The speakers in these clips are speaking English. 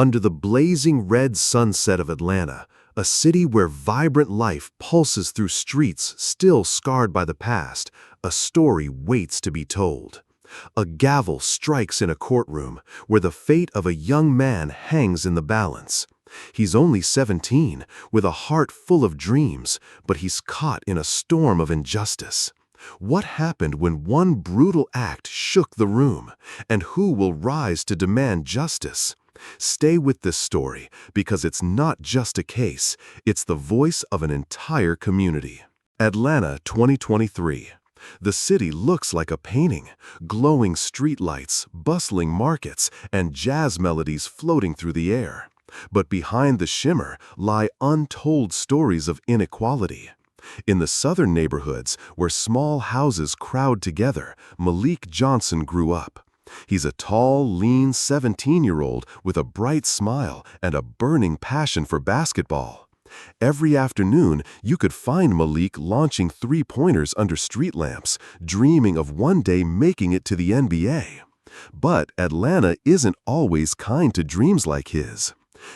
Under the blazing red sunset of Atlanta, a city where vibrant life pulses through streets still scarred by the past, a story waits to be told. A gavel strikes in a courtroom where the fate of a young man hangs in the balance. He's only 17, with a heart full of dreams, but he's caught in a storm of injustice. What happened when one brutal act shook the room, and who will rise to demand justice? Stay with this story, because it's not just a case, it's the voice of an entire community. Atlanta, 2023. The city looks like a painting, glowing streetlights, bustling markets, and jazz melodies floating through the air. But behind the shimmer lie untold stories of inequality. In the southern neighborhoods, where small houses crowd together, Malik Johnson grew up. He's a tall, lean 17-year-old with a bright smile and a burning passion for basketball. Every afternoon, you could find Malik launching three-pointers under street lamps, dreaming of one day making it to the NBA. But Atlanta isn't always kind to dreams like his.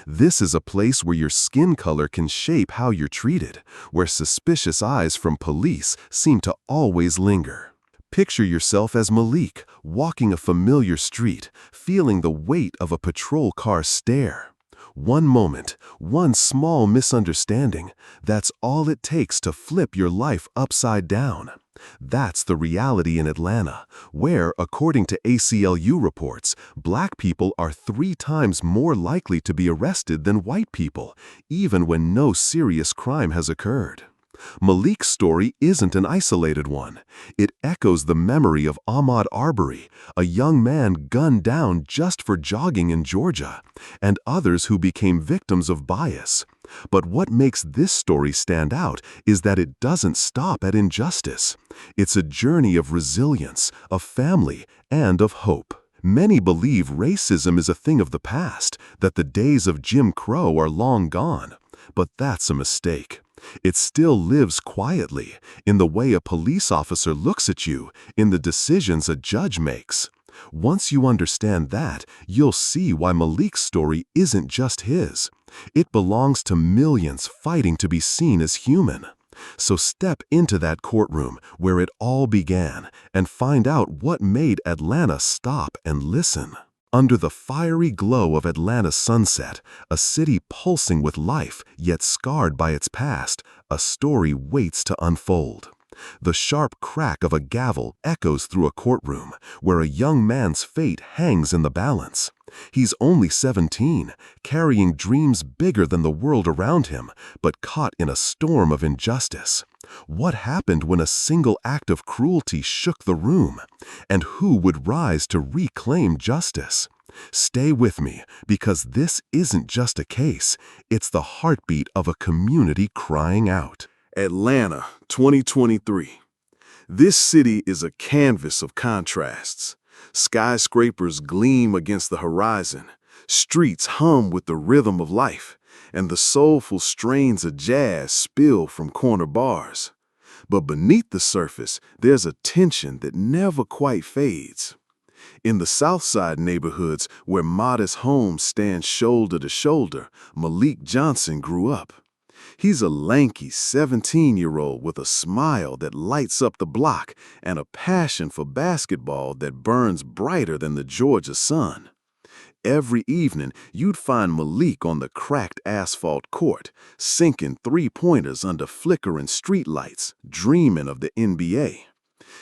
This is a place where your skin color can shape how you're treated, where suspicious eyes from police seem to always linger. Picture yourself as Malik, walking a familiar street, feeling the weight of a patrol car's stare. One moment, one small misunderstanding, that's all it takes to flip your life upside down. That's the reality in Atlanta, where, according to ACLU reports, Black people are 3 times more likely to be arrested than white people, even when no serious crime has occurred. Malik's story isn't an isolated one. It echoes the memory of Ahmaud Arbery, a young man gunned down just for jogging in Georgia, and others who became victims of bias. But what makes this story stand out is that it doesn't stop at injustice. It's a journey of resilience, of family, and of hope. Many believe racism is a thing of the past, that the days of Jim Crow are long gone. But that's a mistake. It still lives quietly, in the way a police officer looks at you, in the decisions a judge makes. Once you understand that, you'll see why Malik's story isn't just his. It belongs to millions fighting to be seen as human. So step into that courtroom where it all began and find out what made Atlanta stop and listen. Under the fiery glow of Atlanta's sunset, a city pulsing with life, yet scarred by its past, a story waits to unfold. The sharp crack of a gavel echoes through a courtroom, where a young man's fate hangs in the balance. He's only 17, carrying dreams bigger than the world around him, but caught in a storm of injustice. What happened when a single act of cruelty shook the room? And who would rise to reclaim justice? Stay with me, because this isn't just a case, it's the heartbeat of a community crying out. Atlanta, 2023. This city is a canvas of contrasts. Skyscrapers gleam against the horizon, streets hum with the rhythm of life, and the soulful strains of jazz spill from corner bars. But beneath the surface, there's a tension that never quite fades. In the South Side neighborhoods, where modest homes stand shoulder to shoulder, Malik Johnson grew up. He's a lanky 17-year-old with a smile that lights up the block and a passion for basketball that burns brighter than the Georgia sun. Every evening, you'd find Malik on the cracked asphalt court, sinking three-pointers under flickering streetlights, dreaming of the NBA.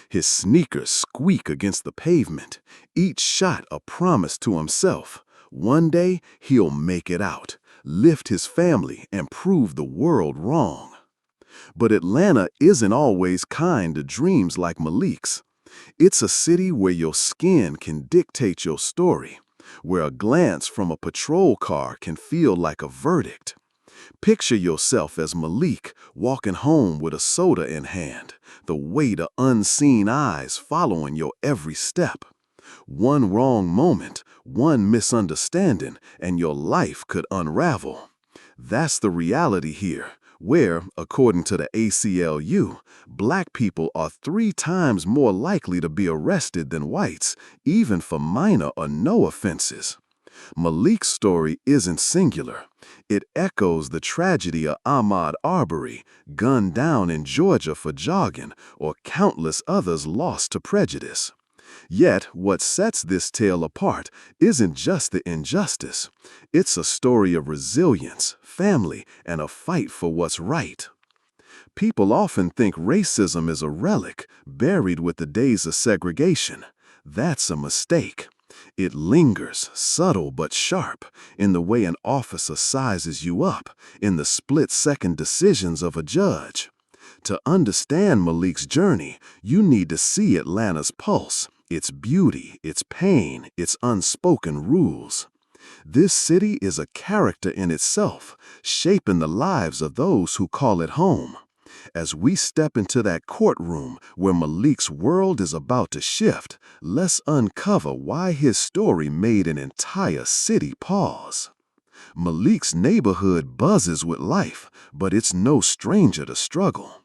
His sneakers squeak against the pavement, each shot a promise to himself. One day, he'll make it out, lift his family, and prove the world wrong. But Atlanta isn't always kind to dreams like Malik's. It's a city where your skin can dictate your story, where a glance from a patrol car can feel like a verdict. Picture yourself as Malik, walking home with a soda in hand, the weight of unseen eyes following your every step. One wrong moment, one misunderstanding, and your life could unravel. That's the reality here, where, according to the ACLU, Black people are 3 times more likely to be arrested than whites, even for minor or no offenses. Malik's story isn't singular. It echoes the tragedy of Ahmaud Arbery, gunned down in Georgia for jogging, or countless others lost to prejudice. Yet, what sets this tale apart isn't just the injustice. It's a story of resilience, family, and a fight for what's right. People often think racism is a relic buried with the days of segregation. That's a mistake. It lingers, subtle but sharp, in the way an officer sizes you up, in the split-second decisions of a judge. To understand Malik's journey, you need to see Atlanta's pulse, its beauty, its pain, its unspoken rules. This city is a character in itself, shaping the lives of those who call it home. As we step into that courtroom where Malik's world is about to shift, let's uncover why his story made an entire city pause. Malik's neighborhood buzzes with life, but it's no stranger to struggle.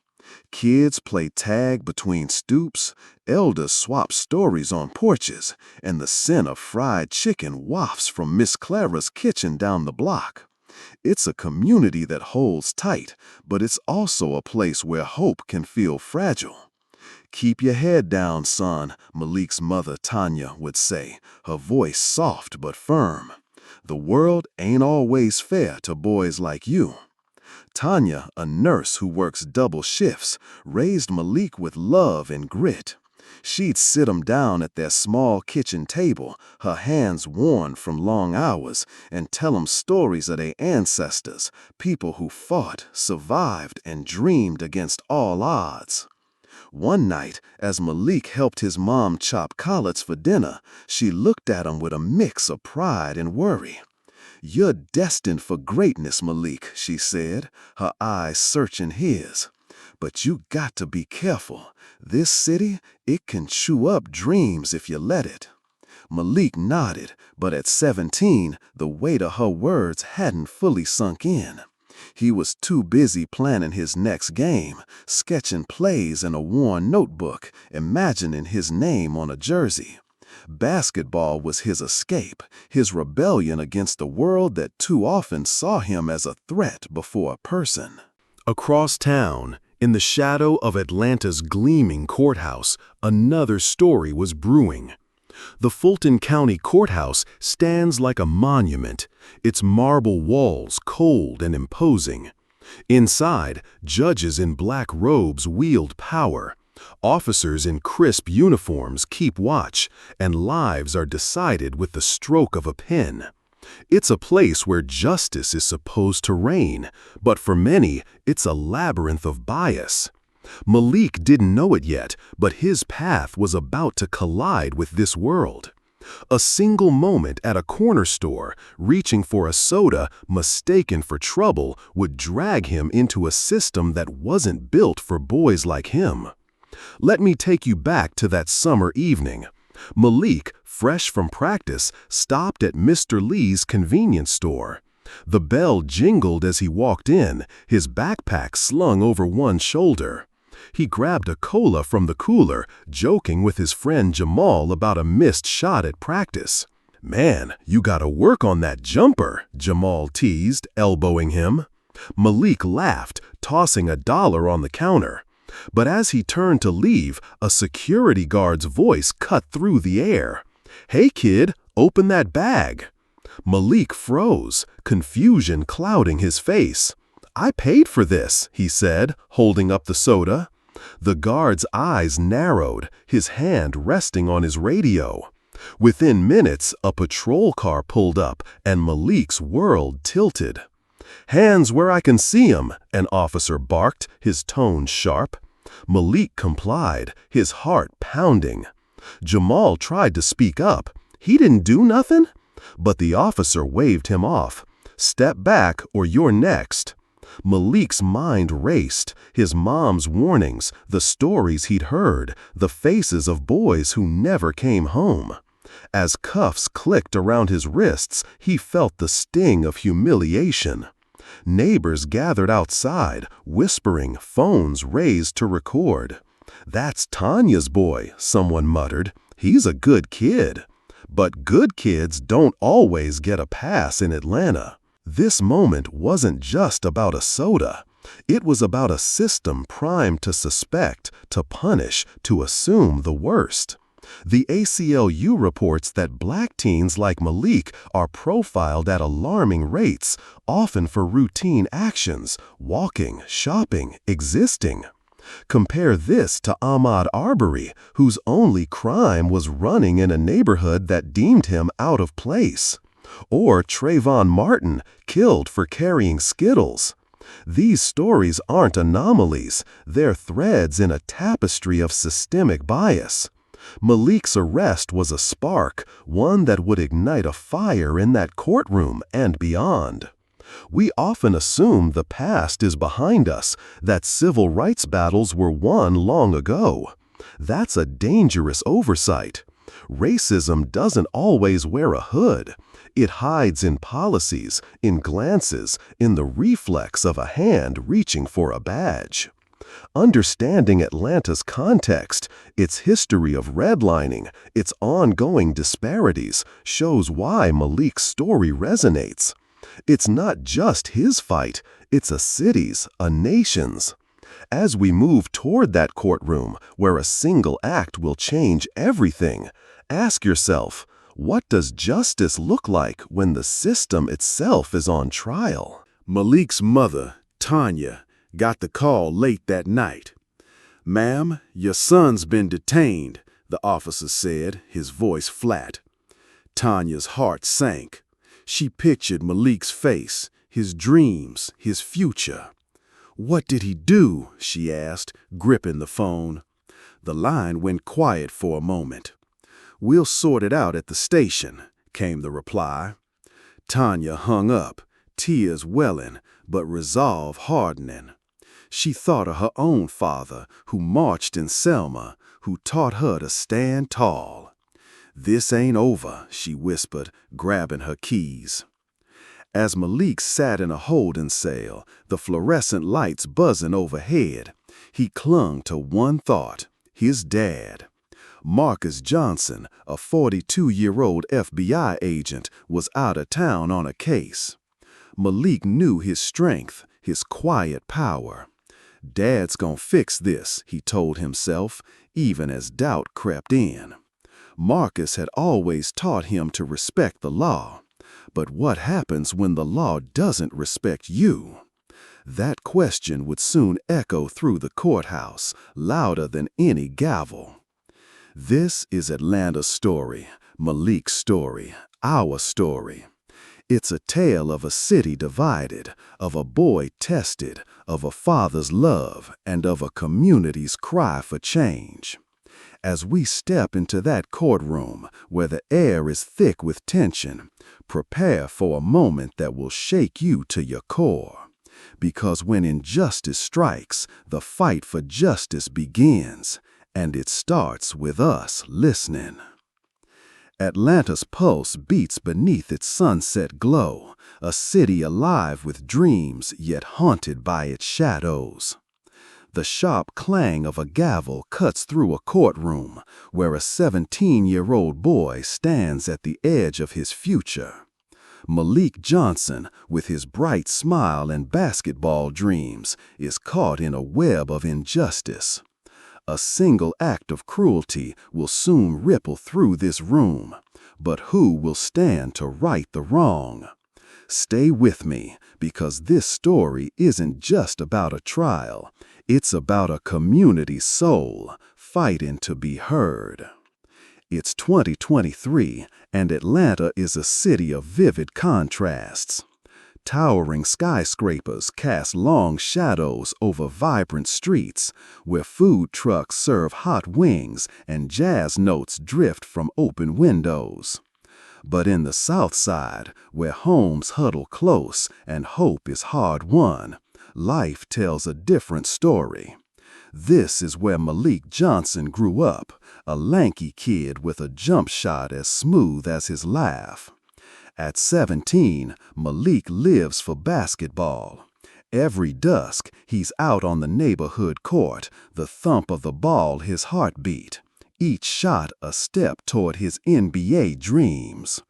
Kids play tag between stoops, elders swap stories on porches, and the scent of fried chicken wafts from Miss Clara's kitchen down the block. It's a community that holds tight, but it's also a place where hope can feel fragile. "Keep your head down, son," Malik's mother Tanya would say, her voice soft but firm. "The world ain't always fair to boys like you." Tanya, a nurse who works double shifts, raised Malik with love and grit. She'd sit him down at their small kitchen table, her hands worn from long hours, and tell him stories of their ancestors, people who fought, survived, and dreamed against all odds. One night, as Malik helped his mom chop collards for dinner, she looked at him with a mix of pride and worry. "You're destined for greatness, Malik," she said, her eyes searching his. "But you got to be careful. This city, it can chew up dreams if you let it." Malik nodded, but at 17, the weight of her words hadn't fully sunk in. He was too busy planning his next game, sketching plays in a worn notebook, imagining his name on a jersey. Basketball was his escape, his rebellion against the world that too often saw him as a threat before a person. Across town, in the shadow of Atlanta's gleaming courthouse, another story was brewing. The Fulton County Courthouse stands like a monument, its marble walls cold and imposing. Inside, judges in black robes wield power. Officers in crisp uniforms keep watch, and lives are decided with the stroke of a pen. It's a place where justice is supposed to reign, but for many, it's a labyrinth of bias. Malik didn't know it yet, but his path was about to collide with this world. A single moment at a corner store, reaching for a soda, mistaken for trouble, would drag him into a system that wasn't built for boys like him. Let me take you back to that summer evening. Malik, fresh from practice, stopped at Mr. Lee's convenience store. The bell jingled as he walked in, his backpack slung over one shoulder. He grabbed a cola from the cooler, joking with his friend Jamal about a missed shot at practice. "Man, you gotta work on that jumper," Jamal teased, elbowing him. Malik laughed, tossing $1 on the counter. But as he turned to leave, a security guard's voice cut through the air. "Hey kid, open that bag." Malik froze, confusion clouding his face. "I paid for this," he said, holding up the soda. The guard's eyes narrowed, his hand resting on his radio. Within minutes, a patrol car pulled up, and Malik's world tilted. "Hands where I can see 'em," an officer barked, his tone sharp. Malik complied, his heart pounding. Jamal tried to speak up. "He didn't do nothing?" But the officer waved him off. "Step back or you're next." Malik's mind raced, his mom's warnings, the stories he'd heard, the faces of boys who never came home. As cuffs clicked around his wrists, he felt the sting of humiliation. Neighbors gathered outside, whispering, phones raised to record. "That's Tanya's boy," someone muttered. "He's a good kid." But good kids don't always get a pass in Atlanta. This moment wasn't just about a soda. It was about a system primed to suspect, to punish, to assume the worst. The ACLU reports that black teens like Malik are profiled at alarming rates, often for routine actions, walking, shopping, existing. Compare this to Ahmaud Arbery, whose only crime was running in a neighborhood that deemed him out of place. Or Trayvon Martin, killed for carrying Skittles. These stories aren't anomalies, they're threads in a tapestry of systemic bias. Malik's arrest was a spark, one that would ignite a fire in that courtroom and beyond. We often assume the past is behind us, that civil rights battles were won long ago. That's a dangerous oversight. Racism doesn't always wear a hood. It hides in policies, in glances, in the reflex of a hand reaching for a badge. Understanding Atlanta's context, its history of redlining, its ongoing disparities, shows why Malik's story resonates. It's not just his fight, it's a city's, a nation's. As we move toward that courtroom, where a single act will change everything, ask yourself, what does justice look like when the system itself is on trial? Malik's mother, Tanya, got the call late that night. "Ma'am, your son's been detained," the officer said, his voice flat. Tanya's heart sank. She pictured Malik's face, his dreams, his future. "What did he do?" she asked, gripping the phone. The line went quiet for a moment. "We'll sort it out at the station," came the reply. Tanya hung up, tears welling, but resolve hardening. She thought of her own father, who marched in Selma, who taught her to stand tall. "This ain't over," she whispered, grabbing her keys. As Malik sat in a holding cell, the fluorescent lights buzzing overhead, he clung to one thought: his dad. Marcus Johnson, a 42-year-old FBI agent, was out of town on a case. Malik knew his strength, his quiet power. "Dad's gonna fix this," he told himself, even as doubt crept in. Marcus had always taught him to respect the law. But what happens when the law doesn't respect you? That question would soon echo through the courthouse, louder than any gavel. This is Atlanta's story, Malik's story, our story. It's a tale of a city divided, of a boy tested, of a father's love, and of a community's cry for change. As we step into that courtroom, where the air is thick with tension, prepare for a moment that will shake you to your core. Because when injustice strikes, the fight for justice begins, and it starts with us listening. Atlanta's pulse beats beneath its sunset glow, a city alive with dreams yet haunted by its shadows. The sharp clang of a gavel cuts through a courtroom where a 17-year-old boy stands at the edge of his future. Malik Johnson, with his bright smile and basketball dreams, is caught in a web of injustice. A single act of cruelty will soon ripple through this room, but who will stand to right the wrong? Stay with me, because this story isn't just about a trial. It's about a community's soul fighting to be heard. It's 2023, and Atlanta is a city of vivid contrasts. Towering skyscrapers cast long shadows over vibrant streets, where food trucks serve hot wings and jazz notes drift from open windows. But in the South Side, where homes huddle close and hope is hard-won, life tells a different story. This is where Malik Johnson grew up, a lanky kid with a jump shot as smooth as his laugh. At 17, Malik lives for basketball. Every dusk, he's out on the neighborhood court, the thump of the ball his heartbeat. each shot a step toward his NBA dreams.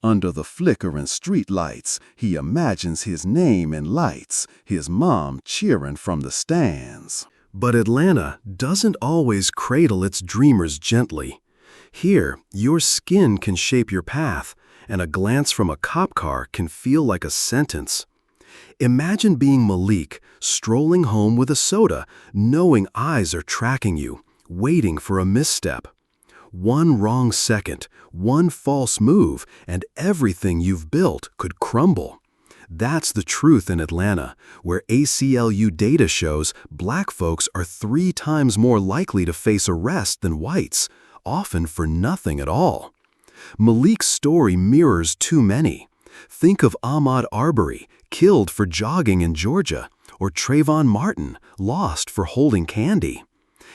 Under the flickering streetlights, he imagines his name in lights, his mom cheering from the stands. But Atlanta doesn't always cradle its dreamers gently. Here, your skin can shape your path, and a glance from a cop car can feel like a sentence. Imagine being Malik, strolling home with a soda, knowing eyes are tracking you, waiting for a misstep. One wrong second, one false move, and everything you've built could crumble. That's the truth in Atlanta, where ACLU data shows black folks are 3 times more likely to face arrest than whites, often for nothing at all. Malik's story mirrors too many. Think of Ahmaud Arbery, killed for jogging in Georgia, or Trayvon Martin, lost for holding candy.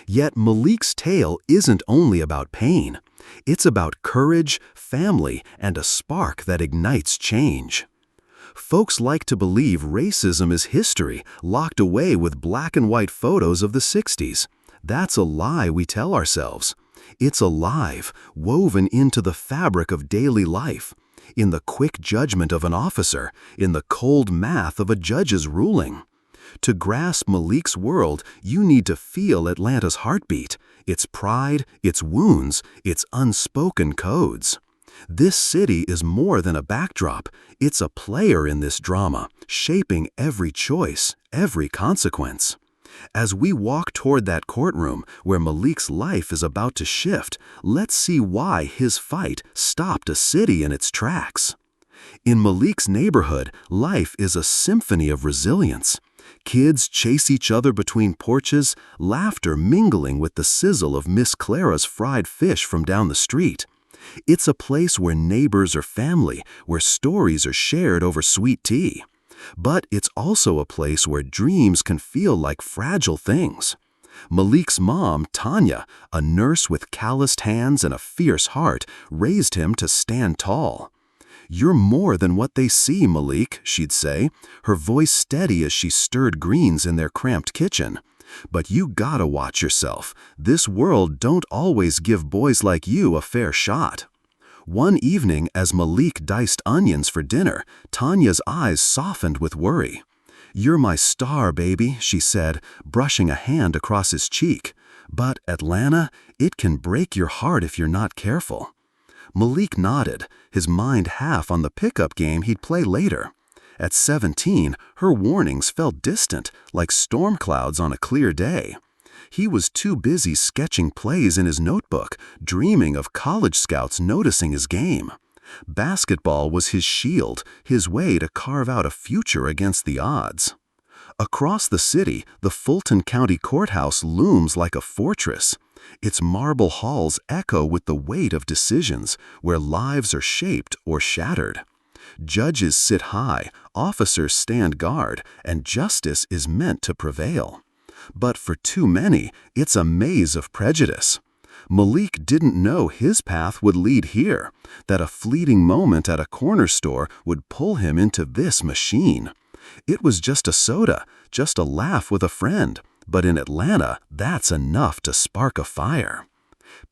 Yet Malik's tale isn't only about pain. It's about courage, family, and a spark that ignites change. Folks like to believe racism is history, locked away with black and white photos of the 60s. That's a lie we tell ourselves. It's alive, woven into the fabric of daily life, in the quick judgment of an officer, in the cold math of a judge's ruling. To grasp Malik's world, you need to feel Atlanta's heartbeat, its pride, its wounds, its unspoken codes. This city is more than a backdrop. It's a player in this drama, shaping every choice, every consequence. As we walk toward that courtroom where Malik's life is about to shift, let's see why his fight stopped a city in its tracks. In Malik's neighborhood, life is a symphony of resilience. Kids chase each other between porches, laughter mingling with the sizzle of Miss Clara's fried fish from down the street. It's a place where neighbors are family, where stories are shared over sweet tea. But it's also a place where dreams can feel like fragile things. Malik's mom, Tanya, a nurse with calloused hands and a fierce heart, raised him to stand tall. "You're more than what they see, Malik," she'd say, her voice steady as she stirred greens in their cramped kitchen. "But you gotta watch yourself. This world don't always give boys like you a fair shot." One evening, as Malik diced onions for dinner, Tanya's eyes softened with worry. "You're my star, baby," she said, brushing a hand across his cheek. "But, Atlanta, it can break your heart if you're not careful." Malik nodded, his mind half on the pickup game he'd play later. At 17, her warnings felt distant, like storm clouds on a clear day. He was too busy sketching plays in his notebook, dreaming of college scouts noticing his game. Basketball was his shield, his way to carve out a future against the odds. Across the city, the Fulton County Courthouse looms like a fortress. Its marble halls echo with the weight of decisions, where lives are shaped or shattered. Judges sit high, officers stand guard, and justice is meant to prevail. But for too many, it's a maze of prejudice. Malik didn't know his path would lead here, that a fleeting moment at a corner store would pull him into this machine. It was just a soda, just a laugh with a friend, but in Atlanta, that's enough to spark a fire.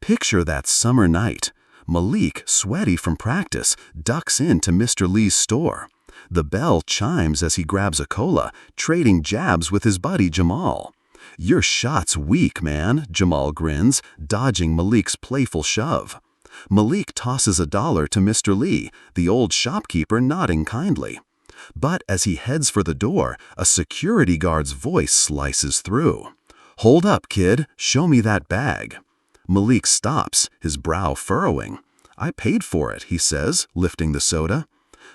Picture that summer night. Malik, sweaty from practice, ducks into Mr. Lee's store. The bell chimes as he grabs a cola, trading jabs with his buddy Jamal. "Your shot's weak, man," Jamal grins, dodging Malik's playful shove. Malik tosses $1 to Mr. Lee, the old shopkeeper nodding kindly. But as he heads for the door, a security guard's voice slices through. "Hold up, kid, show me that bag." Malik stops, his brow furrowing. "I paid for it," he says, lifting the soda.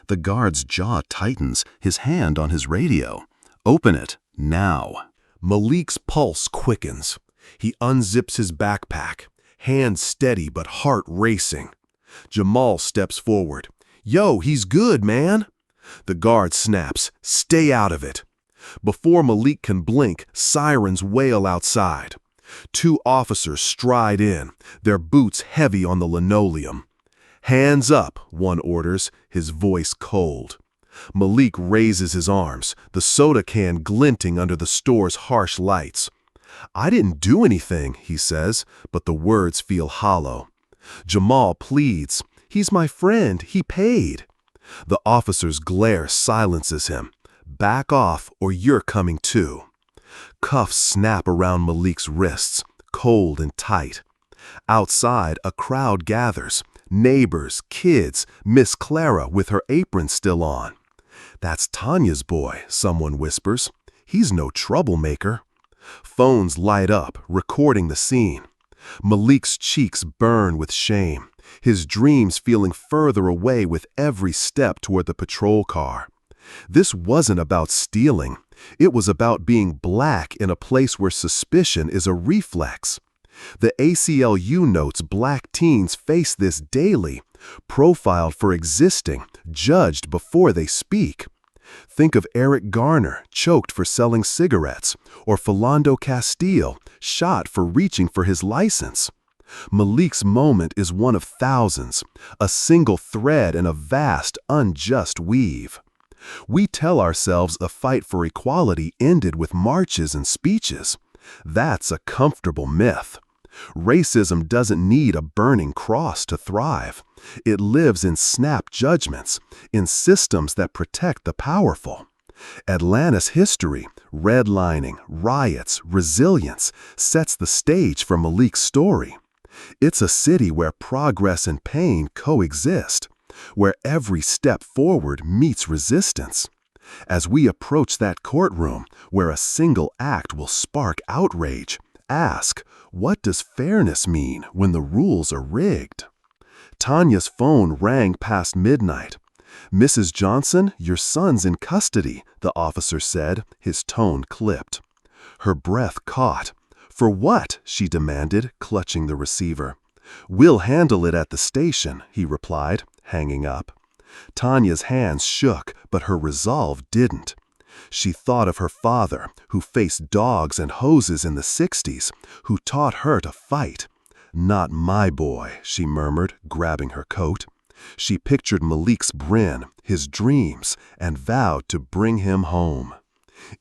The guard's jaw tightens, his hand on his radio. "Open it, now." Malik's pulse quickens. He unzips his backpack, hands steady but heart racing. Jamal steps forward. "Yo, he's good, man." The guard snaps, "Stay out of it." Before Malik can blink, sirens wail outside. 2 officers stride in, their boots heavy on the linoleum. "Hands up," one orders, his voice cold. Malik raises his arms, the soda can glinting under the store's harsh lights. "I didn't do anything," he says, but the words feel hollow. Jamal pleads, "He's my friend, he paid." The officer's glare silences him. "Back off or you're coming too." Cuffs snap around Malik's wrists, cold and tight. Outside, a crowd gathers. Neighbors, kids, Miss Clara with her apron still on. "That's Tanya's boy," someone whispers. "He's no troublemaker." Phones light up, recording the scene. Malik's cheeks burn with shame, his dreams feeling further away with every step toward the patrol car. This wasn't about stealing. It was about being black in a place where suspicion is a reflex. The ACLU notes black teens face this daily, profiled for existing, judged before they speak. Think of Eric Garner, choked for selling cigarettes, or Philando Castile, shot for reaching for his license. Malik's moment is one of thousands, a single thread in a vast, unjust weave. We tell ourselves a fight for equality ended with marches and speeches. That's a comfortable myth. Racism doesn't need a burning cross to thrive. It lives in snap judgments, in systems that protect the powerful. Atlanta's history, redlining, riots, resilience, sets the stage for Malik's story. It's a city where progress and pain coexist, where every step forward meets resistance. As we approach that courtroom, where a single act will spark outrage, ask, what does fairness mean when the rules are rigged? Tanya's phone rang past midnight. "Mrs. Johnson, your son's in custody," the officer said, his tone clipped. Her breath caught. "For what?" she demanded, clutching the receiver. "We'll handle it at the station," he replied, hanging up. Tanya's hands shook, but her resolve didn't. She thought of her father, who faced dogs and hoses in the 60s, who taught her to fight. "Not my boy," she murmured, grabbing her coat. She pictured Malik's grin, his dreams, and vowed to bring him home.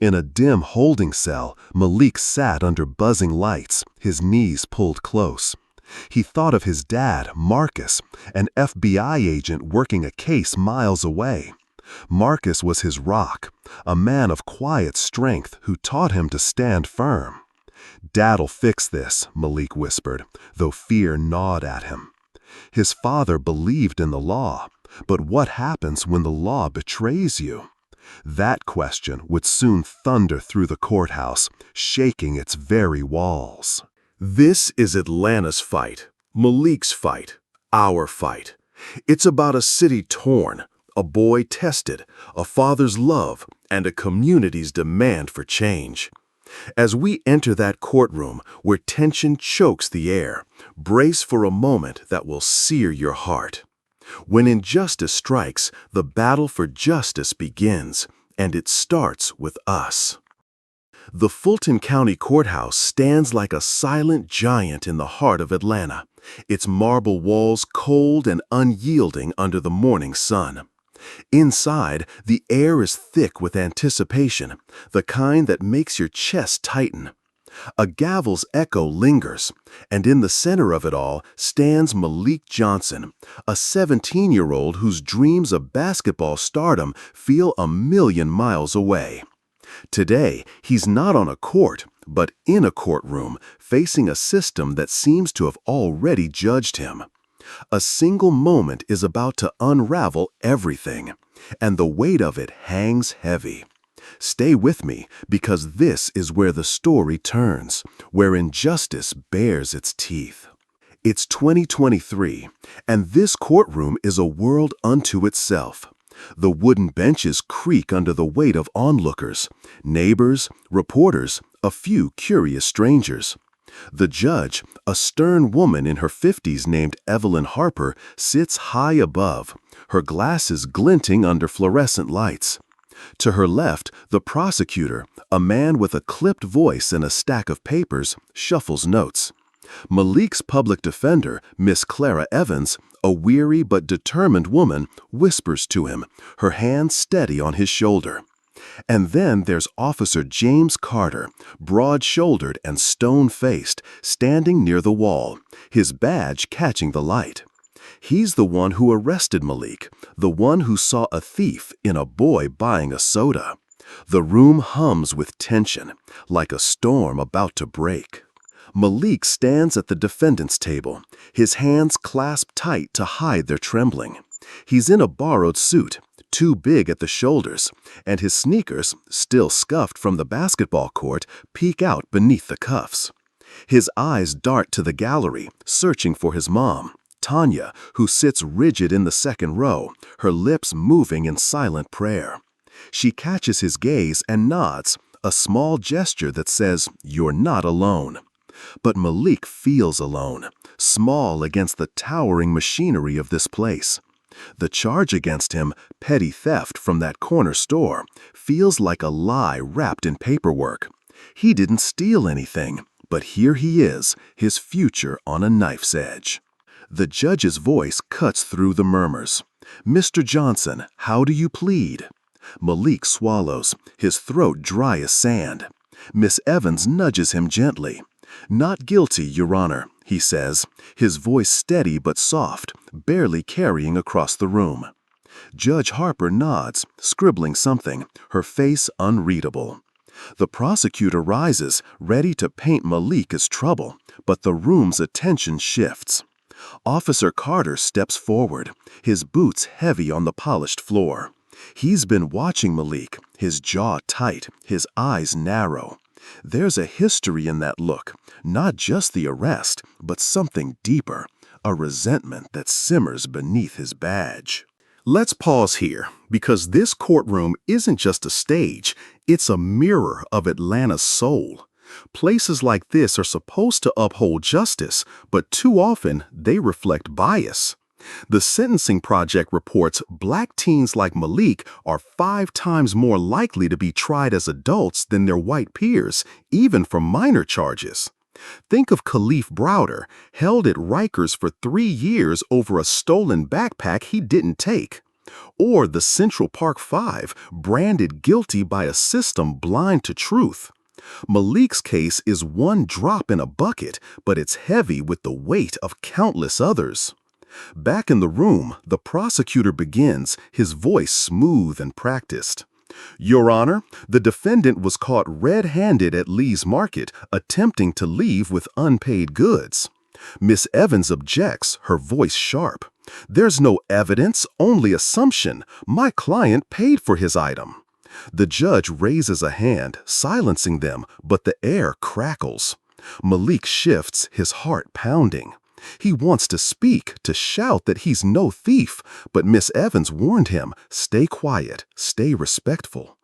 In a dim holding cell, Malik sat under buzzing lights, his knees pulled close. He thought of his dad, Marcus, an FBI agent working a case miles away. Marcus was his rock, a man of quiet strength who taught him to stand firm. "Dad'll fix this," Malik whispered, though fear gnawed at him. His father believed in the law, but what happens when the law betrays you? That question would soon thunder through the courthouse, shaking its very walls. This is Atlanta's fight, Malik's fight, our fight. It's about a city torn, a boy tested, a father's love, and a community's demand for change. As we enter that courtroom where tension chokes the air, brace for a moment that will sear your heart. When injustice strikes, the battle for justice begins, and it starts with us. The Fulton County Courthouse stands like a silent giant in the heart of Atlanta, its marble walls cold and unyielding under the morning sun. Inside, the air is thick with anticipation, the kind that makes your chest tighten. A gavel's echo lingers, and in the center of it all stands Malik Johnson, a 17-year-old whose dreams of basketball stardom feel a million miles away. Today, he's not on a court, but in a courtroom, facing a system that seems to have already judged him. A single moment is about to unravel everything, and the weight of it hangs heavy. Stay with me, because this is where the story turns, where injustice bares its teeth. It's 2023, and this courtroom is a world unto itself. The wooden benches creak under the weight of onlookers, neighbors, reporters, a few curious strangers. The judge, a stern woman in her 50s named Evelyn Harper, sits high above, her glasses glinting under fluorescent lights. To her left, the prosecutor, a man with a clipped voice and a stack of papers, shuffles notes. Malik's public defender, Miss Clara Evans, a weary but determined woman, whispers to him, her hand steady on his shoulder. And then there's Officer James Carter, broad-shouldered and stone-faced, standing near the wall, his badge catching the light. He's the one who arrested Malik, the one who saw a thief in a boy buying a soda. The room hums with tension, like a storm about to break. Malik stands at the defendant's table, his hands clasped tight to hide their trembling. He's in a borrowed suit, too big at the shoulders, and his sneakers, still scuffed from the basketball court, peek out beneath the cuffs. His eyes dart to the gallery, searching for his mom, Tanya, who sits rigid in the second row, her lips moving in silent prayer. She catches his gaze and nods, a small gesture that says, "You're not alone." But Malik feels alone, small against the towering machinery of this place. The charge against him, petty theft from that corner store, feels like a lie wrapped in paperwork. He didn't steal anything, but here he is, his future on a knife's edge. The judge's voice cuts through the murmurs. "Mr. Johnson, how do you plead?" Malik swallows, his throat dry as sand. Miss Evans nudges him gently. "Not guilty, Your Honor," he says, his voice steady but soft, barely carrying across the room. Judge Harper nods, scribbling something, her face unreadable. The prosecutor rises, ready to paint Malik as trouble, but the room's attention shifts. Officer Carter steps forward, his boots heavy on the polished floor. He's been watching Malik, his jaw tight, his eyes narrow. There's a history in that look, not just the arrest, but something deeper, a resentment that simmers beneath his badge. Let's pause here, because this courtroom isn't just a stage, it's a mirror of Atlanta's soul. Places like this are supposed to uphold justice, but too often they reflect bias. The Sentencing Project reports black teens like Malik are 5 times more likely to be tried as adults than their white peers, even for minor charges. Think of Khalif Browder, held at Rikers for 3 years over a stolen backpack he didn't take. Or the Central Park 5, branded guilty by a system blind to truth. Malik's case is one drop in a bucket, but it's heavy with the weight of countless others. Back in the room, the prosecutor begins, his voice smooth and practiced. "Your Honor, the defendant was caught red-handed at Lee's Market, attempting to leave with unpaid goods." Miss Evans objects, her voice sharp. "There's no evidence, only assumption. My client paid for his item." The judge raises a hand, silencing them, but the air crackles. Malik shifts, his heart pounding. He wants to speak, to shout that he's no thief, but Miss Evans warned him, "Stay quiet, stay respectful."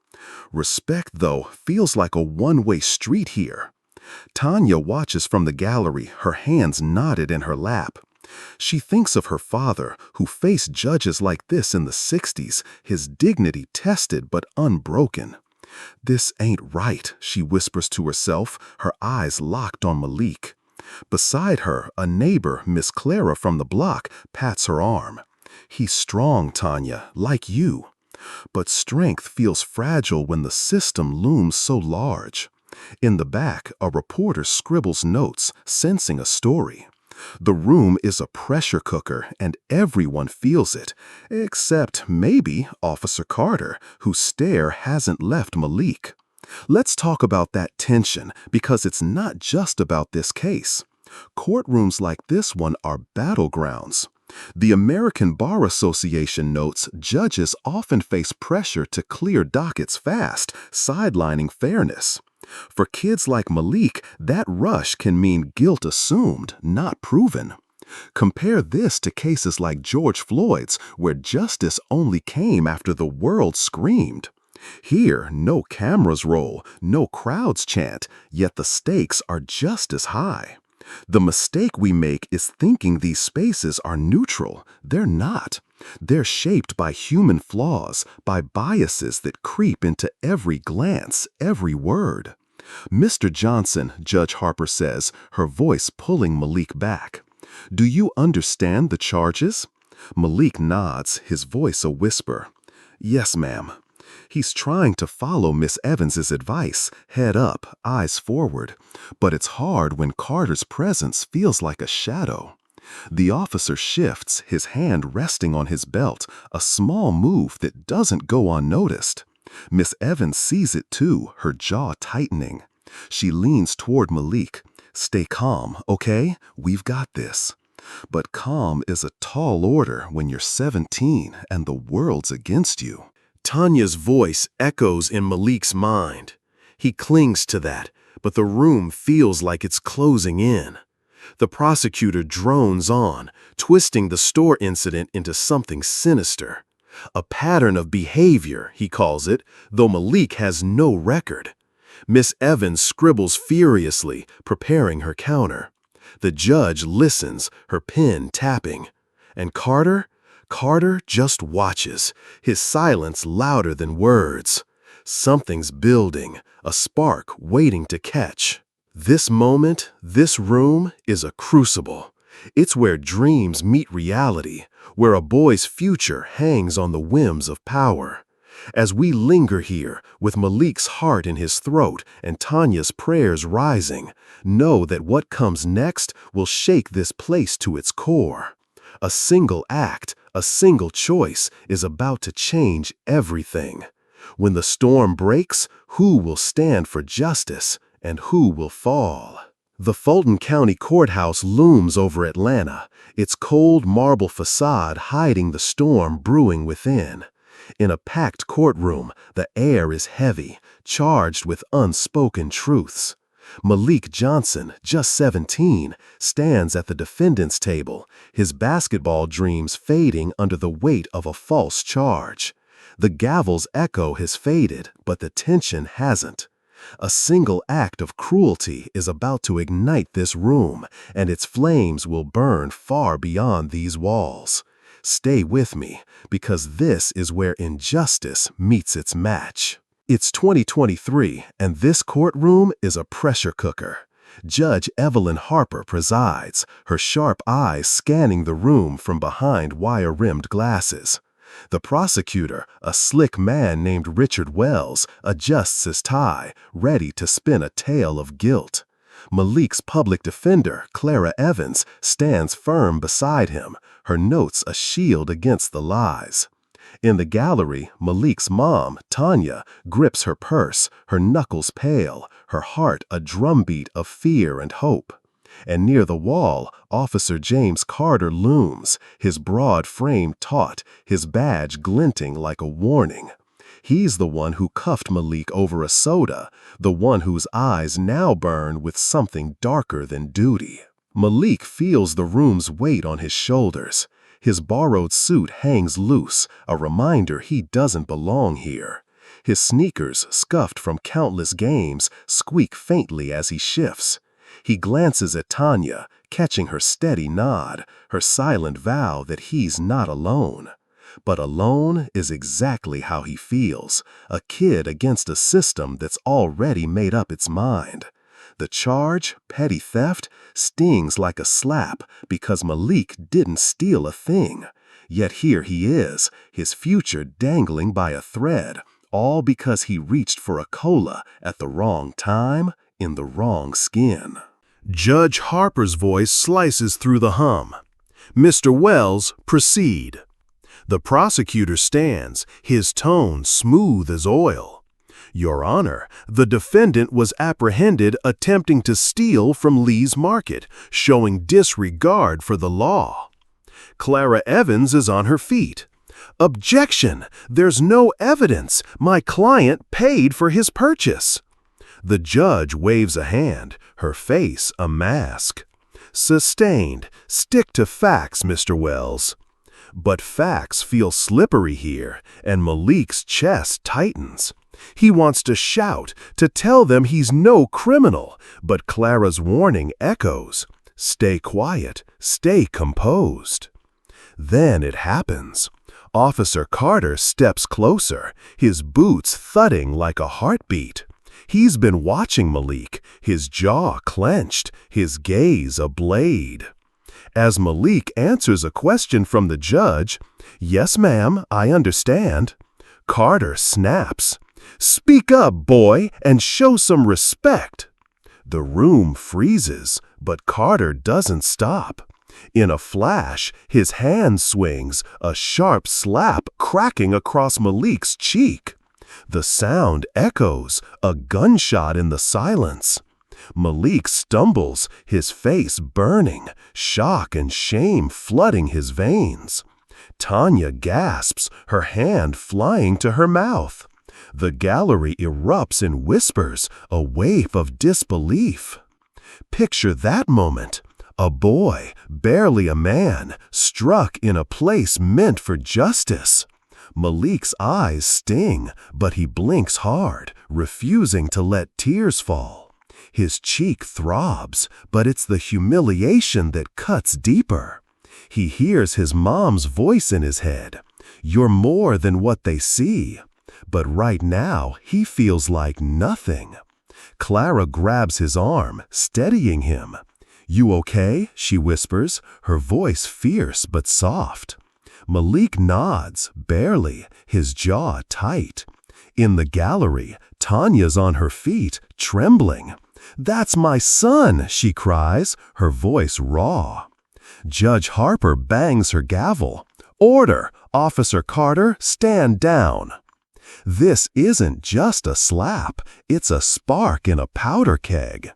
Respect, though, feels like a one-way street here. Tanya watches from the gallery, her hands knotted in her lap. She thinks of her father, who faced judges like this in the 60s, his dignity tested but unbroken. "This ain't right," she whispers to herself, her eyes locked on Malik. Beside her, a neighbor, Miss Clara from the block, pats her arm. "He's strong, Tanya, like you." But strength feels fragile when the system looms so large. In the back, a reporter scribbles notes, sensing a story. The room is a pressure cooker, and everyone feels it, except maybe Officer Carter, whose stare hasn't left Malik. Let's talk about that tension, because it's not just about this case. Courtrooms like this one are battlegrounds. The American Bar Association notes judges often face pressure to clear dockets fast, sidelining fairness. For kids like Malik, that rush can mean guilt assumed, not proven. Compare this to cases like George Floyd's, where justice only came after the world screamed. Here, no cameras roll, no crowds chant, yet the stakes are just as high. The mistake we make is thinking these spaces are neutral. They're not. They're shaped by human flaws, by biases that creep into every glance, every word. "Mr. Johnson," Judge Harper says, her voice pulling Malik back. "Do you understand the charges?" Malik nods, his voice a whisper. "Yes, ma'am." He's trying to follow Miss Evans's advice, head up, eyes forward, but it's hard when Carter's presence feels like a shadow. The officer shifts, his hand resting on his belt, a small move that doesn't go unnoticed. Miss Evans sees it too, her jaw tightening. She leans toward Malik. "Stay calm, okay? We've got this." But calm is a tall order when you're 17 and the world's against you. Tanya's voice echoes in Malik's mind. He clings to that, but the room feels like it's closing in. The prosecutor drones on, twisting the store incident into something sinister. A pattern of behavior, he calls it, though Malik has no record. Miss Evans scribbles furiously, preparing her counter. The judge listens, her pen tapping. And Carter just watches, his silence louder than words. Something's building, a spark waiting to catch. This moment, this room, is a crucible. It's where dreams meet reality, where a boy's future hangs on the whims of power. As we linger here, with Malik's heart in his throat and Tanya's prayers rising, know that what comes next will shake this place to its core. A single act, a single choice is about to change everything. When the storm breaks, who will stand for justice and who will fall? The Fulton County Courthouse looms over Atlanta, its cold marble facade hiding the storm brewing within. In a packed courtroom, the air is heavy, charged with unspoken truths. Malik Johnson, just 17, stands at the defendant's table, his basketball dreams fading under the weight of a false charge. The gavel's echo has faded, but the tension hasn't. A single act of cruelty is about to ignite this room, and its flames will burn far beyond these walls. Stay with me, because this is where injustice meets its match. It's 2023, and this courtroom is a pressure cooker. Judge Evelyn Harper presides, her sharp eyes scanning the room from behind wire-rimmed glasses. The prosecutor, a slick man named Richard Wells, adjusts his tie, ready to spin a tale of guilt. Malik's public defender, Clara Evans, stands firm beside him, her notes a shield against the lies. In the gallery, Malik's mom, Tanya, grips her purse, her knuckles pale, her heart a drumbeat of fear and hope. And near the wall, Officer James Carter looms, his broad frame taut, his badge glinting like a warning. He's the one who cuffed Malik over a soda, the one whose eyes now burn with something darker than duty. Malik feels the room's weight on his shoulders. His borrowed suit hangs loose, a reminder he doesn't belong here. His sneakers, scuffed from countless games, squeak faintly as he shifts. He glances at Tanya, catching her steady nod, her silent vow that he's not alone. But alone is exactly how he feels, a kid against a system that's already made up its mind. The charge, petty theft, stings like a slap because Malik didn't steal a thing. Yet here he is, his future dangling by a thread, all because he reached for a cola at the wrong time, in the wrong skin. Judge Harper's voice slices through the hum. "Mr. Wells, proceed." The prosecutor stands, his tone smooth as oil. "Your Honor, the defendant was apprehended attempting to steal from Lee's Market, showing disregard for the law." Clara Evans is on her feet. "Objection! There's no evidence. My client paid for his purchase." The judge waves a hand, her face a mask. "Sustained. Stick to facts, Mr. Wells." But facts feel slippery here, and Malik's chest tightens. He wants to shout, to tell them he's no criminal, but Clara's warning echoes. Stay quiet, stay composed. Then it happens. Officer Carter steps closer, his boots thudding like a heartbeat. He's been watching Malik, his jaw clenched, his gaze a blade. As Malik answers a question from the judge, "Yes, ma'am, I understand," Carter snaps. "Speak up, boy, and show some respect." The room freezes, but Carter doesn't stop. In a flash, his hand swings, a sharp slap cracking across Malik's cheek. The sound echoes, a gunshot in the silence. Malik stumbles, his face burning, shock and shame flooding his veins. Tanya gasps, her hand flying to her mouth. The gallery erupts in whispers, a wave of disbelief. Picture that moment. A boy, barely a man, struck in a place meant for justice. Malik's eyes sting, but he blinks hard, refusing to let tears fall. His cheek throbs, but it's the humiliation that cuts deeper. He hears his mom's voice in his head. "You're more than what they see." But right now, he feels like nothing. Clara grabs his arm, steadying him. "You okay?" she whispers, her voice fierce but soft. Malik nods, barely, his jaw tight. In the gallery, Tanya's on her feet, trembling. "That's my son," she cries, her voice raw. Judge Harper bangs her gavel. "Order! Officer Carter, stand down." This isn't just a slap, it's a spark in a powder keg.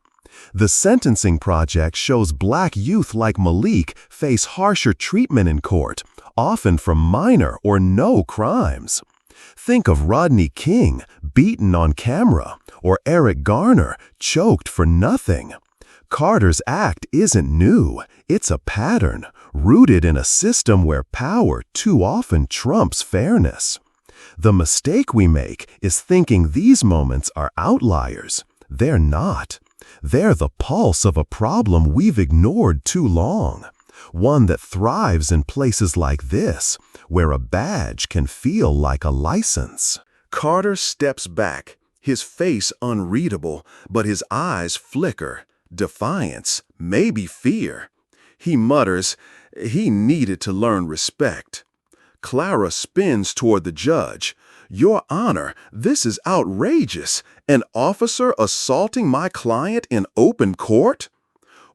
The sentencing project shows black youth like Malik face harsher treatment in court, often for minor or no crimes. Think of Rodney King, beaten on camera, or Eric Garner, choked for nothing. Carter's act isn't new, it's a pattern, rooted in a system where power too often trumps fairness. The mistake we make is thinking these moments are outliers. They're not. They're the pulse of a problem we've ignored too long. One that thrives in places like this, where a badge can feel like a license. Carter steps back, his face unreadable, but his eyes flicker. Defiance, maybe fear. He mutters, he needed to learn respect. Clara spins toward the judge. "Your Honor, this is outrageous. An officer assaulting my client in open court?"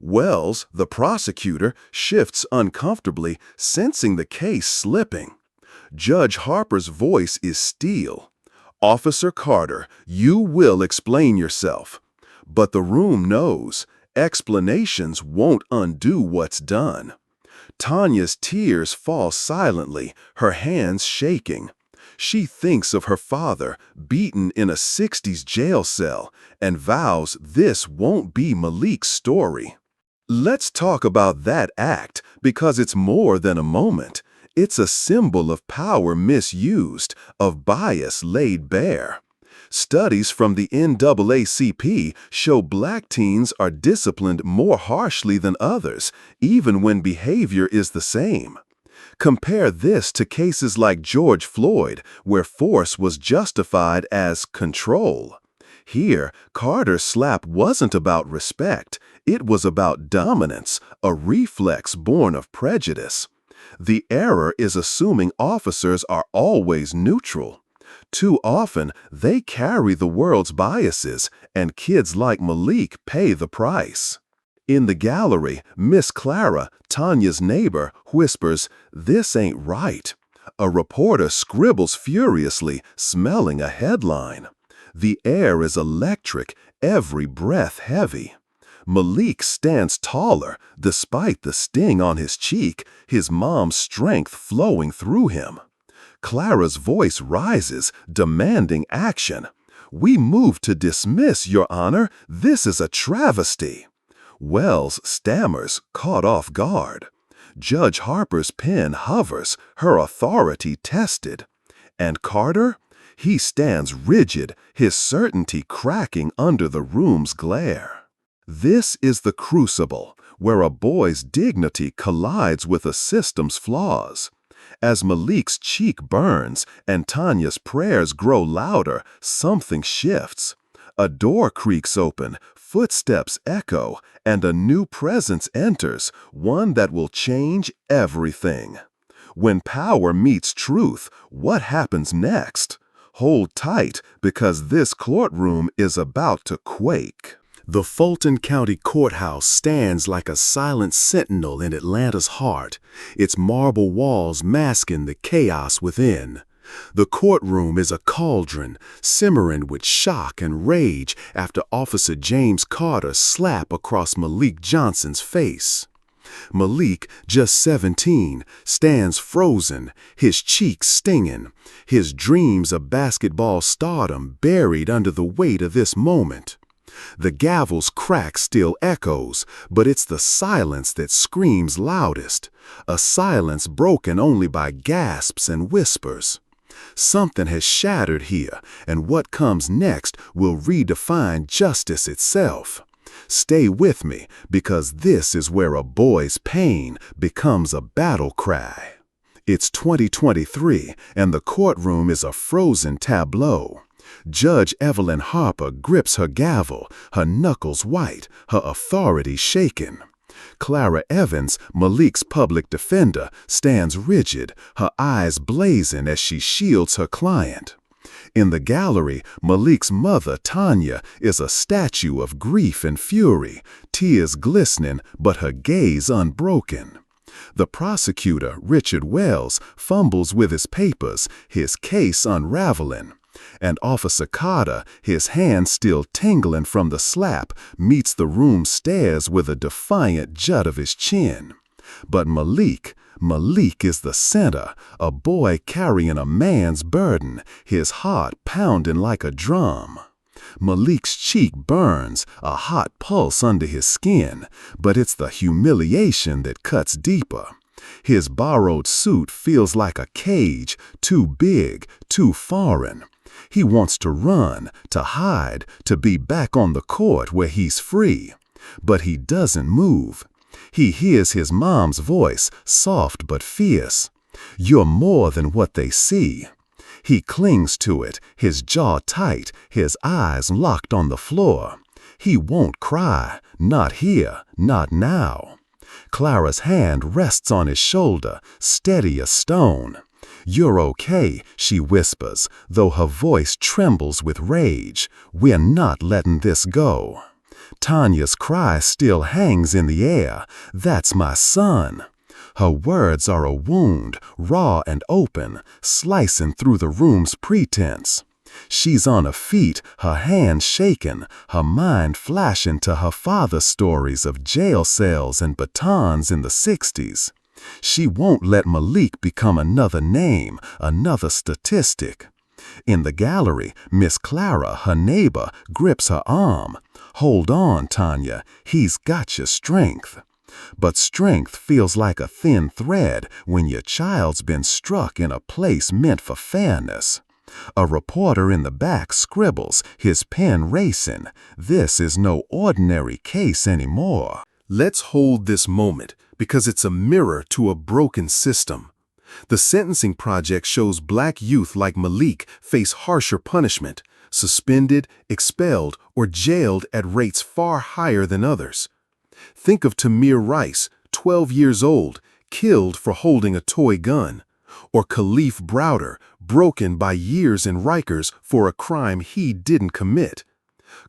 Wells, the prosecutor, shifts uncomfortably, sensing the case slipping. Judge Harper's voice is steel. "Officer Carter, you will explain yourself." But the room knows explanations won't undo what's done. Tanya's tears fall silently, her hands shaking. She thinks of her father, beaten in a 60s jail cell, and vows this won't be Malik's story. Let's talk about that act, because it's more than a moment. It's a symbol of power misused, of bias laid bare. Studies from the NAACP show black teens are disciplined more harshly than others, even when behavior is the same. Compare this to cases like George Floyd, where force was justified as control. Here, Carter's slap wasn't about respect, it was about dominance, a reflex born of prejudice. The error is assuming officers are always neutral. Too often, they carry the world's biases, and kids like Malik pay the price. In the gallery, Miss Clara, Tanya's neighbor, whispers, "This ain't right." A reporter scribbles furiously, smelling a headline. The air is electric, every breath heavy. Malik stands taller, despite the sting on his cheek, his mom's strength flowing through him. Clara's voice rises, demanding action. "We move to dismiss, Your Honor. This is a travesty." Wells stammers, caught off guard. Judge Harper's pen hovers, her authority tested. And Carter? He stands rigid, his certainty cracking under the room's glare. This is the crucible, where a boy's dignity collides with a system's flaws. As Malik's cheek burns and Tanya's prayers grow louder, something shifts. A door creaks open, footsteps echo, and a new presence enters, one that will change everything. When power meets truth, what happens next? Hold tight, because this courtroom is about to quake. The Fulton County Courthouse stands like a silent sentinel in Atlanta's heart, its marble walls masking the chaos within. The courtroom is a cauldron, simmering with shock and rage after Officer James Carter's slap across Malik Johnson's face. Malik, just 17, stands frozen, his cheeks stinging, his dreams of basketball stardom buried under the weight of this moment. The gavel's crack still echoes, but it's the silence that screams loudest, a silence broken only by gasps and whispers. Something has shattered here, and what comes next will redefine justice itself. Stay with me, because this is where a boy's pain becomes a battle cry. It's 2023, and the courtroom is a frozen tableau. Judge Evelyn Harper grips her gavel, her knuckles white, her authority shaken. Clara Evans, Malik's public defender, stands rigid, her eyes blazing as she shields her client. In the gallery, Malik's mother, Tanya, is a statue of grief and fury, tears glistening but her gaze unbroken. The prosecutor, Richard Wells, fumbles with his papers, his case unraveling. And Officer Carter, his hand still tingling from the slap, meets the room's stairs with a defiant jut of his chin. But Malik is the center, a boy carrying a man's burden, his heart pounding like a drum. Malik's cheek burns, a hot pulse under his skin, but it's the humiliation that cuts deeper. His borrowed suit feels like a cage, too big, too foreign. He wants to run, to hide, to be back on the court where he's free. But he doesn't move. He hears his mom's voice, soft but fierce. "You're more than what they see." He clings to it, his jaw tight, his eyes locked on the floor. He won't cry, not here, not now. Clara's hand rests on his shoulder, steady as stone. "You're okay," she whispers, though her voice trembles with rage. "We're not letting this go." Tanya's cry still hangs in the air. "That's my son." Her words are a wound, raw and open, slicing through the room's pretense. She's on her feet, her hands shaking, her mind flashing to her father's stories of jail cells and batons in the 60s. She won't let Malik become another name, another statistic. In the gallery, Miss Clara, her neighbor, grips her arm. "Hold on, Tanya, he's got your strength." But strength feels like a thin thread when your child's been struck in a place meant for fairness. A reporter in the back scribbles, his pen racing. This is no ordinary case anymore. Let's hold this moment, because it's a mirror to a broken system. The Sentencing Project shows black youth like Malik face harsher punishment, suspended, expelled, or jailed at rates far higher than others. Think of Tamir Rice, 12 years old, killed for holding a toy gun, or Khalif Browder, broken by years in Rikers for a crime he didn't commit.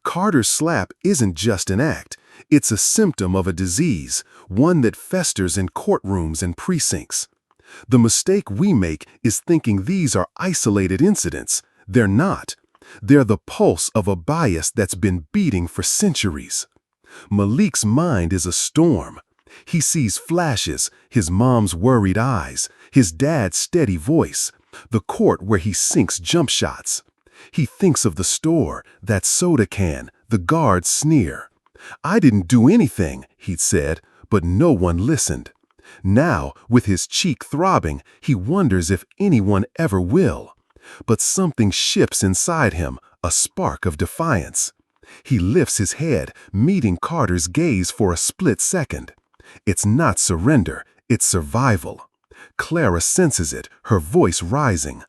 Carter's slap isn't just an act, it's a symptom of a disease, one that festers in courtrooms and precincts. The mistake we make is thinking these are isolated incidents. They're not. They're the pulse of a bias that's been beating for centuries. Malik's mind is a storm. He sees flashes, his mom's worried eyes, his dad's steady voice, the court where he sinks jump shots. He thinks of the store, that soda can, the guard's sneer. "I didn't do anything," he'd said, but no one listened. Now, with his cheek throbbing, he wonders if anyone ever will. But something shifts inside him, a spark of defiance. He lifts his head, meeting Carter's gaze for a split second. It's not surrender, it's survival. Clara senses it, her voice rising.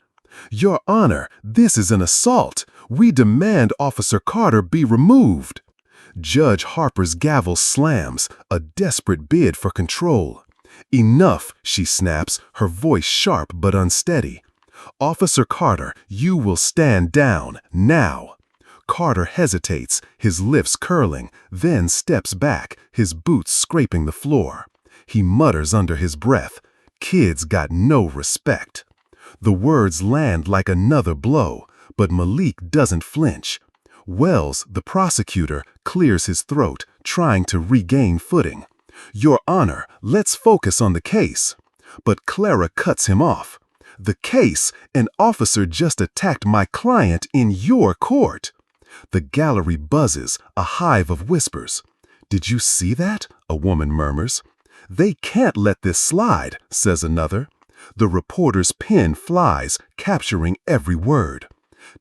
"Your Honor, this is an assault. We demand Officer Carter be removed." Judge Harper's gavel slams, a desperate bid for control. "Enough," she snaps, her voice sharp but unsteady. "Officer Carter, you will stand down, now." Carter hesitates, his lips curling, then steps back, his boots scraping the floor. He mutters under his breath, "Kids got no respect." The words land like another blow, but Malik doesn't flinch. Wells, the prosecutor, clears his throat, trying to regain footing. "Your Honor, let's focus on the case." But Clara cuts him off. "The case? An officer just attacked my client in your court." The gallery buzzes, a hive of whispers. "Did you see that?" a woman murmurs. "They can't let this slide," says another. The reporter's pen flies, capturing every word.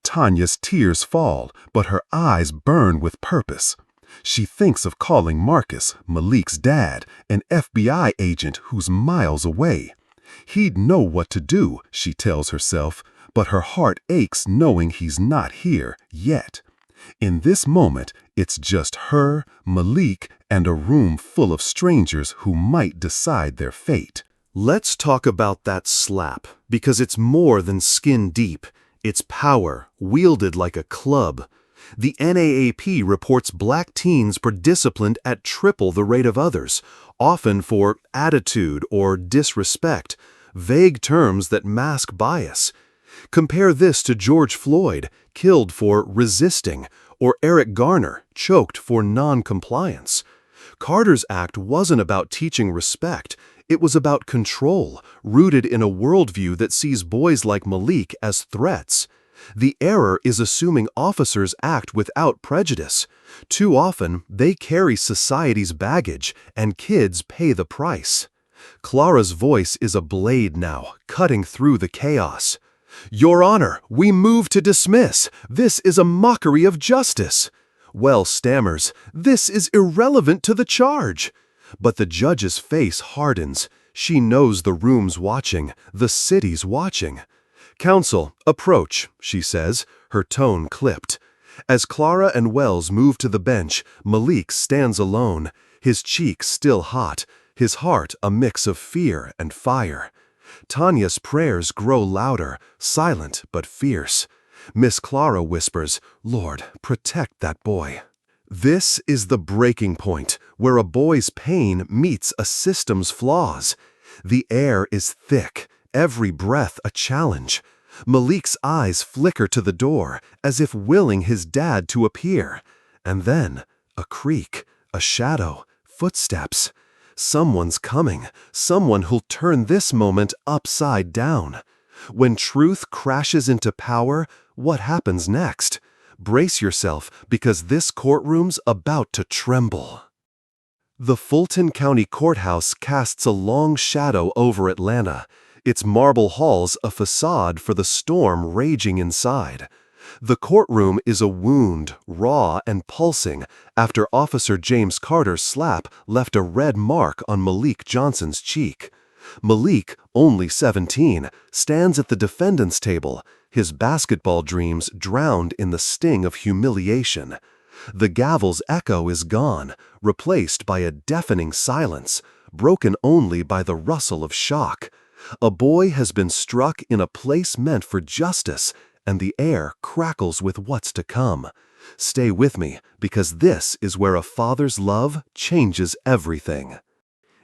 Tanya's tears fall, but her eyes burn with purpose. She thinks of calling Marcus, Malik's dad, an FBI agent who's miles away. He'd know what to do, she tells herself, but her heart aches knowing he's not here yet. In this moment, it's just her, Malik, and a room full of strangers who might decide their fate. Let's talk about that slap, because it's more than skin deep. It's power, wielded like a club. The NAAP reports black teens were disciplined at triple the rate of others, often for attitude or disrespect, vague terms that mask bias. Compare this to George Floyd, killed for resisting, or Eric Garner, choked for non-compliance. Carter's act wasn't about teaching respect. It was about control, rooted in a worldview that sees boys like Malik as threats. The error is assuming officers act without prejudice. Too often, they carry society's baggage, and kids pay the price. Clara's voice is a blade now, cutting through the chaos. "Your Honor, we move to dismiss. This is a mockery of justice." Wells stammers, "This is irrelevant to the charge." But the judge's face hardens. She knows the room's watching, the city's watching. "Counsel, approach," she says, her tone clipped. As Clara and Wells move to the bench, Malik stands alone, his cheeks still hot, his heart a mix of fear and fire. Tanya's prayers grow louder, silent but fierce. Miss Clara whispers, "Lord, protect that boy." This is the breaking point, where a boy's pain meets a system's flaws. The air is thick, every breath a challenge. Malik's eyes flicker to the door, as if willing his dad to appear. And then, a creak, a shadow, footsteps. Someone's coming, someone who'll turn this moment upside down. When truth crashes into power, what happens next? Brace yourself, because this courtroom's about to tremble. The Fulton County Courthouse casts a long shadow over Atlanta, its marble halls a facade for the storm raging inside. The courtroom is a wound, raw and pulsing, after Officer James Carter's slap left a red mark on Malik Johnson's cheek. Malik, only 17, stands at the defendant's table, his basketball dreams drowned in the sting of humiliation. The gavel's echo is gone, replaced by a deafening silence, broken only by the rustle of shock. A boy has been struck in a place meant for justice, and the air crackles with what's to come. Stay with me, because this is where a father's love changes everything.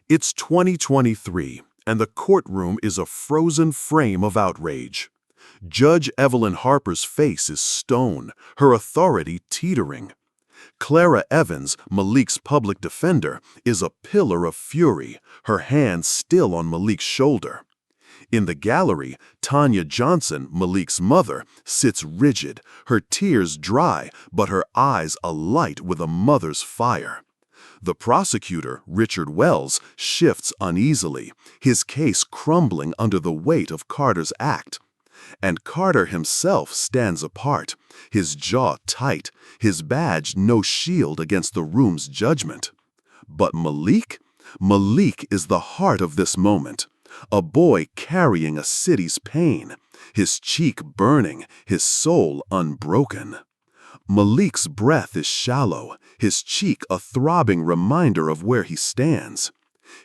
It's 2023, and the courtroom is a frozen frame of outrage. Judge Evelyn Harper's face is stone, her authority teetering. Clara Evans, Malik's public defender, is a pillar of fury, her hand still on Malik's shoulder. In the gallery, Tanya Johnson, Malik's mother, sits rigid, her tears dry, but her eyes alight with a mother's fire. The prosecutor, Richard Wells, shifts uneasily, his case crumbling under the weight of Carter's act. And Carter himself stands apart, his jaw tight, his badge no shield against the room's judgment. But Malik? Malik is the heart of this moment. A boy carrying a city's pain, his cheek burning, his soul unbroken. Malik's breath is shallow, his cheek a throbbing reminder of where he stands.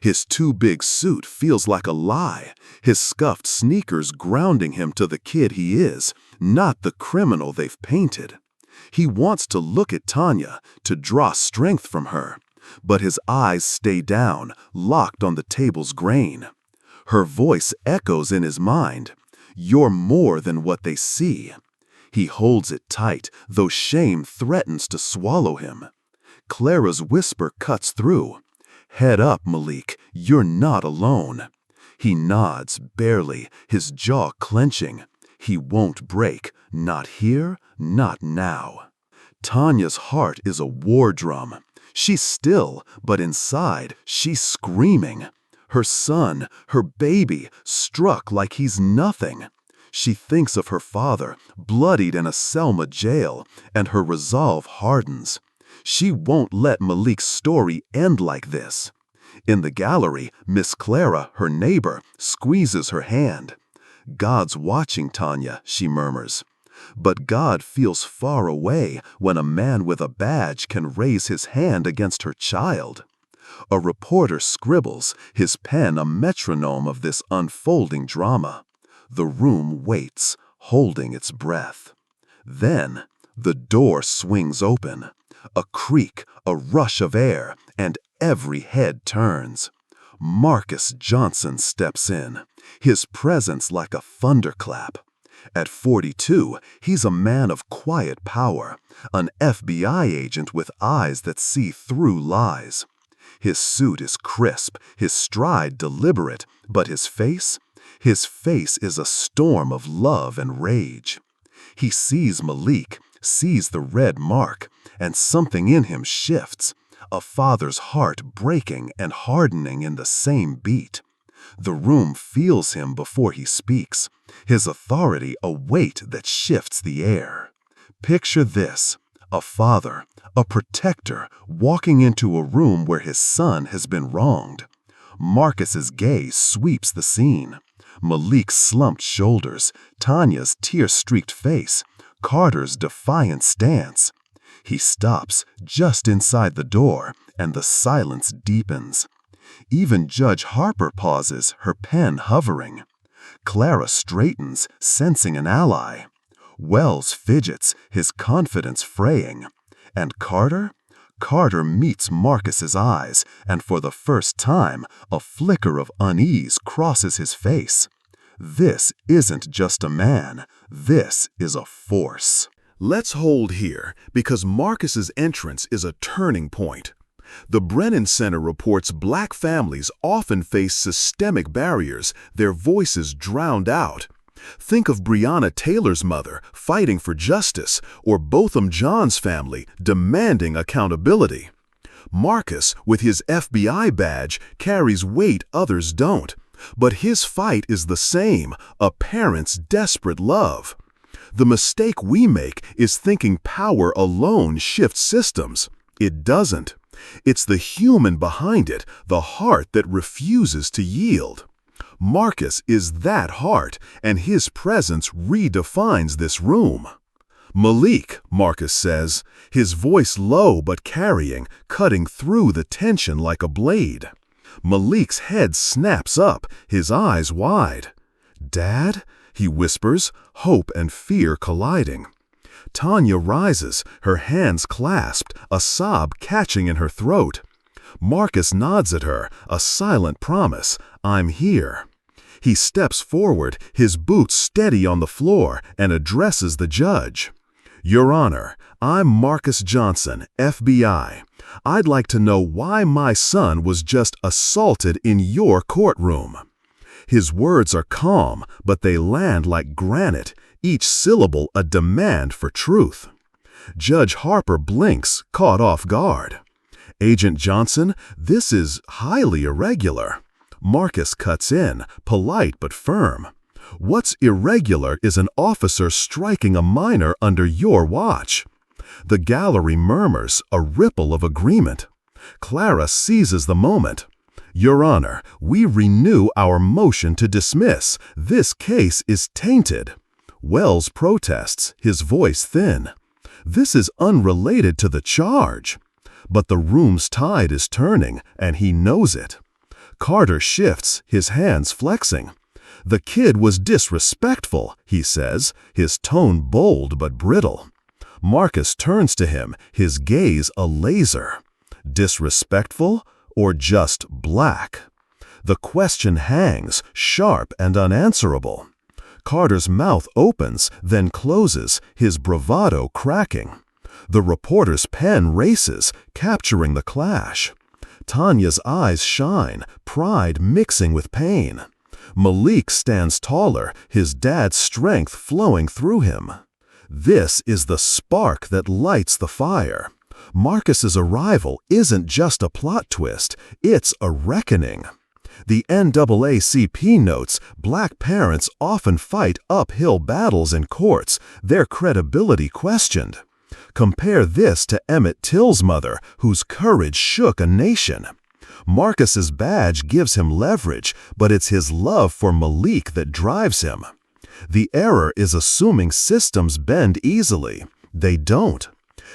His too big suit feels like a lie, his scuffed sneakers grounding him to the kid he is, not the criminal they've painted. He wants to look at Tanya, to draw strength from her, but his eyes stay down, locked on the table's grain. Her voice echoes in his mind. You're more than what they see. He holds it tight, though shame threatens to swallow him. Clara's whisper cuts through. Head up, Malik, you're not alone. He nods, barely, his jaw clenching. He won't break, not here, not now. Tanya's heart is a war drum. She's still, but inside, she's screaming. Her son, her baby, struck like he's nothing. She thinks of her father, bloodied in a Selma jail, and her resolve hardens. She won't let Malik's story end like this. In the gallery, Miss Clara, her neighbor, squeezes her hand. God's watching Tanya, she murmurs. But God feels far away when a man with a badge can raise his hand against her child. A reporter scribbles, his pen a metronome of this unfolding drama. The room waits, holding its breath. Then, the door swings open. A creak, a rush of air, and every head turns. Marcus Johnson steps in, his presence like a thunderclap. At 42, he's a man of quiet power, an FBI agent with eyes that see through lies. His suit is crisp, his stride deliberate, but his face is a storm of love and rage. He sees Malik, sees the red mark, and something in him shifts, a father's heart breaking and hardening in the same beat. The room feels him before he speaks, his authority a weight that shifts the air. Picture this, a father, a protector, walking into a room where his son has been wronged. Marcus's gaze sweeps the scene. Malik's slumped shoulders, Tanya's tear-streaked face, Carter's defiant stance. He stops just inside the door, and the silence deepens. Even Judge Harper pauses, her pen hovering. Clara straightens, sensing an ally. Wells fidgets, his confidence fraying. And Carter? Carter meets Marcus's eyes, and for the first time, a flicker of unease crosses his face. This isn't just a man, this is a force. Let's hold here, because Marcus's entrance is a turning point. The Brennan Center reports Black families often face systemic barriers, their voices drowned out. Think of Breonna Taylor's mother fighting for justice, or Botham Jean's family demanding accountability. Marcus, with his FBI badge, carries weight others don't. But his fight is the same, a parent's desperate love. The mistake we make is thinking power alone shifts systems. It doesn't. It's the human behind it, the heart that refuses to yield. Marcus is that heart, and his presence redefines this room. Malik, Marcus says, his voice low but carrying, cutting through the tension like a blade. Malik's head snaps up, his eyes wide. "Dad?" he whispers, hope and fear colliding. Tanya rises, her hands clasped, a sob catching in her throat. Marcus nods at her, a silent promise, "I'm here." He steps forward, his boots steady on the floor, and addresses the judge. "Your Honor, I'm Marcus Johnson, FBI. I'd like to know why my son was just assaulted in your courtroom." His words are calm, but they land like granite, each syllable a demand for truth. Judge Harper blinks, caught off guard. "Agent Johnson, this is highly irregular." Marcus cuts in, polite but firm. "What's irregular is an officer striking a minor under your watch." The gallery murmurs, a ripple of agreement. Clara seizes the moment. "Your Honor, we renew our motion to dismiss. This case is tainted." Wells protests, his voice thin. "This is unrelated to the charge." But the room's tide is turning, and he knows it. Carter shifts, his hands flexing. "The kid was disrespectful," he says, his tone bold but brittle. Marcus turns to him, his gaze a laser. Disrespectful or just black? The question hangs, sharp and unanswerable. Carter's mouth opens, then closes, his bravado cracking. The reporter's pen races, capturing the clash. Tanya's eyes shine, pride mixing with pain. Malik stands taller, his dad's strength flowing through him. This is the spark that lights the fire. Marcus's arrival isn't just a plot twist, it's a reckoning. The NAACP notes black parents often fight uphill battles in courts, their credibility questioned. Compare this to Emmett Till's mother, whose courage shook a nation. Marcus's badge gives him leverage, but it's his love for Malik that drives him. The error is assuming systems bend easily. They don't.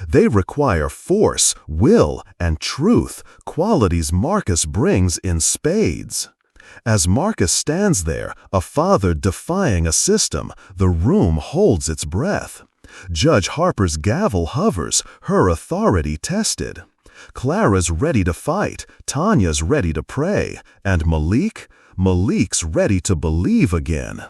They require force, will, and truth, qualities Marcus brings in spades. As Marcus stands there, a father defying a system, the room holds its breath. Judge Harper's gavel hovers, her authority tested. Clara's ready to fight, Tanya's ready to pray, and Malik's ready to believe again.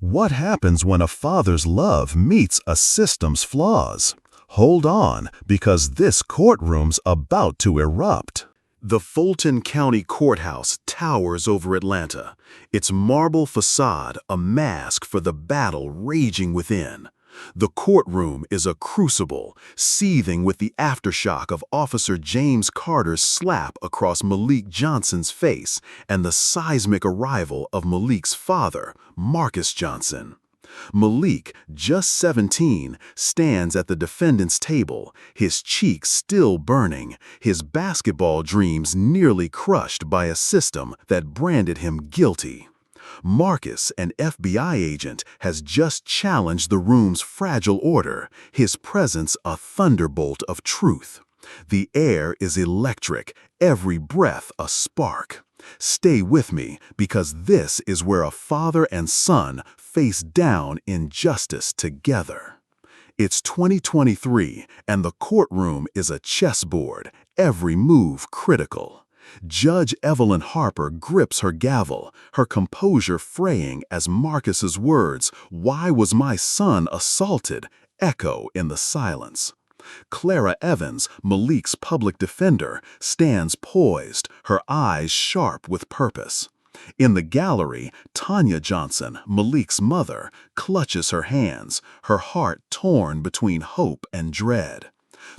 What happens when a father's love meets a system's flaws? Hold on, because this courtroom's about to erupt. The Fulton County Courthouse towers over Atlanta, its marble facade a mask for the battle raging within. The courtroom is a crucible, seething with the aftershock of Officer James Carter's slap across Malik Johnson's face and the seismic arrival of Malik's father, Marcus Johnson. Malik, just 17, stands at the defendant's table, his cheeks still burning, his basketball dreams nearly crushed by a system that branded him guilty. Marcus, an FBI agent, has just challenged the room's fragile order, his presence a thunderbolt of truth. The air is electric, every breath a spark. Stay with me, because this is where a father and son face down injustice together. It's 2023, and the courtroom is a chessboard, every move critical. Judge Evelyn Harper grips her gavel, her composure fraying as Marcus's words, "Why was my son assaulted?" echo in the silence. Clara Evans, Malik's public defender, stands poised, her eyes sharp with purpose. In the gallery, Tanya Johnson, Malik's mother, clutches her hands, her heart torn between hope and dread.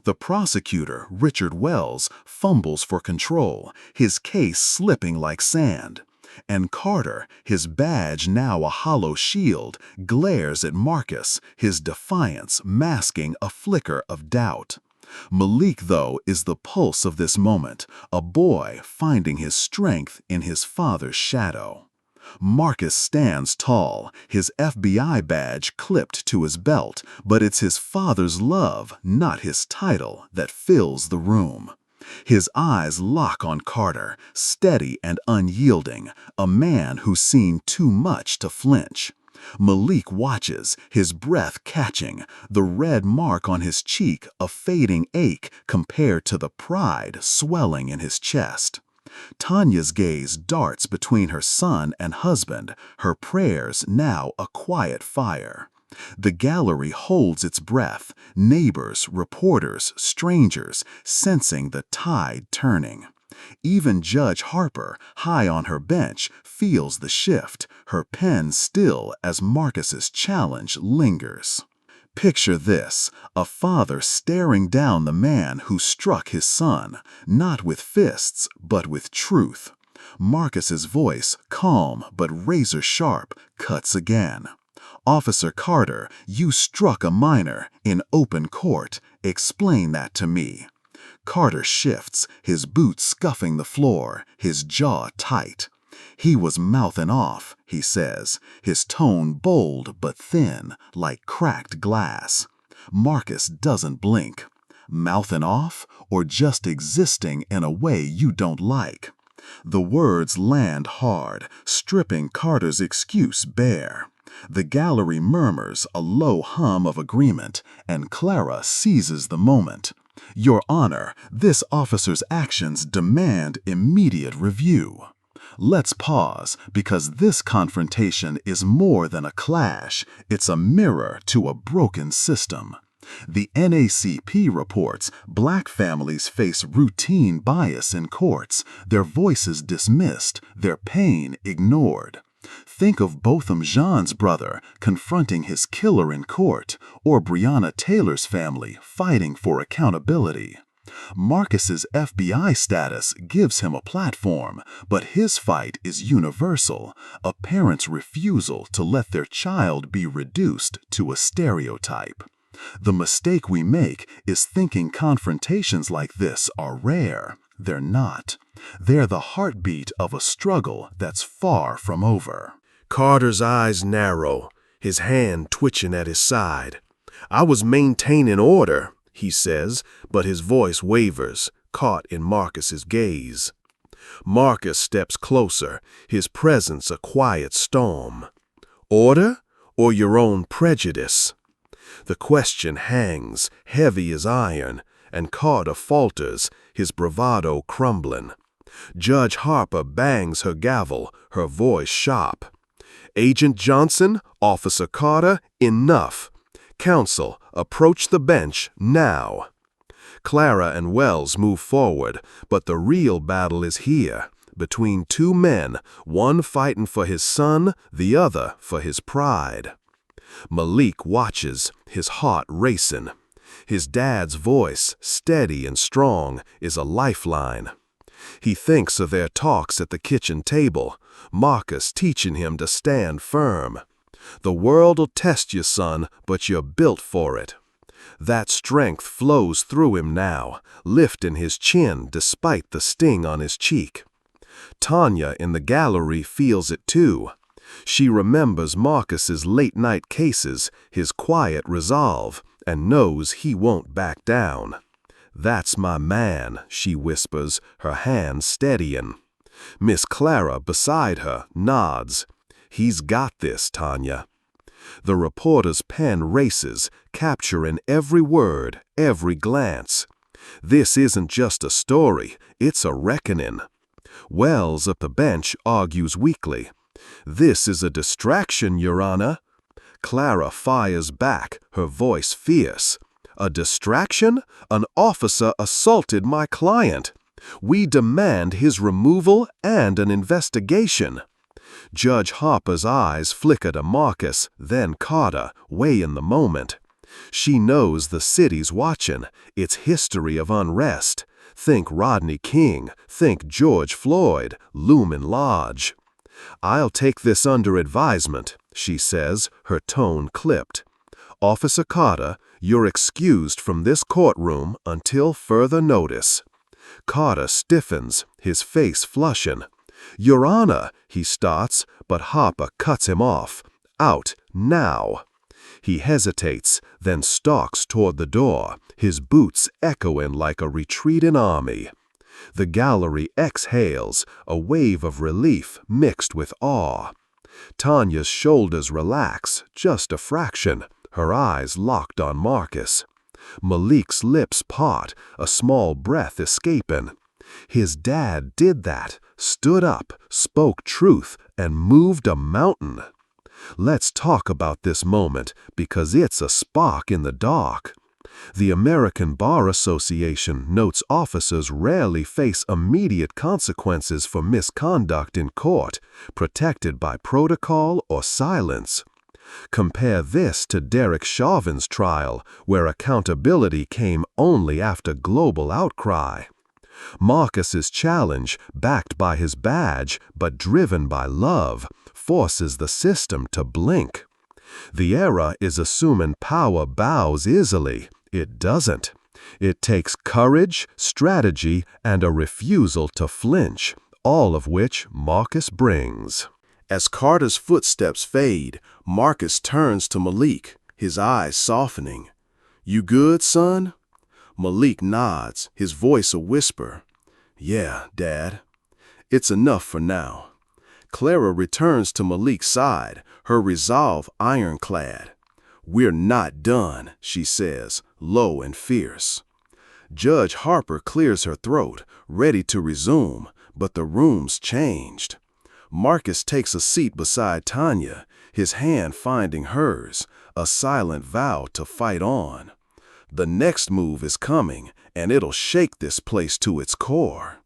The prosecutor, Richard Wells, fumbles for control, his case slipping like sand. And Carter, his badge now a hollow shield, glares at Marcus, his defiance masking a flicker of doubt. Malik, though, is the pulse of this moment, a boy finding his strength in his father's shadow. Marcus stands tall, his FBI badge clipped to his belt, but it's his father's love, not his title, that fills the room. His eyes lock on Carter, steady and unyielding, a man who's seen too much to flinch. Malik watches, his breath catching, the red mark on his cheek a fading ache compared to the pride swelling in his chest. Tanya's gaze darts between her son and husband, her prayers now a quiet fire. The gallery holds its breath, neighbors, reporters, strangers, sensing the tide turning. Even Judge Harper, high on her bench, feels the shift, her pen still as Marcus's challenge lingers. Picture this, a father staring down the man who struck his son, not with fists, but with truth. Marcus's voice, calm but razor-sharp, cuts again. "Officer Carter, you struck a minor in open court. Explain that to me." Carter shifts, his boots scuffing the floor, his jaw tight. "He was mouthing off," he says, his tone bold but thin, like cracked glass. Marcus doesn't blink. Mouthing off, or just existing in a way you don't like? The words land hard, stripping Carter's excuse bare. The gallery murmurs a low hum of agreement, and Clara seizes the moment. "Your Honor, this officer's actions demand immediate review." Let's pause, because this confrontation is more than a clash. It's a mirror to a broken system. The NACP reports Black families face routine bias in courts, their voices dismissed, their pain ignored. Think of Botham Jean's brother confronting his killer in court, or Breonna Taylor's family fighting for accountability. Marcus's FBI status gives him a platform, but his fight is universal, a parent's refusal to let their child be reduced to a stereotype. The mistake we make is thinking confrontations like this are rare. They're not. They're the heartbeat of a struggle that's far from over. Carter's eyes narrow, his hand twitching at his side. "I was maintaining order," he says, but his voice wavers, caught in Marcus's gaze. Marcus steps closer, his presence a quiet storm. "Order or your own prejudice?" The question hangs, heavy as iron, and Carter falters, his bravado crumbling. Judge Harper bangs her gavel, her voice sharp. "Agent Johnson, Officer Carter, enough. Counsel, approach the bench now." Clara and Wells move forward, but the real battle is here, between two men, one fighting for his son, the other for his pride. Malik watches, his heart racing. His dad's voice, steady and strong, is a lifeline. He thinks of their talks at the kitchen table, Marcus teaching him to stand firm. "The world'll test you, son, but you're built for it." That strength flows through him now, lifting his chin despite the sting on his cheek. Tanya in the gallery feels it too. She remembers Marcus's late-night cases, his quiet resolve, and knows he won't back down. "That's my man," she whispers, her hand steadying. Miss Clara beside her nods. "He's got this, Tanya." The reporter's pen races, capturing every word, every glance. This isn't just a story, it's a reckoning. Wells at the bench argues weakly. "This is a distraction, Your Honor." Clara fires back, her voice fierce. "A distraction? An officer assaulted my client. We demand his removal and an investigation." Judge Harper's eyes flicker to Marcus, then Carter, weighing the moment. She knows the city's watching, its history of unrest. Think Rodney King, think George Floyd, looming large. "I'll take this under advisement," she says, her tone clipped. "Officer Carter, you're excused from this courtroom until further notice." Carter stiffens, his face flushing. "Your Honor," he starts, but Harper cuts him off. "Out, now." He hesitates, then stalks toward the door, his boots echoing like a retreating army. The gallery exhales, a wave of relief mixed with awe. Tanya's shoulders relax, just a fraction, her eyes locked on Marcus. Malik's lips part, a small breath escaping. His dad did that, stood up, spoke truth, and moved a mountain. Let's talk about this moment, because it's a spark in the dark. The American Bar Association notes officers rarely face immediate consequences for misconduct in court, protected by protocol or silence. Compare this to Derek Chauvin's trial, where accountability came only after global outcry. Marcus's challenge, backed by his badge but driven by love, forces the system to blink. The era is assuming power bows easily. It doesn't. It takes courage, strategy, and a refusal to flinch, all of which Marcus brings. As Carter's footsteps fade, Marcus turns to Malik, his eyes softening. "You good, son?" Malik nods, his voice a whisper. "Yeah, Dad." It's enough for now. Clara returns to Malik's side, her resolve ironclad. We're not done, she says, low and fierce. Judge Harper clears her throat, ready to resume, but the room's changed. Marcus takes a seat beside Tanya, his hand finding hers, a silent vow to fight on. The next move is coming, and it'll shake this place to its core.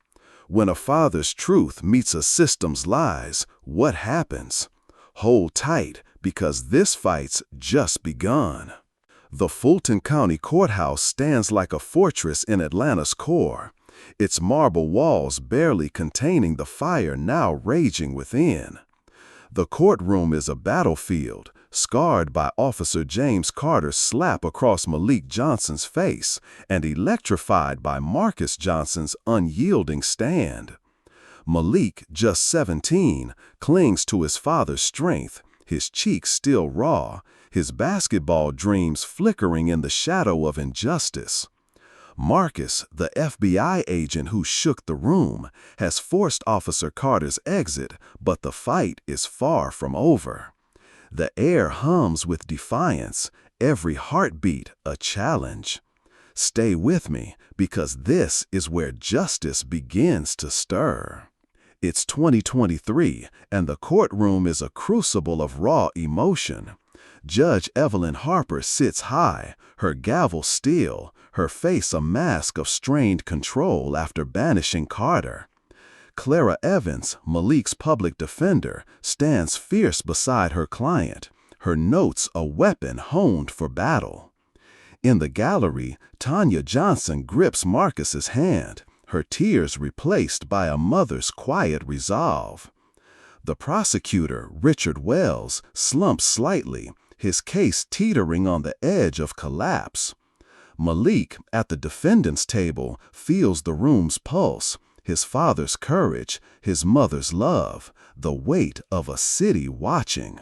When a father's truth meets a system's lies, what happens? Hold tight, because this fight's just begun. The Fulton County Courthouse stands like a fortress in Atlanta's core, its marble walls barely containing the fire now raging within. The courtroom is a battlefield, scarred by Officer James Carter's slap across Malik Johnson's face and electrified by Marcus Johnson's unyielding stand. Malik, just 17, clings to his father's strength, his cheeks still raw, his basketball dreams flickering in the shadow of injustice. Marcus, the FBI agent who shook the room, has forced Officer Carter's exit, but the fight is far from over. The air hums with defiance, every heartbeat a challenge. Stay with me, because this is where justice begins to stir. It's 2023, and the courtroom is a crucible of raw emotion. Judge Evelyn Harper sits high, her gavel still, her face a mask of strained control after banishing Carter. Clara Evans, Malik's public defender, stands fierce beside her client, her notes a weapon honed for battle. In the gallery, Tanya Johnson grips Marcus's hand, her tears replaced by a mother's quiet resolve. The prosecutor, Richard Wells, slumps slightly, his case teetering on the edge of collapse. Malik, at the defendant's table, feels the room's pulse, his father's courage, his mother's love, the weight of a city watching.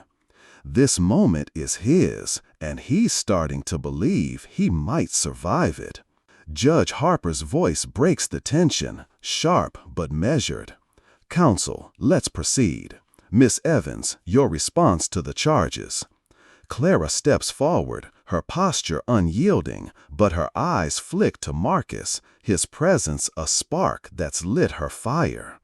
This moment is his, and he's starting to believe he might survive it. Judge Harper's voice breaks the tension, sharp but measured. Counsel, let's proceed. Miss Evans, your response to the charges. Clara steps forward, her posture unyielding, but her eyes flick to Marcus, his presence a spark that's lit her fire.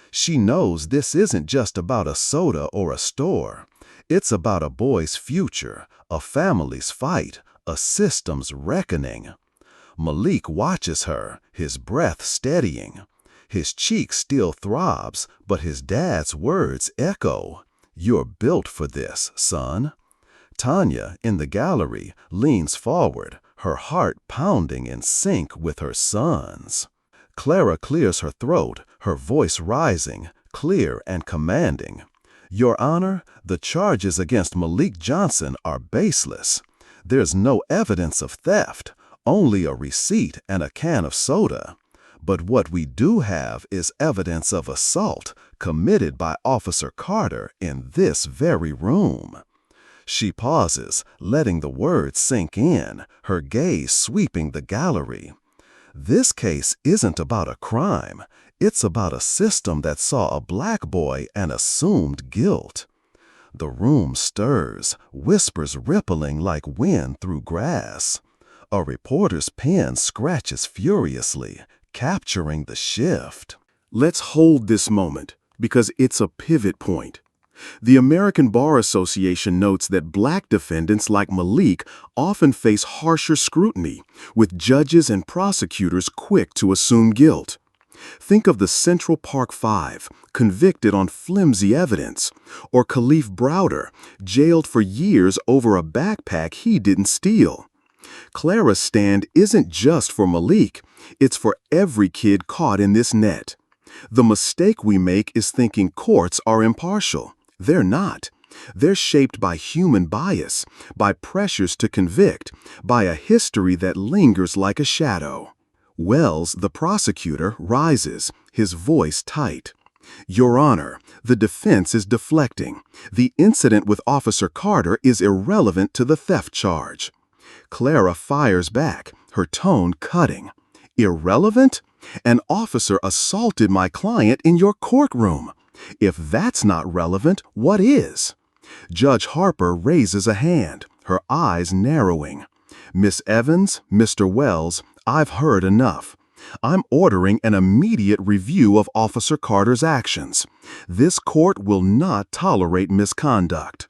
She knows this isn't just about a soda or a store. It's about a boy's future, a family's fight, a system's reckoning. Malik watches her, his breath steadying. His cheek still throbs, but his dad's words echo. You're built for this, son. Tanya, in the gallery, leans forward, her heart pounding in sync with her son's. Clara clears her throat, her voice rising, clear and commanding. Your Honor, the charges against Malik Johnson are baseless. There's no evidence of theft, only a receipt and a can of soda. But what we do have is evidence of assault committed by Officer Carter in this very room. She pauses, letting the words sink in, her gaze sweeping the gallery. This case isn't about a crime. It's about a system that saw a black boy and assumed guilt. The room stirs, whispers rippling like wind through grass. A reporter's pen scratches furiously, capturing the shift. Let's hold this moment, because it's a pivot point. The American Bar Association notes that black defendants like Malik often face harsher scrutiny, with judges and prosecutors quick to assume guilt. Think of the Central Park Five, convicted on flimsy evidence, or Khalif Browder, jailed for years over a backpack he didn't steal. Clara's stand isn't just for Malik, it's for every kid caught in this net. The mistake we make is thinking courts are impartial. They're not. They're shaped by human bias, by pressures to convict, by a history that lingers like a shadow. Wells, the prosecutor, rises, his voice tight. Your Honor, the defense is deflecting. The incident with Officer Carter is irrelevant to the theft charge. Clara fires back, her tone cutting. Irrelevant? An officer assaulted my client in your courtroom. If that's not relevant, what is? Judge Harper raises a hand, her eyes narrowing. Miss Evans, Mr. Wells, I've heard enough. I'm ordering an immediate review of Officer Carter's actions. This court will not tolerate misconduct.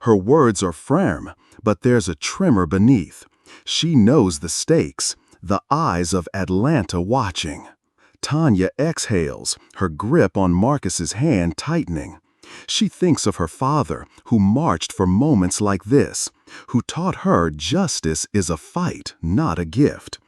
Her words are firm, but there's a tremor beneath. She knows the stakes, the eyes of Atlanta watching. Tanya exhales, her grip on Marcus's hand tightening. She thinks of her father, who marched for moments like this, who taught her justice is a fight, not a gift.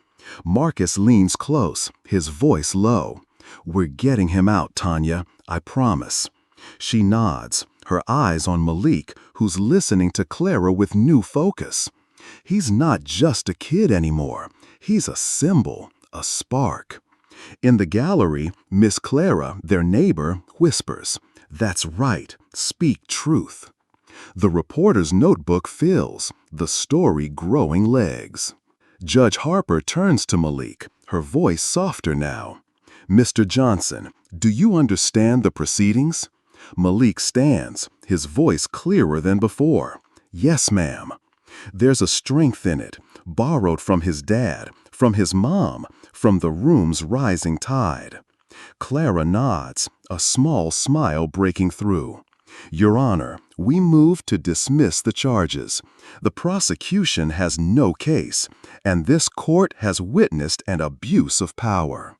Marcus leans close, his voice low. We're getting him out, Tanya, I promise. She nods, her eyes on Malik, who's listening to Clara with new focus. He's not just a kid anymore. He's a symbol, a spark. In the gallery, Miss Clara, their neighbor, whispers, "That's right, speak truth." The reporter's notebook fills, the story growing legs. Judge Harper turns to Malik, her voice softer now. "Mr. Johnson, do you understand the proceedings?" Malik stands, his voice clearer than before. "Yes, ma'am." There's a strength in it, borrowed from his dad, from his mom, from the room's rising tide. Clara nods, a small smile breaking through. "Your Honor, we move to dismiss the charges. The prosecution has no case, and this court has witnessed an abuse of power."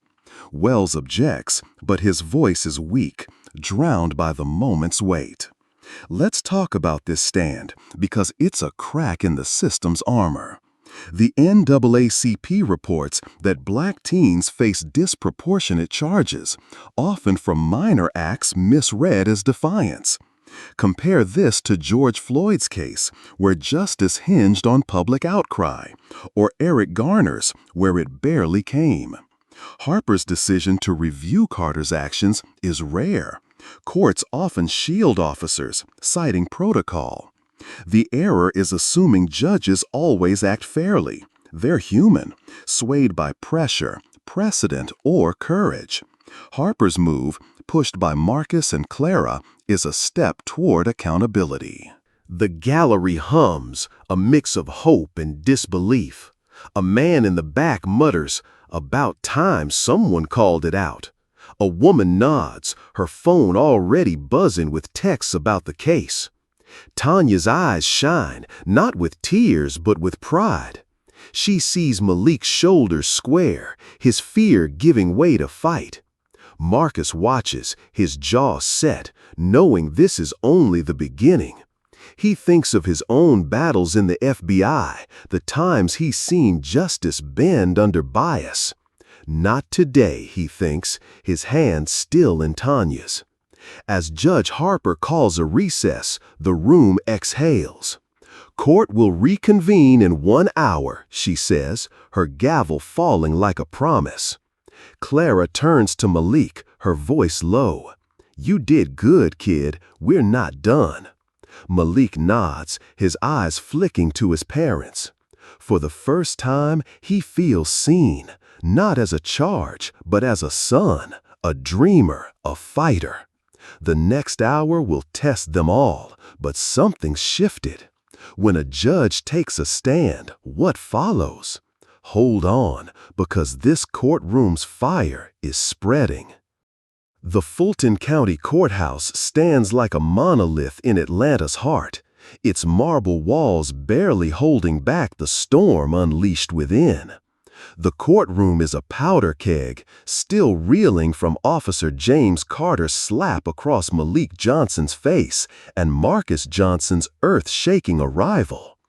Wells objects, but his voice is weak, drowned by the moment's weight. Let's talk about this stand, because it's a crack in the system's armor. The NAACP reports that black teens face disproportionate charges, often for minor acts misread as defiance. Compare this to George Floyd's case, where justice hinged on public outcry, or Eric Garner's, where it barely came. Harper's decision to review Carter's actions is rare. Courts often shield officers, citing protocol. The error is assuming judges always act fairly. They're human, swayed by pressure, precedent, or courage. Harper's move, pushed by Marcus and Clara, is a step toward accountability. The gallery hums, a mix of hope and disbelief. A man in the back mutters, "About time someone called it out." A woman nods, her phone already buzzing with texts about the case. Tanya's eyes shine, not with tears but with pride. She sees Malik's shoulders square, his fear giving way to fight. Marcus watches, his jaw set, knowing this is only the beginning. He thinks of his own battles in the FBI, the times he's seen justice bend under bias. Not today, he thinks, his hand still in Tanya's. As Judge Harper calls a recess, the room exhales. "Court will reconvene in 1 hour," she says, her gavel falling like a promise. Clara turns to Malik, her voice low. "You did good, kid. We're not done." Malik nods, his eyes flicking to his parents. For the first time, he feels seen, not as a charge, but as a son, a dreamer, a fighter. The next hour will test them all, but something's shifted. When a judge takes a stand, what follows? Hold on, because this courtroom's fire is spreading. The Fulton County Courthouse stands like a monolith in Atlanta's heart, its marble walls barely holding back the storm unleashed within. The courtroom is a powder keg, still reeling from Officer James Carter's slap across Malik Johnson's face and Marcus Johnson's earth-shaking arrival.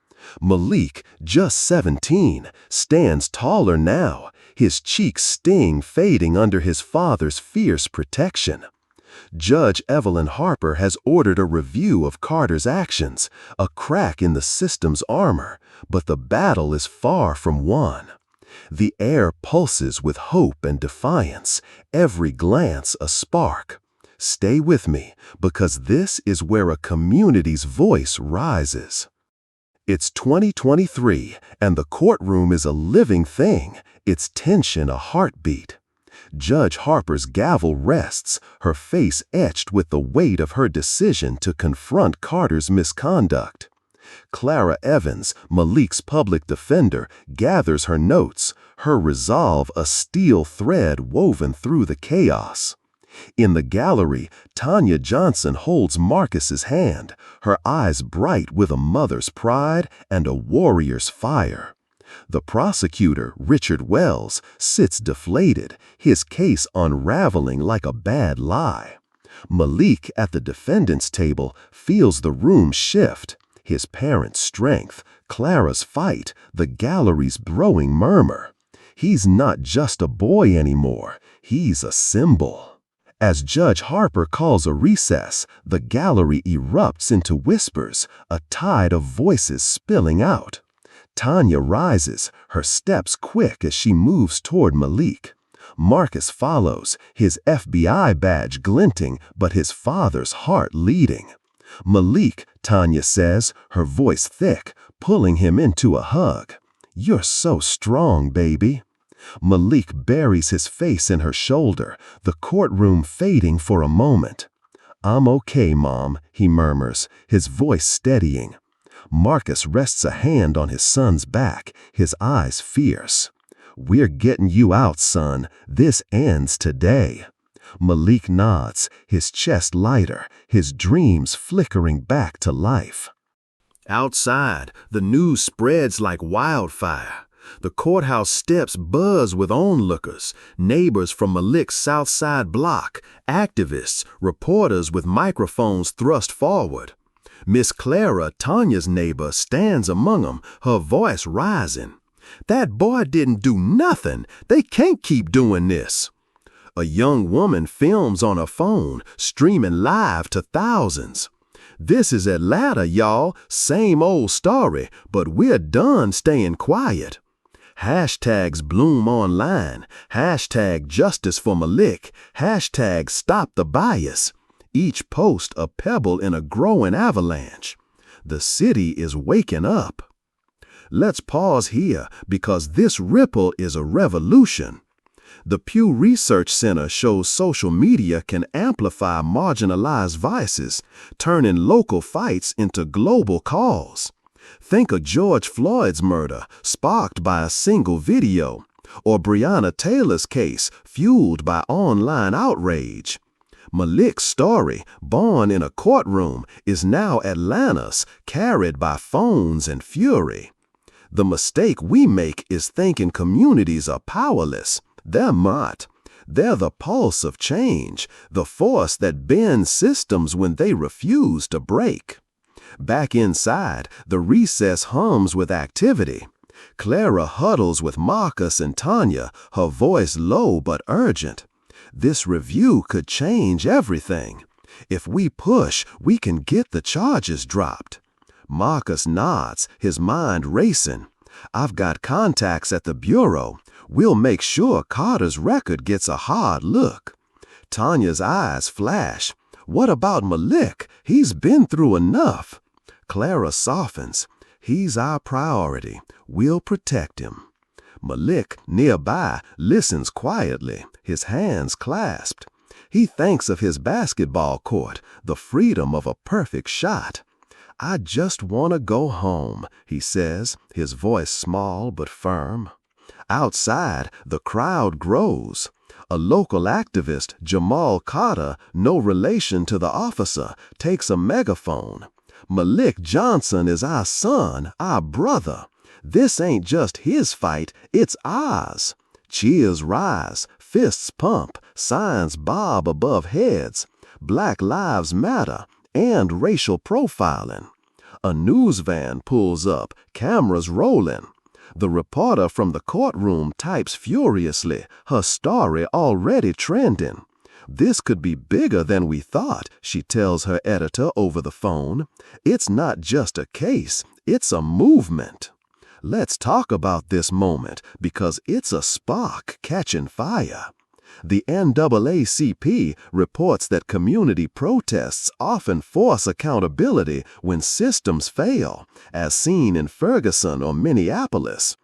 Malik, just 17, stands taller now, his cheeks sting fading under his father's fierce protection. Judge Evelyn Harper has ordered a review of Carter's actions, a crack in the system's armor, but the battle is far from won. The air pulses with hope and defiance, every glance a spark. Stay with me, because this is where a community's voice rises. It's 2023, and the courtroom is a living thing, its tension a heartbeat. Judge Harper's gavel rests, her face etched with the weight of her decision to confront Carter's misconduct. Clara Evans, Malik's public defender, gathers her notes, her resolve a steel thread woven through the chaos. In the gallery, Tanya Johnson holds Marcus's hand, her eyes bright with a mother's pride and a warrior's fire. The prosecutor, Richard Wells, sits deflated, his case unraveling like a bad lie. Malik, at the defendant's table, feels the room shift. His parents' strength, Clara's fight, the gallery's growing murmur. He's not just a boy anymore, he's a symbol. As Judge Harper calls a recess, the gallery erupts into whispers, a tide of voices spilling out. Tanya rises, her steps quick as she moves toward Malik. Marcus follows, his FBI badge glinting, but his father's heart leading. Malik, Tanya says, her voice thick, pulling him into a hug. "You're so strong, baby." Malik buries his face in her shoulder, the courtroom fading for a moment. "I'm okay, Mom," he murmurs, his voice steadying. Marcus rests a hand on his son's back, his eyes fierce. "We're getting you out, son. This ends today." Malik nods, his chest lighter, his dreams flickering back to life. Outside, the news spreads like wildfire. The courthouse steps buzz with onlookers, neighbors from Malik's South Side block, activists, reporters with microphones thrust forward. Miss Clara, Tanya's neighbor, stands among them, her voice rising. "That boy didn't do nothing. They can't keep doing this." A young woman films on her phone, streaming live to thousands. "This is Atlanta, y'all. Same old story, but we're done staying quiet." Hashtags bloom online. Hashtag justice for Malik. Hashtag stop the bias. Each post a pebble in a growing avalanche. The city is waking up. Let's pause here because this ripple is a revolution. The Pew Research Center shows social media can amplify marginalized vices, turning local fights into global calls. Think of George Floyd's murder, sparked by a single video, or Breonna Taylor's case, fueled by online outrage. Malik's story, born in a courtroom, is now Atlanta's, carried by phones and fury. The mistake we make is thinking communities are powerless. They're not. They're the pulse of change, the force that bends systems when they refuse to break. Back inside, the recess hums with activity. Clara huddles with Marcus and Tanya, her voice low but urgent. This review could change everything. If we push, we can get the charges dropped. Marcus nods, his mind racing. "I've got contacts at the Bureau. We'll make sure Carter's record gets a hard look." Tanya's eyes flash. "What about Malik? He's been through enough." Clara softens. "He's our priority. We'll protect him." Malik, nearby, listens quietly, his hands clasped. He thinks of his basketball court, the freedom of a perfect shot. "I just want to go home," he says, his voice small but firm. Outside, the crowd grows. A local activist, Jamal Carter, no relation to the officer, takes a megaphone. "Malik Johnson is our son, our brother. This ain't just his fight, it's ours." Cheers rise, fists pump, signs bob above heads. Black Lives Matter and racial profiling. A news van pulls up, cameras rolling. The reporter from the courtroom types furiously, her story already trending. "This could be bigger than we thought," she tells her editor over the phone. "It's not just a case, it's a movement." Let's talk about this moment because it's a spark catching fire. The NAACP reports that community protests often force accountability when systems fail, as seen in Ferguson or Minneapolis.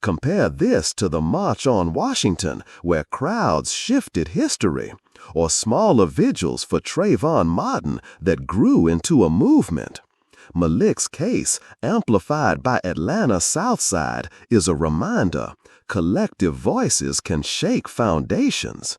Compare this to the March on Washington, where crowds shifted history, or smaller vigils for Trayvon Martin that grew into a movement. Malik's case, amplified by Atlanta Southside, is a reminder collective voices can shake foundations.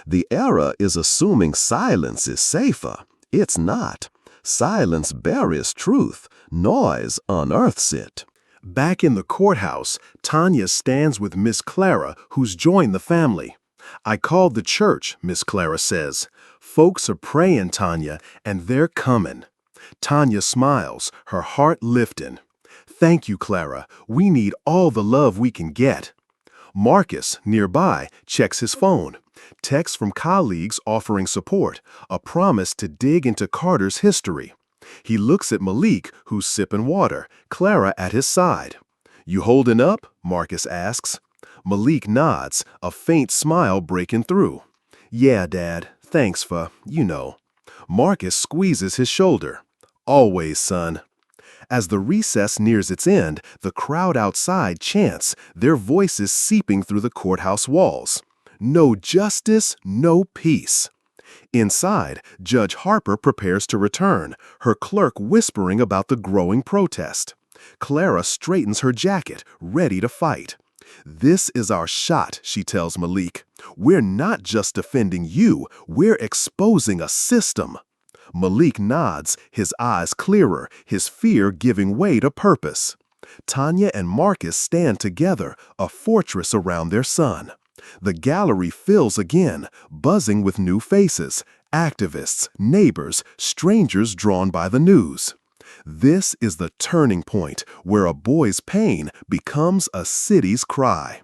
The era is assuming silence is safer. It's not. Silence buries truth. Noise unearths it. Back in the courthouse, Tanya stands with Miss Clara, who's joined the family. "I called the church," Miss Clara says. "Folks are praying, Tanya, and they're coming." Tanya smiles, her heart lifting. "Thank you, Clara. We need all the love we can get." Marcus, nearby, checks his phone. Texts from colleagues offering support, a promise to dig into Carter's history. He looks at Malik, who's sipping water, Clara at his side. "You holding up?" Marcus asks. Malik nods, a faint smile breaking through. "Yeah, Dad. Thanks for, Marcus squeezes his shoulder. "Always, son." As the recess nears its end, the crowd outside chants, their voices seeping through the courthouse walls. No justice, no peace. Inside, Judge Harper prepares to return, her clerk whispering about the growing protest. Clara straightens her jacket, ready to fight. "This is our shot," she tells Malik. "We're not just defending you, we're exposing a system." Malik nods, his eyes clearer, his fear giving way to purpose. Tanya and Marcus stand together, a fortress around their son. The gallery fills again, buzzing with new faces, activists, neighbors, strangers drawn by the news. This is the turning point where a boy's pain becomes a city's cry.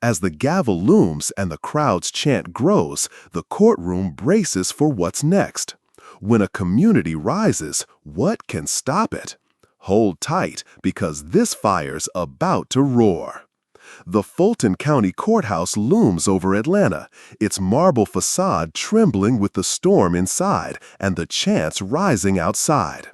As the gavel looms and the crowd's chant grows, the courtroom braces for what's next. When a community rises, what can stop it? Hold tight, because this fire's about to roar. The Fulton County Courthouse looms over Atlanta, its marble facade trembling with the storm inside and the chants rising outside.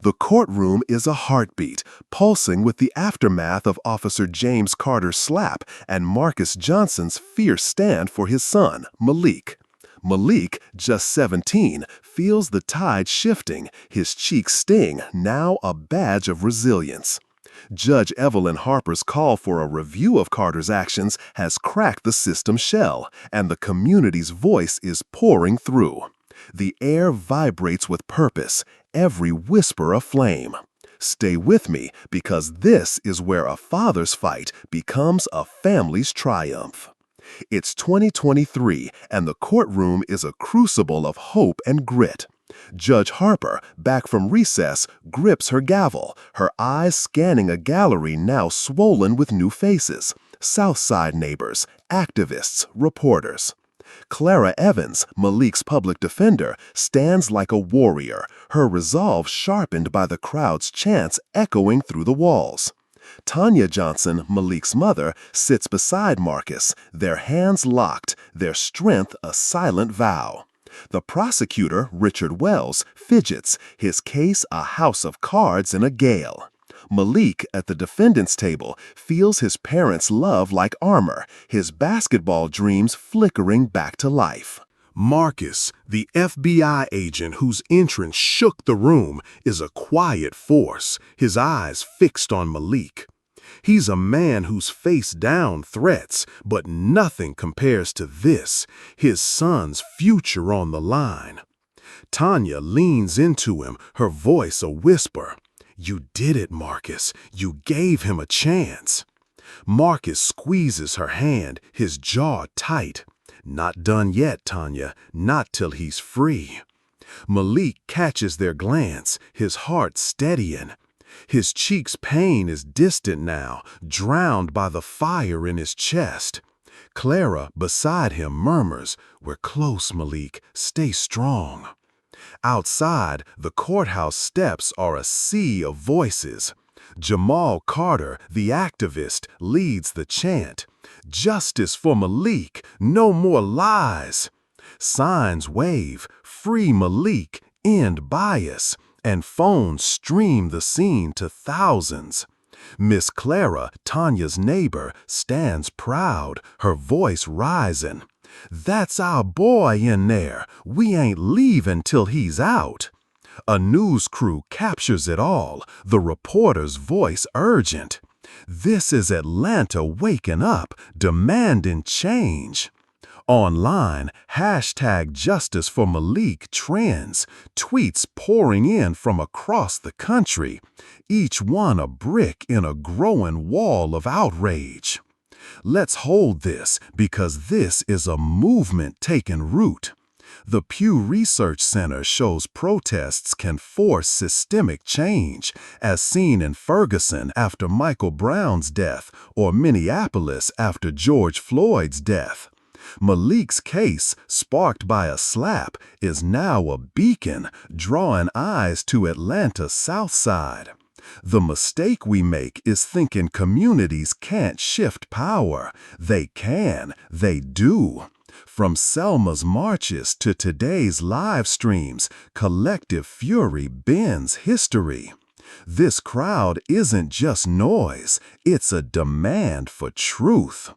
The courtroom is a heartbeat, pulsing with the aftermath of Officer James Carter's slap and Marcus Johnson's fierce stand for his son, Malik. Malik, just 17, feels the tide shifting, his cheeks sting, now a badge of resilience. Judge Evelyn Harper's call for a review of Carter's actions has cracked the system's shell, and the community's voice is pouring through. The air vibrates with purpose, every whisper aflame. Stay with me, because this is where a father's fight becomes a family's triumph. It's 2023, and the courtroom is a crucible of hope and grit. Judge Harper, back from recess, grips her gavel, her eyes scanning a gallery now swollen with new faces, Southside neighbors, activists, reporters. Clara Evans, Malik's public defender, stands like a warrior, her resolve sharpened by the crowd's chants echoing through the walls. Tanya Johnson, Malik's mother, sits beside Marcus, their hands locked, their strength a silent vow. The prosecutor, Richard Wells, fidgets, his case a house of cards in a gale. Malik, at the defendant's table, feels his parents' love like armor, his basketball dreams flickering back to life. Marcus, the FBI agent whose entrance shook the room, is a quiet force, his eyes fixed on Malik. He's a man who's faced down threats, but nothing compares to this, his son's future on the line. Tanya leans into him, her voice a whisper. "You did it, Marcus. You gave him a chance." Marcus squeezes her hand, his jaw tight. "Not done yet, Tanya, not till he's free." Malik catches their glance, his heart steadying. His cheek's pain is distant now, drowned by the fire in his chest. Clara, beside him, murmurs, "We're close, Malik. Stay strong." Outside, the courthouse steps are a sea of voices. Jamal Carter, the activist, leads the chant. "Justice for Malik, no more lies." Signs wave, "Free Malik, end bias," and phones stream the scene to thousands. Miss Clara, Tanya's neighbor, stands proud, her voice rising. "That's our boy in there. We ain't leaving till he's out." A news crew captures it all, the reporter's voice urgent. This is Atlanta waking up, demanding change. Online, #Justice for Malik trends, tweets pouring in from across the country, each one a brick in a growing wall of outrage. Let's hold this, because this is a movement taking root. The Pew Research Center shows protests can force systemic change, as seen in Ferguson after Michael Brown's death or Minneapolis after George Floyd's death. Malik's case, sparked by a slap, is now a beacon, drawing eyes to Atlanta's South Side. The mistake we make is thinking communities can't shift power. They can, they do. From Selma's marches to today's live streams, collective fury bends history. This crowd isn't just noise, it's a demand for truth.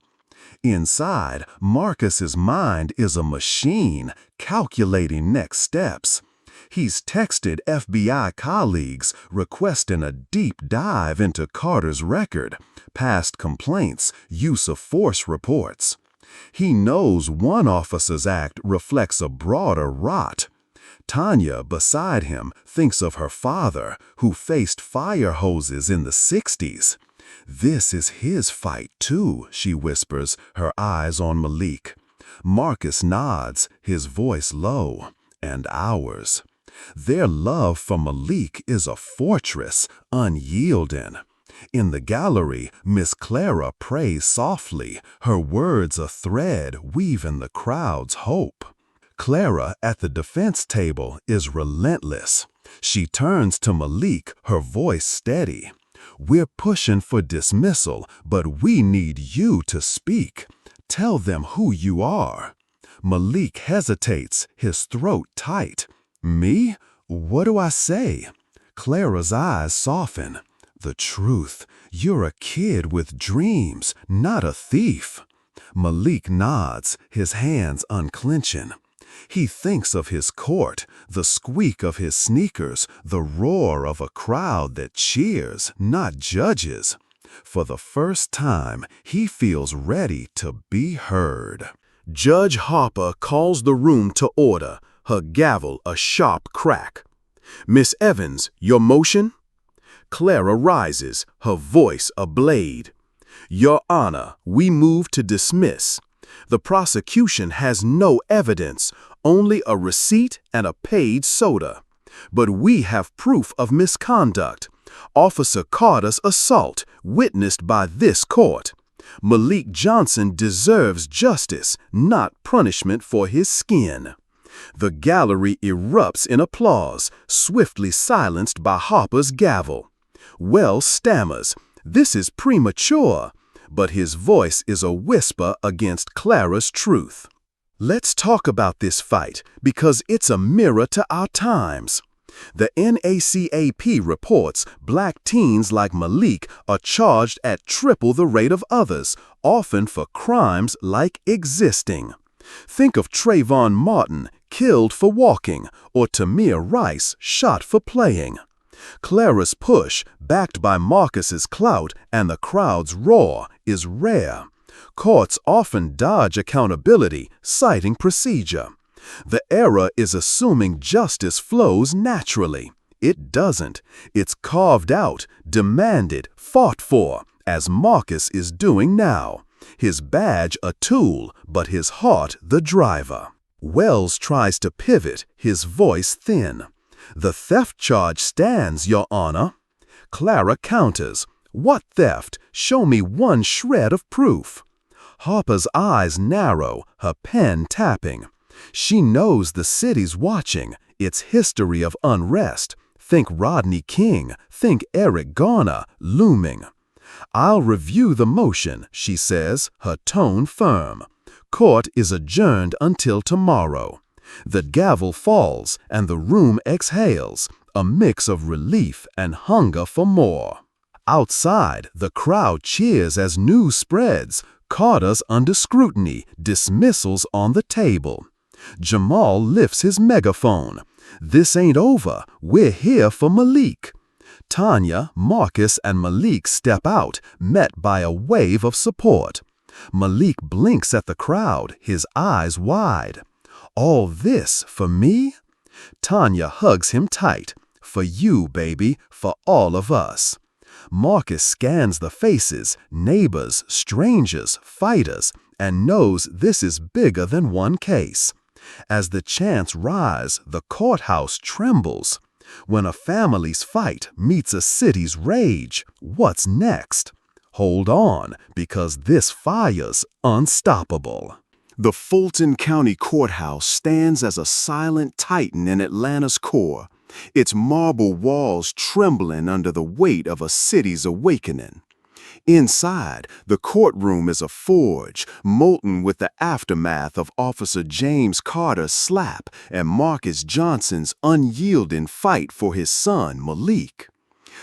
Inside, Marcus's mind is a machine, calculating next steps. He's texted FBI colleagues requesting a deep dive into Carter's record, past complaints, use of force reports. He knows one officer's act reflects a broader rot. Tanya, beside him, thinks of her father, who faced fire hoses in the 60s. "This is his fight, too," she whispers, her eyes on Malik. Marcus nods, his voice low. "And ours." Their love for Malik is a fortress, unyielding. In the gallery, Miss Clara prays softly, her words a thread weaving the crowd's hope. Clara, at the defense table, is relentless. She turns to Malik, her voice steady. "We're pushing for dismissal, but we need you to speak. Tell them who you are." Malik hesitates, his throat tight. "Me? What do I say?" Clara's eyes soften. "The truth. You're a kid with dreams, not a thief." Malik nods, his hands unclenching. He thinks of his court, the squeak of his sneakers, the roar of a crowd that cheers, not judges. For the first time, he feels ready to be heard. Judge Harper calls the room to order, her gavel a sharp crack. "Miss Evans, your motion?" Clara rises, her voice a blade. "Your Honor, we move to dismiss. The prosecution has no evidence, only a receipt and a paid soda. But we have proof of misconduct. Officer Carter's assault, witnessed by this court. Malik Johnson deserves justice, not punishment for his skin." The gallery erupts in applause, swiftly silenced by Harper's gavel. Wells stammers, "This is premature," but his voice is a whisper against Clara's truth. "Let's talk about this fight, because it's a mirror to our times." The NAACP reports black teens like Malik are charged at triple the rate of others, often for crimes like existing. Think of Trayvon Martin, killed for walking, or Tamir Rice, shot for playing. Clara's push, backed by Marcus's clout and the crowd's roar, is rare. Courts often dodge accountability, citing procedure. The era is assuming justice flows naturally. It doesn't. It's carved out, demanded, fought for, as Marcus is doing now. His badge a tool, but his heart the driver. Wells tries to pivot, his voice thin. "The theft charge stands, Your Honor." Clara counters. "What theft? Show me one shred of proof." Harper's eyes narrow, her pen tapping. She knows the city's watching, its history of unrest. Think Rodney King, think Eric Garner, looming. "I'll review the motion," she says, her tone firm. Court is adjourned until tomorrow. The gavel falls, and the room exhales, a mix of relief and hunger for more. Outside, the crowd cheers as news spreads. Carter's under scrutiny, dismissals on the table. Jamal lifts his megaphone. This ain't over. We're here for Malik. Tanya, Marcus, and Malik step out, met by a wave of support. Malik blinks at the crowd, his eyes wide. All this for me? Tanya hugs him tight. For you, baby, for all of us. Marcus scans the faces, neighbors, strangers, fighters, and knows this is bigger than one case. As the chants rise, the courthouse trembles. When a family's fight meets a city's rage, what's next? Hold on, because this fire's unstoppable. The Fulton County Courthouse stands as a silent titan in Atlanta's core, its marble walls trembling under the weight of a city's awakening. Inside, the courtroom is a forge, molten with the aftermath of Officer James Carter's slap and Marcus Johnson's unyielding fight for his son, Malik.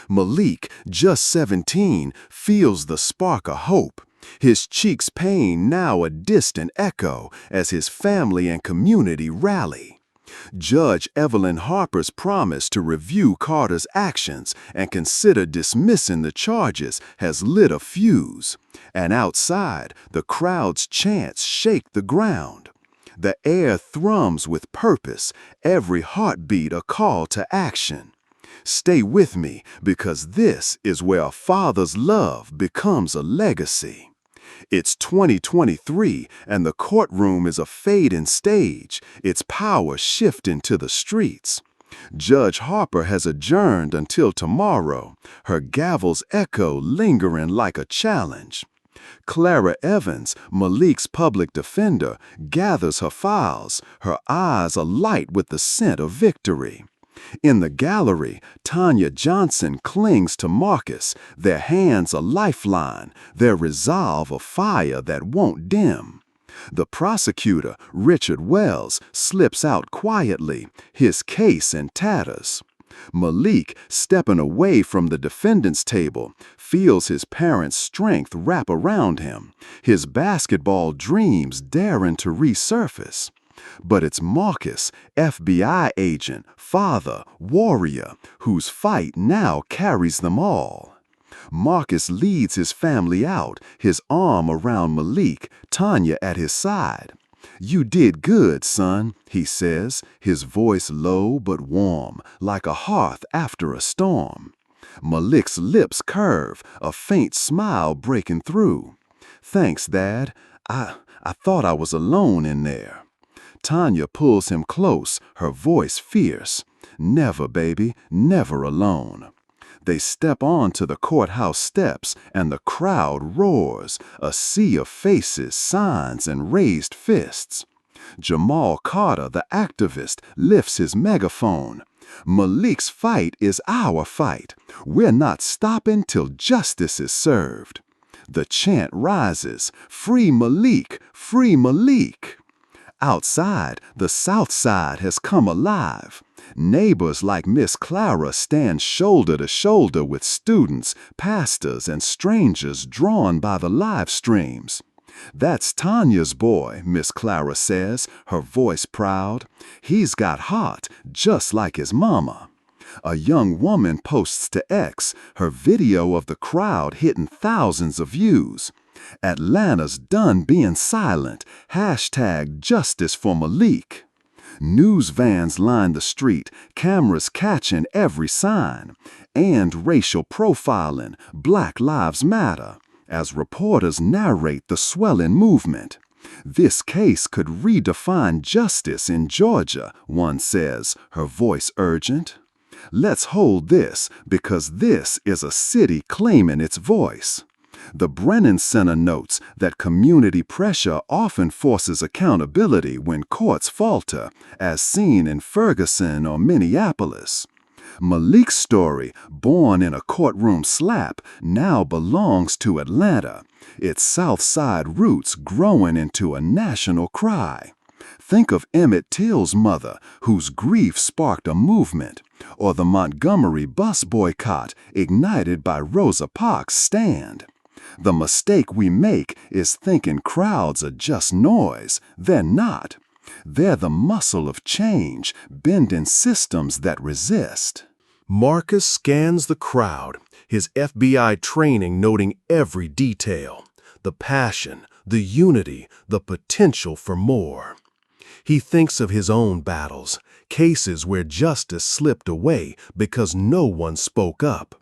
Malik, just 17, feels the spark of hope. His cheeks' pain now a distant echo as his family and community rally. Judge Evelyn Harper's promise to review Carter's actions and consider dismissing the charges has lit a fuse, and outside, the crowd's chants shake the ground. The air thrums with purpose, every heartbeat a call to action. Stay with me, because this is where a father's love becomes a legacy. It's 2023, and the courtroom is a fading stage, its power shifting to the streets. Judge Harper has adjourned until tomorrow, her gavel's echo lingering like a challenge. Clara Evans, Malik's public defender, gathers her files, her eyes alight with the scent of victory. In the gallery, Tanya Johnson clings to Marcus, their hands a lifeline, their resolve a fire that won't dim. The prosecutor, Richard Wells, slips out quietly, his case in tatters. Malik, stepping away from the defendant's table, feels his parents' strength wrap around him, his basketball dreams daring to resurface. But it's Marcus, FBI agent, father, warrior, whose fight now carries them all. Marcus leads his family out, his arm around Malik, Tanya at his side. "You did good, son," he says, his voice low but warm, like a hearth after a storm. Malik's lips curve, a faint smile breaking through. "Thanks, Dad. I thought I was alone in there." Tanya pulls him close, her voice fierce. "Never, baby, never alone." They step onto the courthouse steps, and the crowd roars, a sea of faces, signs, and raised fists. Jamal Carter, the activist, lifts his megaphone. "Malik's fight is our fight. We're not stopping till justice is served." The chant rises, "Free Malik! Free Malik!" Outside, the South Side has come alive. Neighbors like Miss Clara stand shoulder to shoulder with students, pastors, and strangers drawn by the live streams. "That's Tanya's boy," Miss Clara says, her voice proud. "He's got heart, just like his mama." A young woman posts to X, her video of the crowd hitting thousands of views. "Atlanta's done being silent. Hashtag justice for Malik." News vans line the street, cameras catching every sign. And racial profiling, Black Lives Matter, as reporters narrate the swelling movement. "This case could redefine justice in Georgia," one says, her voice urgent. "Let's hold this, because this is a city claiming its voice." The Brennan Center notes that community pressure often forces accountability when courts falter, as seen in Ferguson or Minneapolis. Malik's story, born in a courtroom slap, now belongs to Atlanta, its South Side roots growing into a national cry. Think of Emmett Till's mother, whose grief sparked a movement, or the Montgomery bus boycott ignited by Rosa Parks' stand. The mistake we make is thinking crowds are just noise. They're not. They're the muscle of change, bending systems that resist. Marcus scans the crowd, his FBI training noting every detail, the passion, the unity, the potential for more. He thinks of his own battles, cases where justice slipped away because no one spoke up.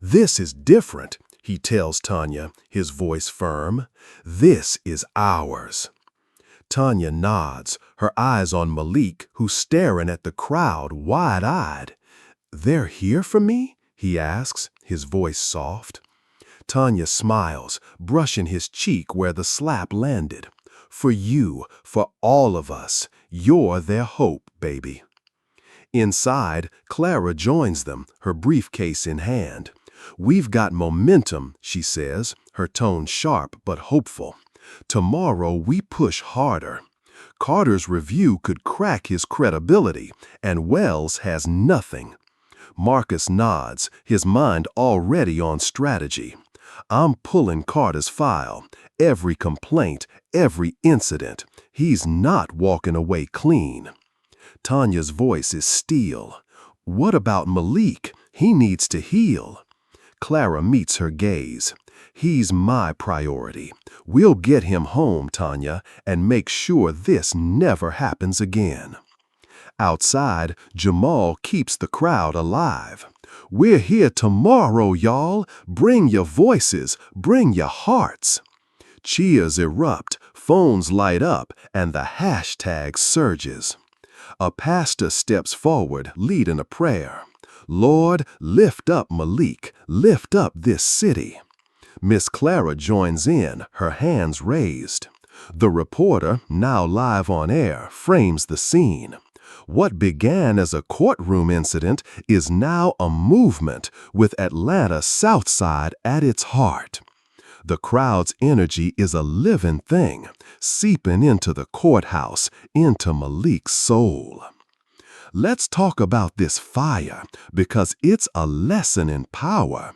This is different, he tells Tanya, his voice firm. This is ours. Tanya nods, her eyes on Malik, who's staring at the crowd wide-eyed. They're here for me? He asks, his voice soft. Tanya smiles, brushing his cheek where the slap landed. For you, for all of us, you're their hope, baby. Inside, Clara joins them, her briefcase in hand. We've got momentum, she says, her tone sharp but hopeful. Tomorrow we push harder. Carter's review could crack his credibility, and Wells has nothing. Marcus nods, his mind already on strategy. I'm pulling Carter's file, every complaint, every incident. He's not walking away clean. Tanya's voice is steel. What about Malik? He needs to heal. Clara meets her gaze. He's my priority. We'll get him home, Tanya, and make sure this never happens again. Outside, Jamal keeps the crowd alive. We're here tomorrow, y'all. Bring your voices, bring your hearts. Cheers erupt, phones light up, and the hashtag surges. A pastor steps forward, leading a prayer. Lord, lift up Malik, lift up this city. Miss Clara joins in, her hands raised. The reporter, now live on air, frames the scene. What began as a courtroom incident is now a movement, with Atlanta Southside at its heart. The crowd's energy is a living thing, seeping into the courthouse, into Malik's soul. Let's talk about this fire, because it's a lesson in power.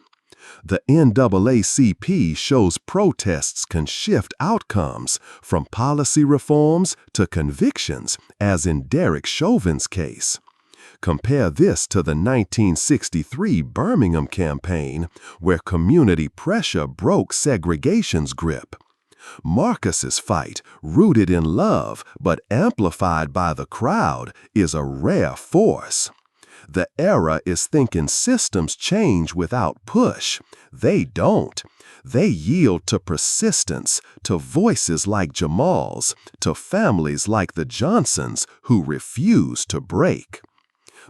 The NAACP shows protests can shift outcomes from policy reforms to convictions, as in Derek Chauvin's case. Compare this to the 1963 Birmingham campaign, where community pressure broke segregation's grip. Marcus's fight, rooted in love but amplified by the crowd, is a rare force. The era is thinking systems change without push. They don't. They yield to persistence, to voices like Jamal's, to families like the Johnsons who refuse to break.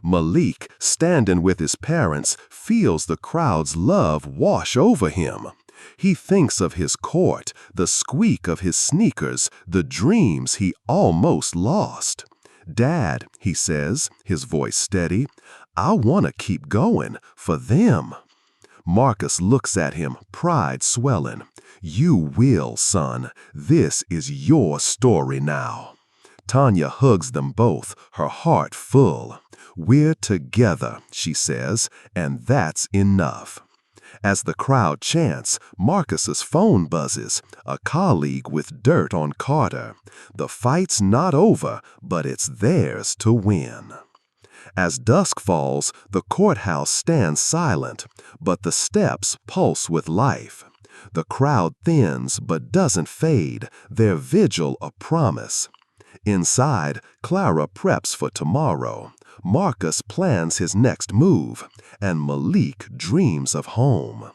Malik, standing with his parents, feels the crowd's love wash over him. He thinks of his court, the squeak of his sneakers, the dreams he almost lost. Dad, he says, his voice steady, I want to keep going, for them. Marcus looks at him, pride swelling. You will, son. This is your story now. Tanya hugs them both, her heart full. We're together, she says, and that's enough. As the crowd chants, Marcus's phone buzzes, a colleague with dirt on Carter. The fight's not over, but it's theirs to win. As dusk falls, the courthouse stands silent, but the steps pulse with life. The crowd thins but doesn't fade, their vigil a promise. Inside, Clara preps for tomorrow. Marcus plans his next move, and Malik dreams of home.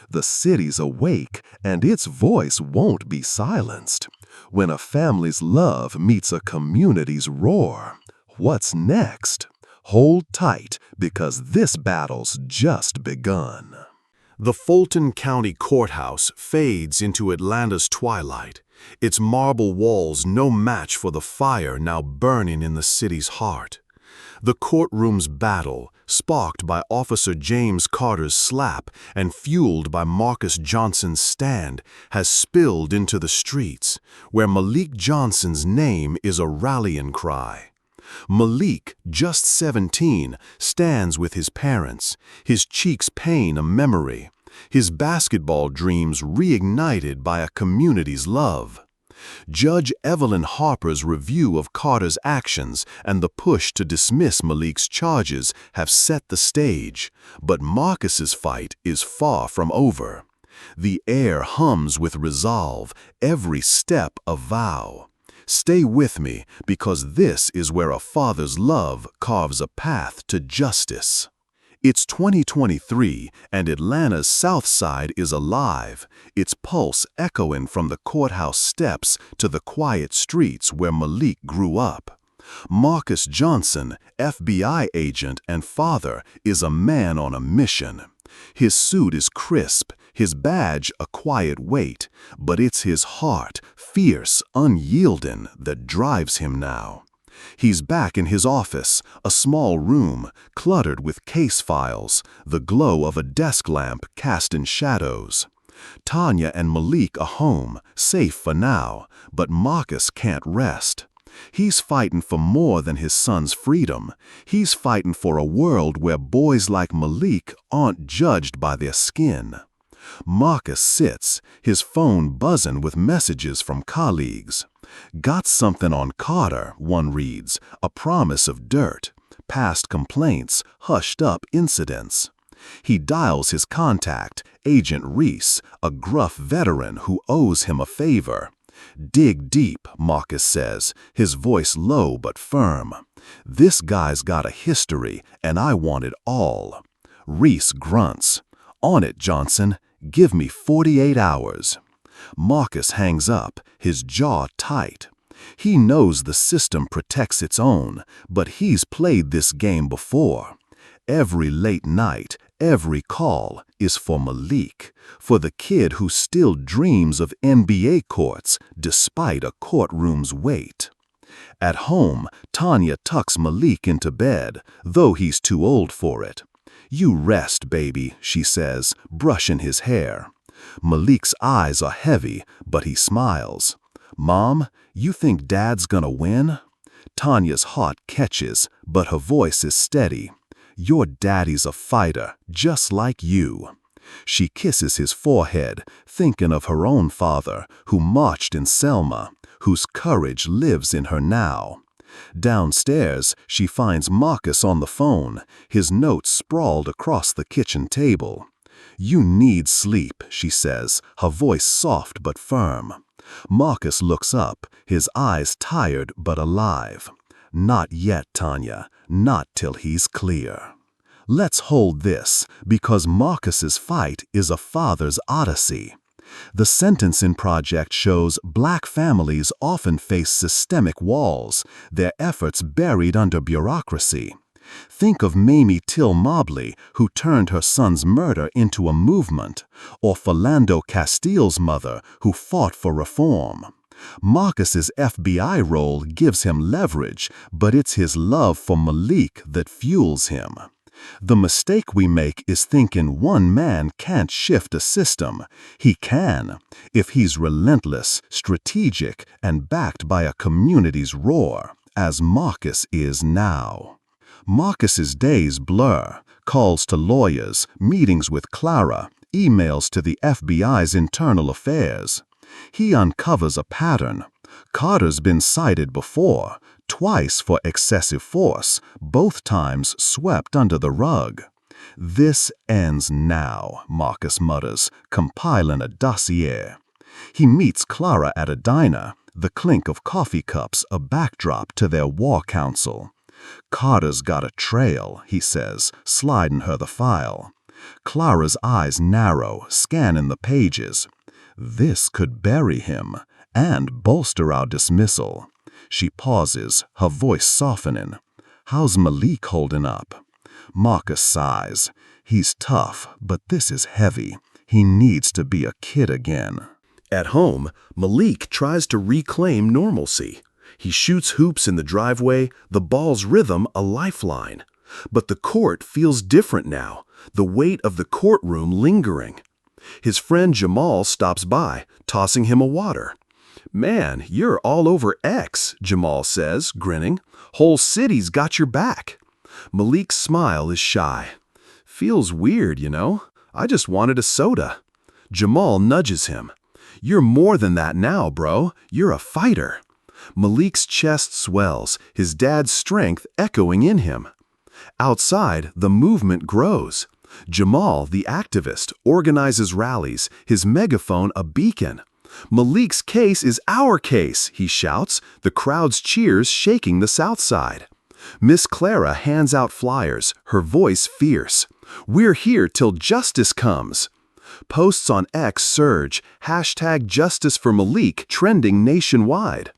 The city's awake, and its voice won't be silenced. When a family's love meets a community's roar, what's next? Hold tight, because this battle's just begun. The Fulton County Courthouse fades into Atlanta's twilight, its marble walls no match for the fire now burning in the city's heart. The courtroom's battle, sparked by Officer James Carter's slap and fueled by Marcus Johnson's stand, has spilled into the streets, where Malik Johnson's name is a rallying cry. Malik, just 17, stands with his parents, his cheeks pain a memory, his basketball dreams reignited by a community's love. Judge Evelyn Harper's review of Carter's actions and the push to dismiss Malik's charges have set the stage, but Marcus's fight is far from over. The air hums with resolve, every step a vow. Stay with me, because this is where a father's love carves a path to justice. It's 2023, and Atlanta's South Side is alive, its pulse echoing from the courthouse steps to the quiet streets where Malik grew up. Marcus Johnson, FBI agent and father, is a man on a mission. His suit is crisp, his badge a quiet weight, but it's his heart, fierce, unyielding, that drives him now. He's back in his office, a small room, cluttered with case files, the glow of a desk lamp cast in shadows. Tanya and Malik are home, safe for now, but Marcus can't rest. He's fighting for more than his son's freedom. He's fighting for a world where boys like Malik aren't judged by their skin. Marcus sits, his phone buzzing with messages from colleagues. Got something on Carter, one reads, a promise of dirt, past complaints, hushed-up incidents. He dials his contact, Agent Reese, a gruff veteran who owes him a favor. Dig deep, Marcus says, his voice low but firm. This guy's got a history, and I want it all. Reese grunts. On it, Johnson. Give me 48 hours. Marcus hangs up, his jaw tight. He knows the system protects its own, but he's played this game before. Every late night, every call is for Malik, for the kid who still dreams of NBA courts despite a courtroom's weight. At home, Tanya tucks Malik into bed, though he's too old for it. You rest, baby, she says, brushing his hair. Malik's eyes are heavy, but he smiles. Mom, you think Dad's gonna win? Tanya's heart catches, but her voice is steady. Your daddy's a fighter, just like you. She kisses his forehead, thinking of her own father, who marched in Selma, whose courage lives in her now. Downstairs, she finds Marcus on the phone, his notes sprawled across the kitchen table. You need sleep, she says, her voice soft but firm. Marcus looks up, his eyes tired but alive. Not yet, Tanya, not till he's clear. Let's hold this, because Marcus's fight is a father's odyssey. The Sentencing Project shows Black families often face systemic walls, their efforts buried under bureaucracy. Think of Mamie Till Mobley, who turned her son's murder into a movement, or Philando Castile's mother, who fought for reform. Marcus's FBI role gives him leverage, but it's his love for Malik that fuels him. The mistake we make is thinking one man can't shift a system. He can, if he's relentless, strategic, and backed by a community's roar, as Marcus is now. Marcus's days blur, calls to lawyers, meetings with Clara, emails to the FBI's internal affairs. He uncovers a pattern. Carter's been cited before, twice for excessive force, both times swept under the rug. This ends now, Marcus mutters, compiling a dossier. He meets Clara at a diner, the clink of coffee cups a backdrop to their war council. Carter's got a trail, he says, sliding her the file. Clara's eyes narrow, scanning the pages. This could bury him and bolster our dismissal. She pauses, her voice softening. How's Malik holding up? Marcus sighs. He's tough, but this is heavy. He needs to be a kid again. At home, Malik tries to reclaim normalcy. He shoots hoops in the driveway, the ball's rhythm a lifeline. But the court feels different now, the weight of the courtroom lingering. His friend Jamal stops by, tossing him a water. "Man, you're all over X," Jamal says, grinning. "Whole city's got your back." Malik's smile is shy. "Feels weird, you know? I just wanted a soda." Jamal nudges him. "You're more than that now, bro. You're a fighter." Malik's chest swells, his dad's strength echoing in him. Outside, the movement grows. Jamal, the activist, organizes rallies, his megaphone a beacon. "Malik's case is our case," he shouts, the crowd's cheers shaking the South Side. Miss Clara hands out flyers, her voice fierce. "We're here till justice comes." Posts on X surge, #Justice for Malik trending nationwide.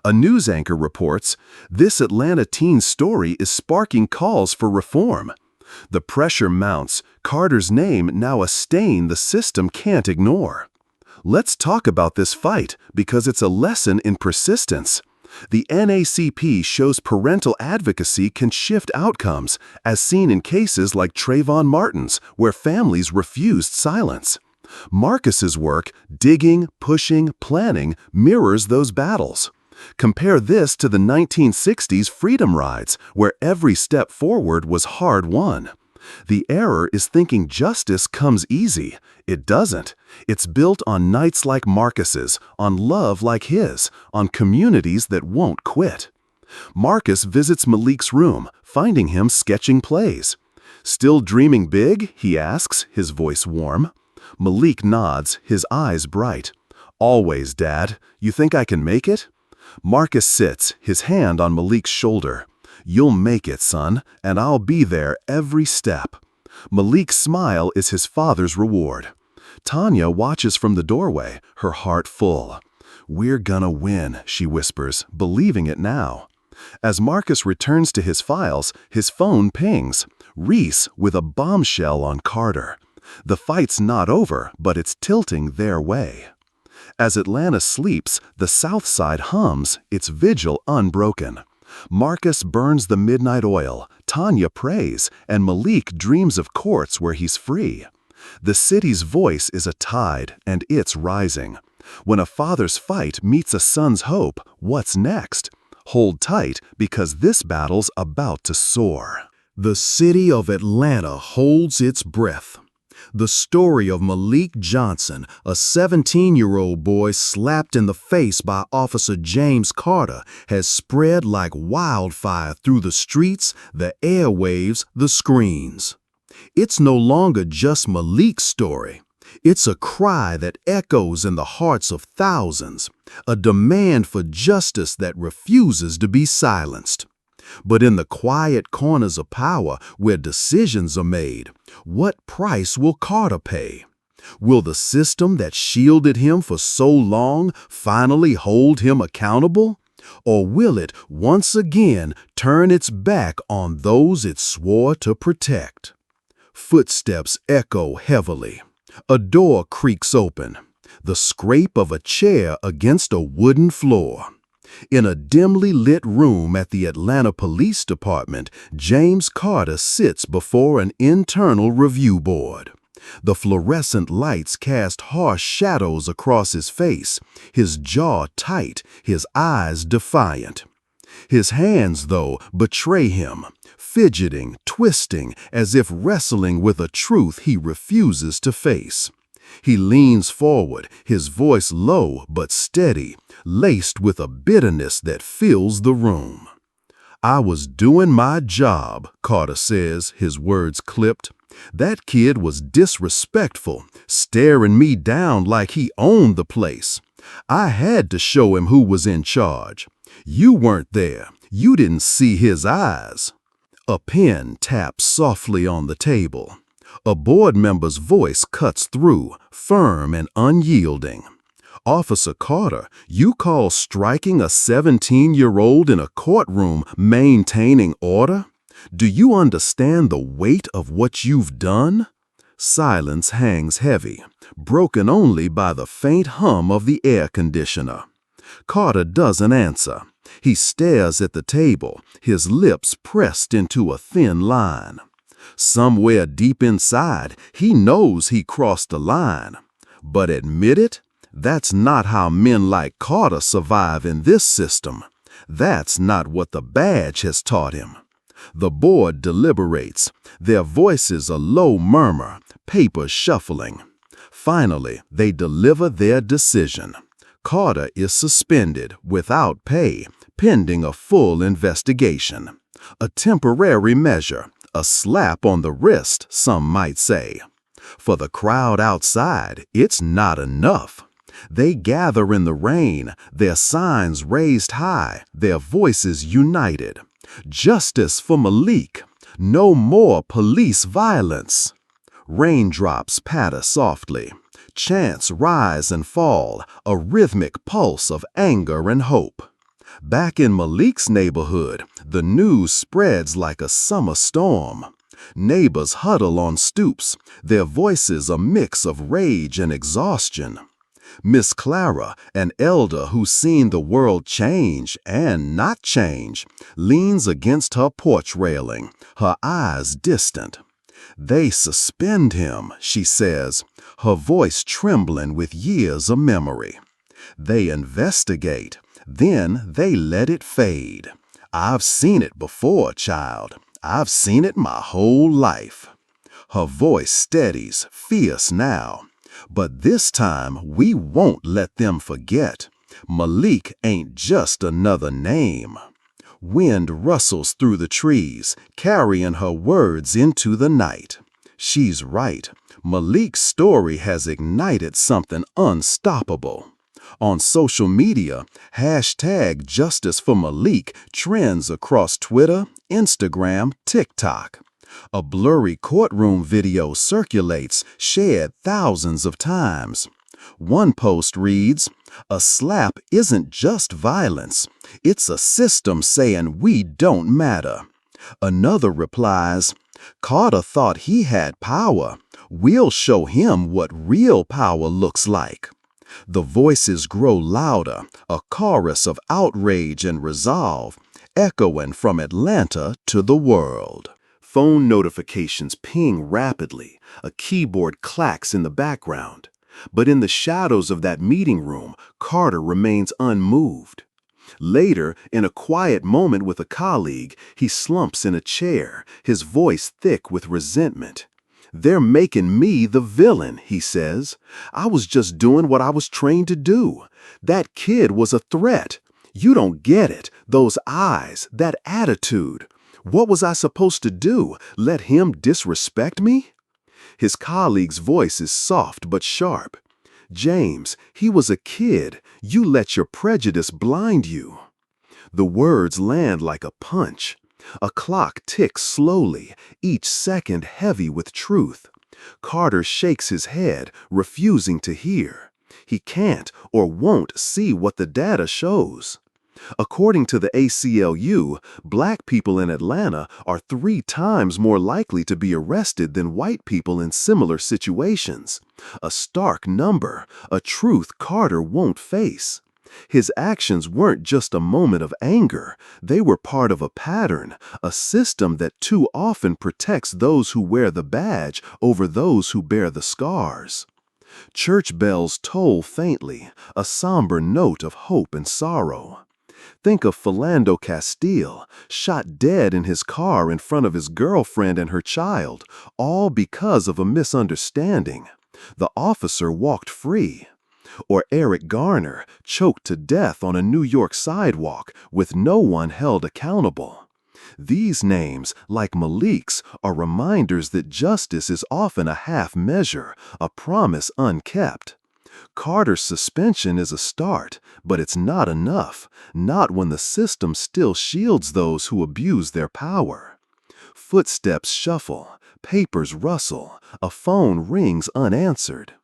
A news anchor reports, "This Atlanta teen story is sparking calls for reform." The pressure mounts, Carter's name now a stain the system can't ignore. Let's talk about this fight because it's a lesson in persistence. The NACP shows parental advocacy can shift outcomes, as seen in cases like Trayvon Martin's, where families refused silence. Marcus's work, digging, pushing, planning, mirrors those battles. Compare this to the 1960s freedom rides, where every step forward was hard-won. The error is thinking justice comes easy. It doesn't. It's built on nights like Marcus's, on love like his, on communities that won't quit. Marcus visits Malik's room, finding him sketching plays. "Still dreaming big?" he asks, his voice warm. Malik nods, his eyes bright. "Always, Dad. You think I can make it?" Marcus sits, his hand on Malik's shoulder. "You'll make it, son, and I'll be there every step." Malik's smile is his father's reward. Tanya watches from the doorway, her heart full. "We're gonna win," she whispers, believing it now. As Marcus returns to his files, his phone pings. Reese with a bombshell on Carter. The fight's not over, but it's tilting their way. As Atlanta sleeps, the South Side hums, its vigil unbroken. Marcus burns the midnight oil, Tanya prays, and Malik dreams of courts where he's free. The city's voice is a tide, and it's rising. When a father's fight meets a son's hope, what's next? Hold tight, because this battle's about to soar. The city of Atlanta holds its breath. The story of Malik Johnson, a 17-year-old boy slapped in the face by Officer James Carter, has spread like wildfire through the streets, the airwaves, the screens. It's no longer just Malik's story. It's a cry that echoes in the hearts of thousands, a demand for justice that refuses to be silenced. But in the quiet corners of power where decisions are made, what price will Carter pay? Will the system that shielded him for so long finally hold him accountable? Or will it once again turn its back on those it swore to protect? Footsteps echo heavily. A door creaks open. The scrape of a chair against a wooden floor. In a dimly lit room at the Atlanta Police Department, James Carter sits before an internal review board. The fluorescent lights cast harsh shadows across his face, his jaw tight, his eyes defiant. His hands, though, betray him, fidgeting, twisting, as if wrestling with a truth he refuses to face. He leans forward, his voice low but steady, laced with a bitterness that fills the room. "I was doing my job," Carter says, his words clipped. "That kid was disrespectful, staring me down like he owned the place. I had to show him who was in charge. You weren't there. You didn't see his eyes." A pen taps softly on the table. A board member's voice cuts through, firm and unyielding. "Officer Carter, you call striking a 17-year-old in a courtroom maintaining order? Do you understand the weight of what you've done?" Silence hangs heavy, broken only by the faint hum of the air conditioner. Carter doesn't answer. He stares at the table, his lips pressed into a thin line. Somewhere deep inside, he knows he crossed a line. But admit it, that's not how men like Carter survive in this system. That's not what the badge has taught him. The board deliberates, their voices a low murmur, papers shuffling. Finally, they deliver their decision. Carter is suspended without pay, pending a full investigation. A temporary measure, a slap on the wrist, some might say. For the crowd outside, it's not enough. They gather in the rain, their signs raised high, their voices united. Justice for Malik. No more police violence. Raindrops patter softly. Chants rise and fall, a rhythmic pulse of anger and hope. Back in Malik's neighborhood, the news spreads like a summer storm. Neighbors huddle on stoops, their voices a mix of rage and exhaustion. Miss Clara, an elder who's seen the world change and not change, leans against her porch railing, her eyes distant. They suspend him, she says, her voice trembling with years of memory. They investigate, then they let it fade. I've seen it before, child. I've seen it my whole life. Her voice steadies, fierce now. But this time, we won't let them forget. Malik ain't just another name. Wind rustles through the trees, carrying her words into the night. She's right. Malik's story has ignited something unstoppable. On social media, hashtag Justice for Malik trends across Twitter, Instagram, TikTok. A blurry courtroom video circulates, shared thousands of times. One post reads, "A slap isn't just violence. It's a system saying we don't matter." Another replies, "Carter thought he had power. We'll show him what real power looks like." The voices grow louder, a chorus of outrage and resolve, echoing from Atlanta to the world. Phone notifications ping rapidly, a keyboard clacks in the background. But in the shadows of that meeting room, Carter remains unmoved. Later, in a quiet moment with a colleague, he slumps in a chair, his voice thick with resentment. "They're making me the villain," he says. "I was just doing what I was trained to do. That kid was a threat. You don't get it. Those eyes, that attitude. What was I supposed to do? Let him disrespect me?" His colleague's voice is soft but sharp. "James, he was a kid. You let your prejudice blind you." The words land like a punch. A clock ticks slowly, each second heavy with truth. Carter shakes his head, refusing to hear. He can't or won't see what the data shows. According to the ACLU, Black people in Atlanta are 3 times more likely to be arrested than white people in similar situations. A stark number, a truth Carter won't face. His actions weren't just a moment of anger. They were part of a pattern, a system that too often protects those who wear the badge over those who bear the scars. Church bells toll faintly, a somber note of hope and sorrow. Think of Philando Castile, shot dead in his car in front of his girlfriend and her child, all because of a misunderstanding. The officer walked free. Or Eric Garner, choked to death on a New York sidewalk with no one held accountable. These names, like Malik's, are reminders that justice is often a half measure, a promise unkept. Carter's suspension is a start, but it's not enough, not when the system still shields those who abuse their power. Footsteps shuffle, papers rustle, a phone rings unanswered.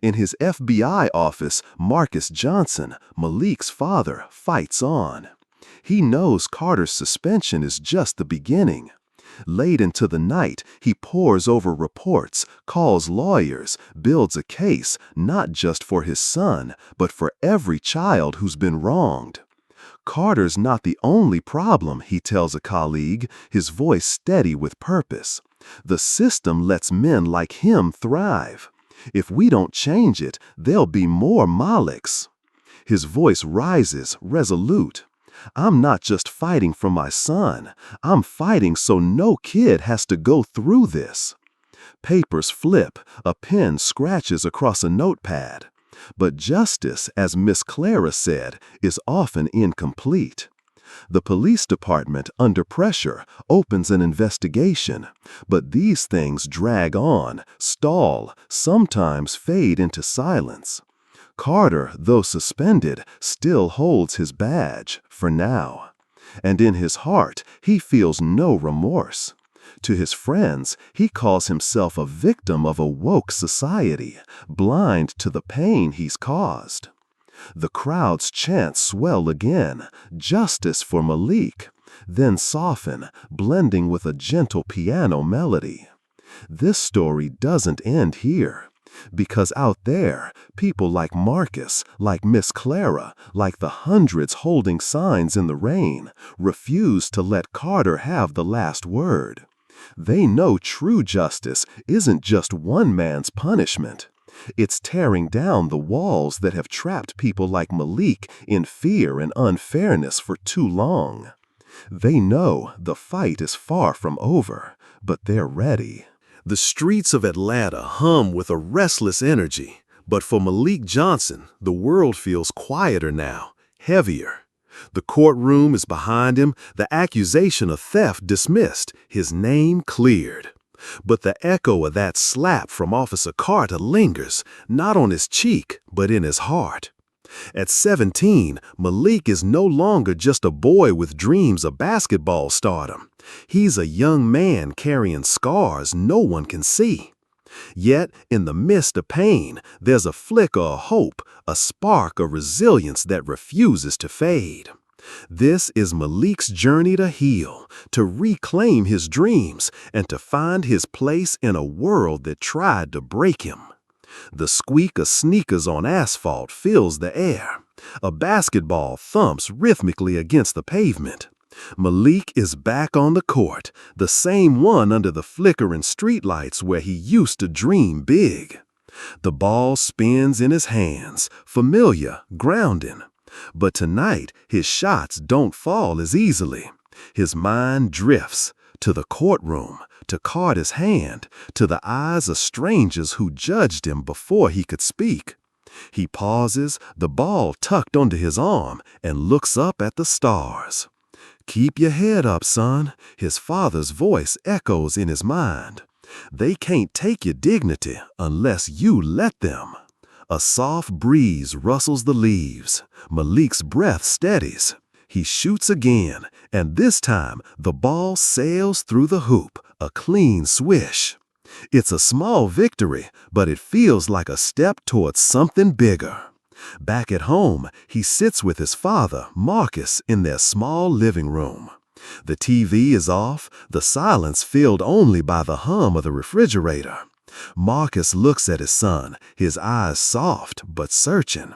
In his FBI office, Marcus Johnson, Malik's father, fights on. He knows Carter's suspension is just the beginning. Late into the night, he pores over reports, calls lawyers, builds a case, not just for his son, but for every child who's been wronged. Carter's not the only problem, he tells a colleague, his voice steady with purpose. The system lets men like him thrive. If we don't change it, there'll be more Maliks. His voice rises, resolute. I'm not just fighting for my son. I'm fighting so no kid has to go through this. Papers flip, a pen scratches across a notepad. But justice, as Miss Clara said, is often incomplete. The police department, under pressure, opens an investigation, but these things drag on, stall, sometimes fade into silence. Carter, though suspended, still holds his badge, for now. And in his heart, he feels no remorse. To his friends, he calls himself a victim of a woke society, blind to the pain he's caused. The crowd's chants swell again, justice for Malik, then soften, blending with a gentle piano melody. This story doesn't end here, because out there, people like Marcus, like Miss Clara, like the hundreds holding signs in the rain, refuse to let Carter have the last word. They know true justice isn't just one man's punishment. It's tearing down the walls that have trapped people like Malik in fear and unfairness for too long. They know the fight is far from over, but they're ready. The streets of Atlanta hum with a restless energy, but for Malik Johnson, the world feels quieter now, heavier. The courtroom is behind him, the accusation of theft dismissed, his name cleared. But the echo of that slap from Officer Carter lingers, not on his cheek, but in his heart. At 17, Malik is no longer just a boy with dreams of basketball stardom. He's a young man carrying scars no one can see. Yet, in the midst of pain, there's a flicker of hope, a spark of resilience that refuses to fade. This is Malik's journey to heal, to reclaim his dreams, and to find his place in a world that tried to break him. The squeak of sneakers on asphalt fills the air. A basketball thumps rhythmically against the pavement. Malik is back on the court, the same one under the flickering streetlights where he used to dream big. The ball spins in his hands, familiar, grounding. But tonight, his shots don't fall as easily. His mind drifts to the courtroom, to Carter's hand, to the eyes of strangers who judged him before he could speak. He pauses, the ball tucked under his arm, and looks up at the stars. "Keep your head up, son," his father's voice echoes in his mind. "They can't take your dignity unless you let them." A soft breeze rustles the leaves. Malik's breath steadies. He shoots again, and this time the ball sails through the hoop, a clean swish. It's a small victory, but it feels like a step towards something bigger. Back at home, he sits with his father, Marcus, in their small living room. The TV is off, the silence filled only by the hum of the refrigerator. Marcus looks at his son, his eyes soft but searching.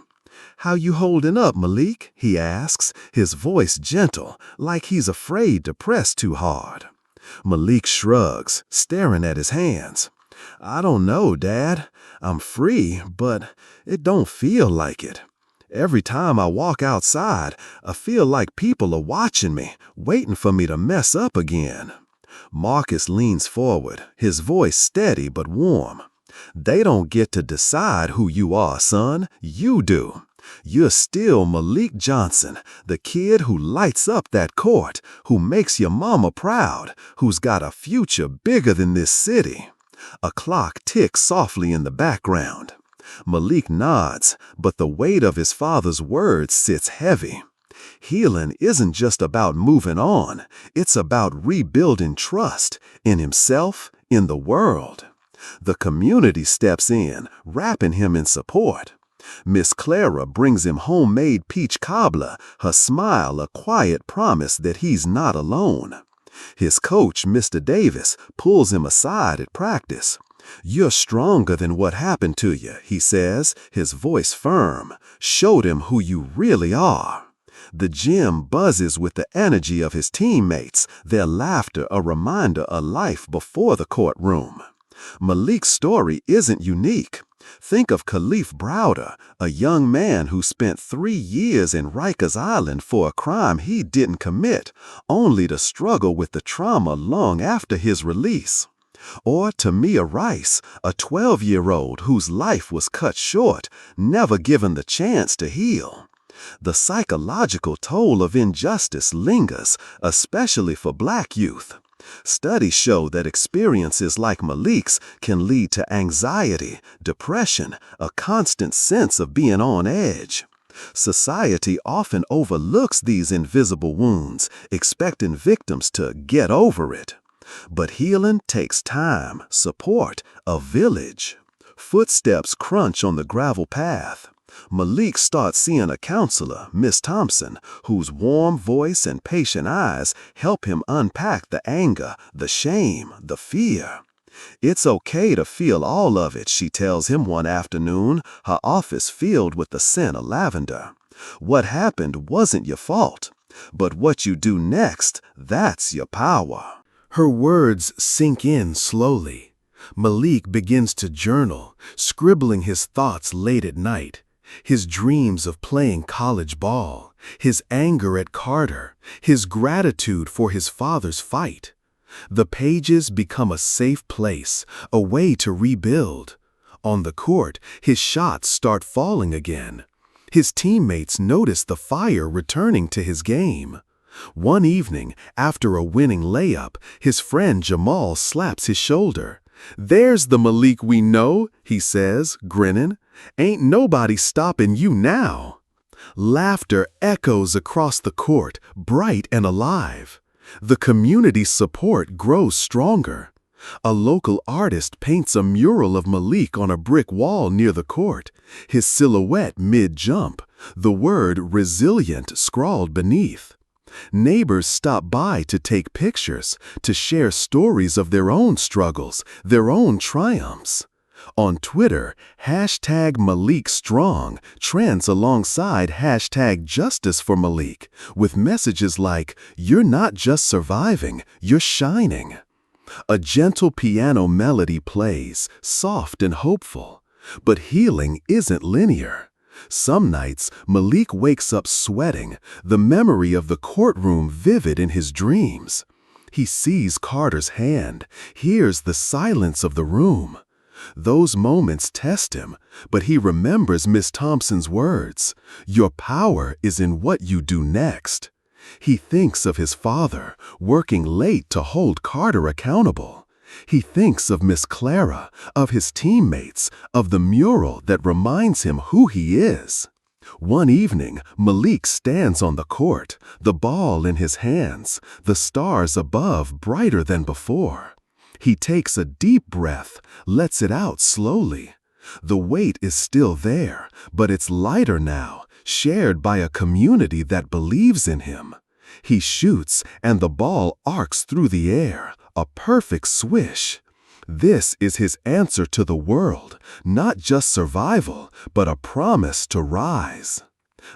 "How you holding up, Malik?" he asks, his voice gentle, like he's afraid to press too hard. Malik shrugs, staring at his hands. "I don't know, Dad. I'm free, but it don't feel like it. Every time I walk outside, I feel like people are watching me, waiting for me to mess up again." Marcus leans forward, his voice steady but warm. "They don't get to decide who you are, son. You do. You're still Malik Johnson, the kid who lights up that court, who makes your mama proud, who's got a future bigger than this city." A clock ticks softly in the background. Malik nods, but the weight of his father's words sits heavy. Healing isn't just about moving on, it's about rebuilding trust in himself, in the world. The community steps in, wrapping him in support. Miss Clara brings him homemade peach cobbler, her smile a quiet promise that he's not alone. His coach, Mr. Davis, pulls him aside at practice. "You're stronger than what happened to you," he says, his voice firm. "Showed him who you really are." The gym buzzes with the energy of his teammates, their laughter a reminder of life before the courtroom. Malik's story isn't unique. Think of Khalif Browder, a young man who spent 3 years in Rikers Island for a crime he didn't commit, only to struggle with the trauma long after his release. Or Tamia Rice, a 12-year-old whose life was cut short, never given the chance to heal. The psychological toll of injustice lingers, especially for Black youth. Studies show that experiences like Malik's can lead to anxiety, depression, a constant sense of being on edge. Society often overlooks these invisible wounds, expecting victims to get over it. But healing takes time, support, a village. Footsteps crunch on the gravel path. Malik starts seeing a counselor, Miss Thompson, whose warm voice and patient eyes help him unpack the anger, the shame, the fear. It's okay to feel all of it, she tells him one afternoon, her office filled with the scent of lavender. What happened wasn't your fault, but what you do next, that's your power. Her words sink in slowly. Malik begins to journal, scribbling his thoughts late at night. His dreams of playing college ball, his anger at Carter, his gratitude for his father's fight. The pages become a safe place, a way to rebuild. On the court, his shots start falling again. His teammates notice the fire returning to his game. One evening, after a winning layup, his friend Jamal slaps his shoulder. "There's the Malik we know," he says, grinning. "Ain't nobody stopping you now." Laughter echoes across the court, bright and alive. The community's support grows stronger. A local artist paints a mural of Malik on a brick wall near the court, his silhouette mid-jump, the word resilient scrawled beneath. Neighbors stop by to take pictures, to share stories of their own struggles, their own triumphs. On Twitter, #MalikStrong trends alongside #JusticeForMalik, with messages like, "You're not just surviving, you're shining." A gentle piano melody plays, soft and hopeful. But healing isn't linear. Some nights, Malik wakes up sweating, the memory of the courtroom vivid in his dreams. He sees Carter's hand, hears the silence of the room. Those moments test him, but he remembers Miss Thompson's words, "Your power is in what you do next." He thinks of his father, working late to hold Carter accountable. He thinks of Miss Clara, of his teammates, of the mural that reminds him who he is. One evening, Malik stands on the court, the ball in his hands, the stars above brighter than before. He takes a deep breath, lets it out slowly. The weight is still there, but it's lighter now, shared by a community that believes in him. He shoots, and the ball arcs through the air, a perfect swish. This is his answer to the world, not just survival, but a promise to rise.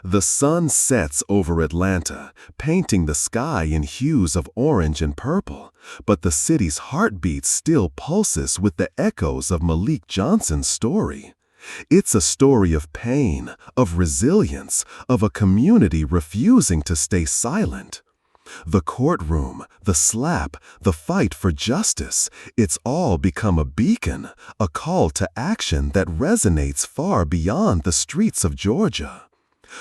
The sun sets over Atlanta, painting the sky in hues of orange and purple, but the city's heartbeat still pulses with the echoes of Malik Johnson's story. It's a story of pain, of resilience, of a community refusing to stay silent. The courtroom, the slap, the fight for justice, it's all become a beacon, a call to action that resonates far beyond the streets of Georgia.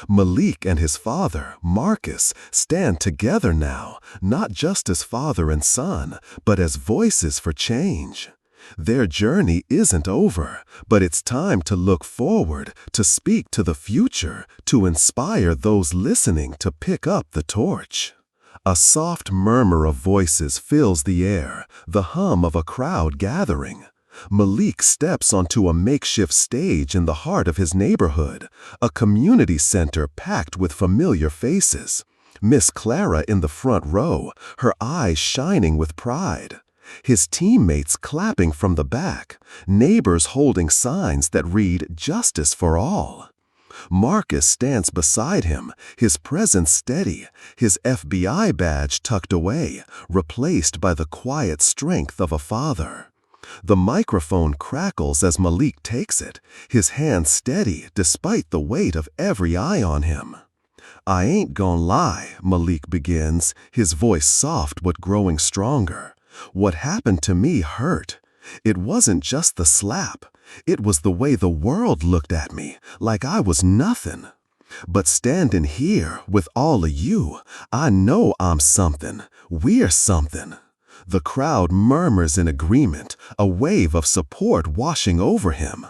Malik and his father, Marcus, stand together now, not just as father and son, but as voices for change. Their journey isn't over, but it's time to look forward, to speak to the future, to inspire those listening to pick up the torch. A soft murmur of voices fills the air, the hum of a crowd gathering. Malik steps onto a makeshift stage in the heart of his neighborhood, a community center packed with familiar faces. Miss Clara in the front row, her eyes shining with pride. His teammates clapping from the back, neighbors holding signs that read "Justice for All." Marcus stands beside him, his presence steady, his FBI badge tucked away, replaced by the quiet strength of a father. The microphone crackles as Malik takes it, his hand steady despite the weight of every eye on him. "I ain't gonna lie," Malik begins, his voice soft but growing stronger. "What happened to me hurt. It wasn't just the slap. It was the way the world looked at me, like I was nothing. But standing here with all of you, I know I'm something. We're something." The crowd murmurs in agreement, a wave of support washing over him.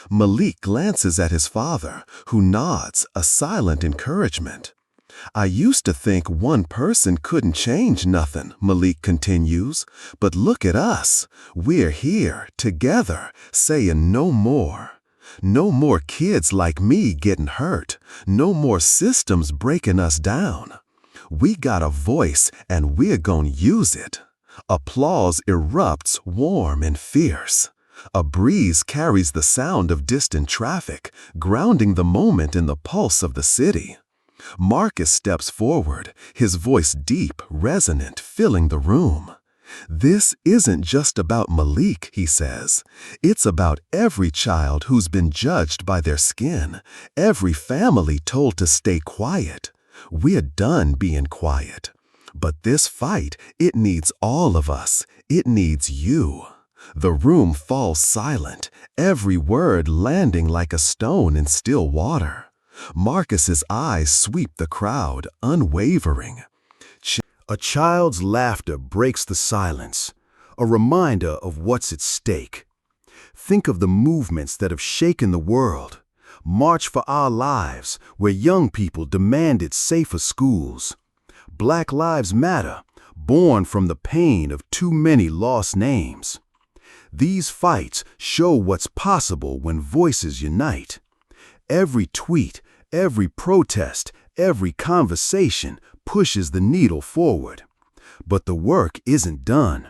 Malik glances at his father, who nods, a silent encouragement. "I used to think one person couldn't change nothing," Malik continues, "but look at us. We're here, together, saying no more. No more kids like me getting hurt. No more systems breaking us down. We got a voice and we're gonna use it." Applause erupts warm and fierce. A breeze carries the sound of distant traffic, grounding the moment in the pulse of the city. Marcus steps forward, his voice deep, resonant, filling the room. "This isn't just about Malik," he says. "It's about every child who's been judged by their skin, every family told to stay quiet. We're done being quiet. But this fight, it needs all of us. It needs you." The room falls silent, every word landing like a stone in still water. Marcus's eyes sweep the crowd, unwavering. A child's laughter breaks the silence, a reminder of what's at stake. Think of the movements that have shaken the world. March for Our Lives, where young people demanded safer schools. Black Lives Matter, born from the pain of too many lost names. These fights show what's possible when voices unite. Every tweet, every protest, every conversation pushes the needle forward. But the work isn't done.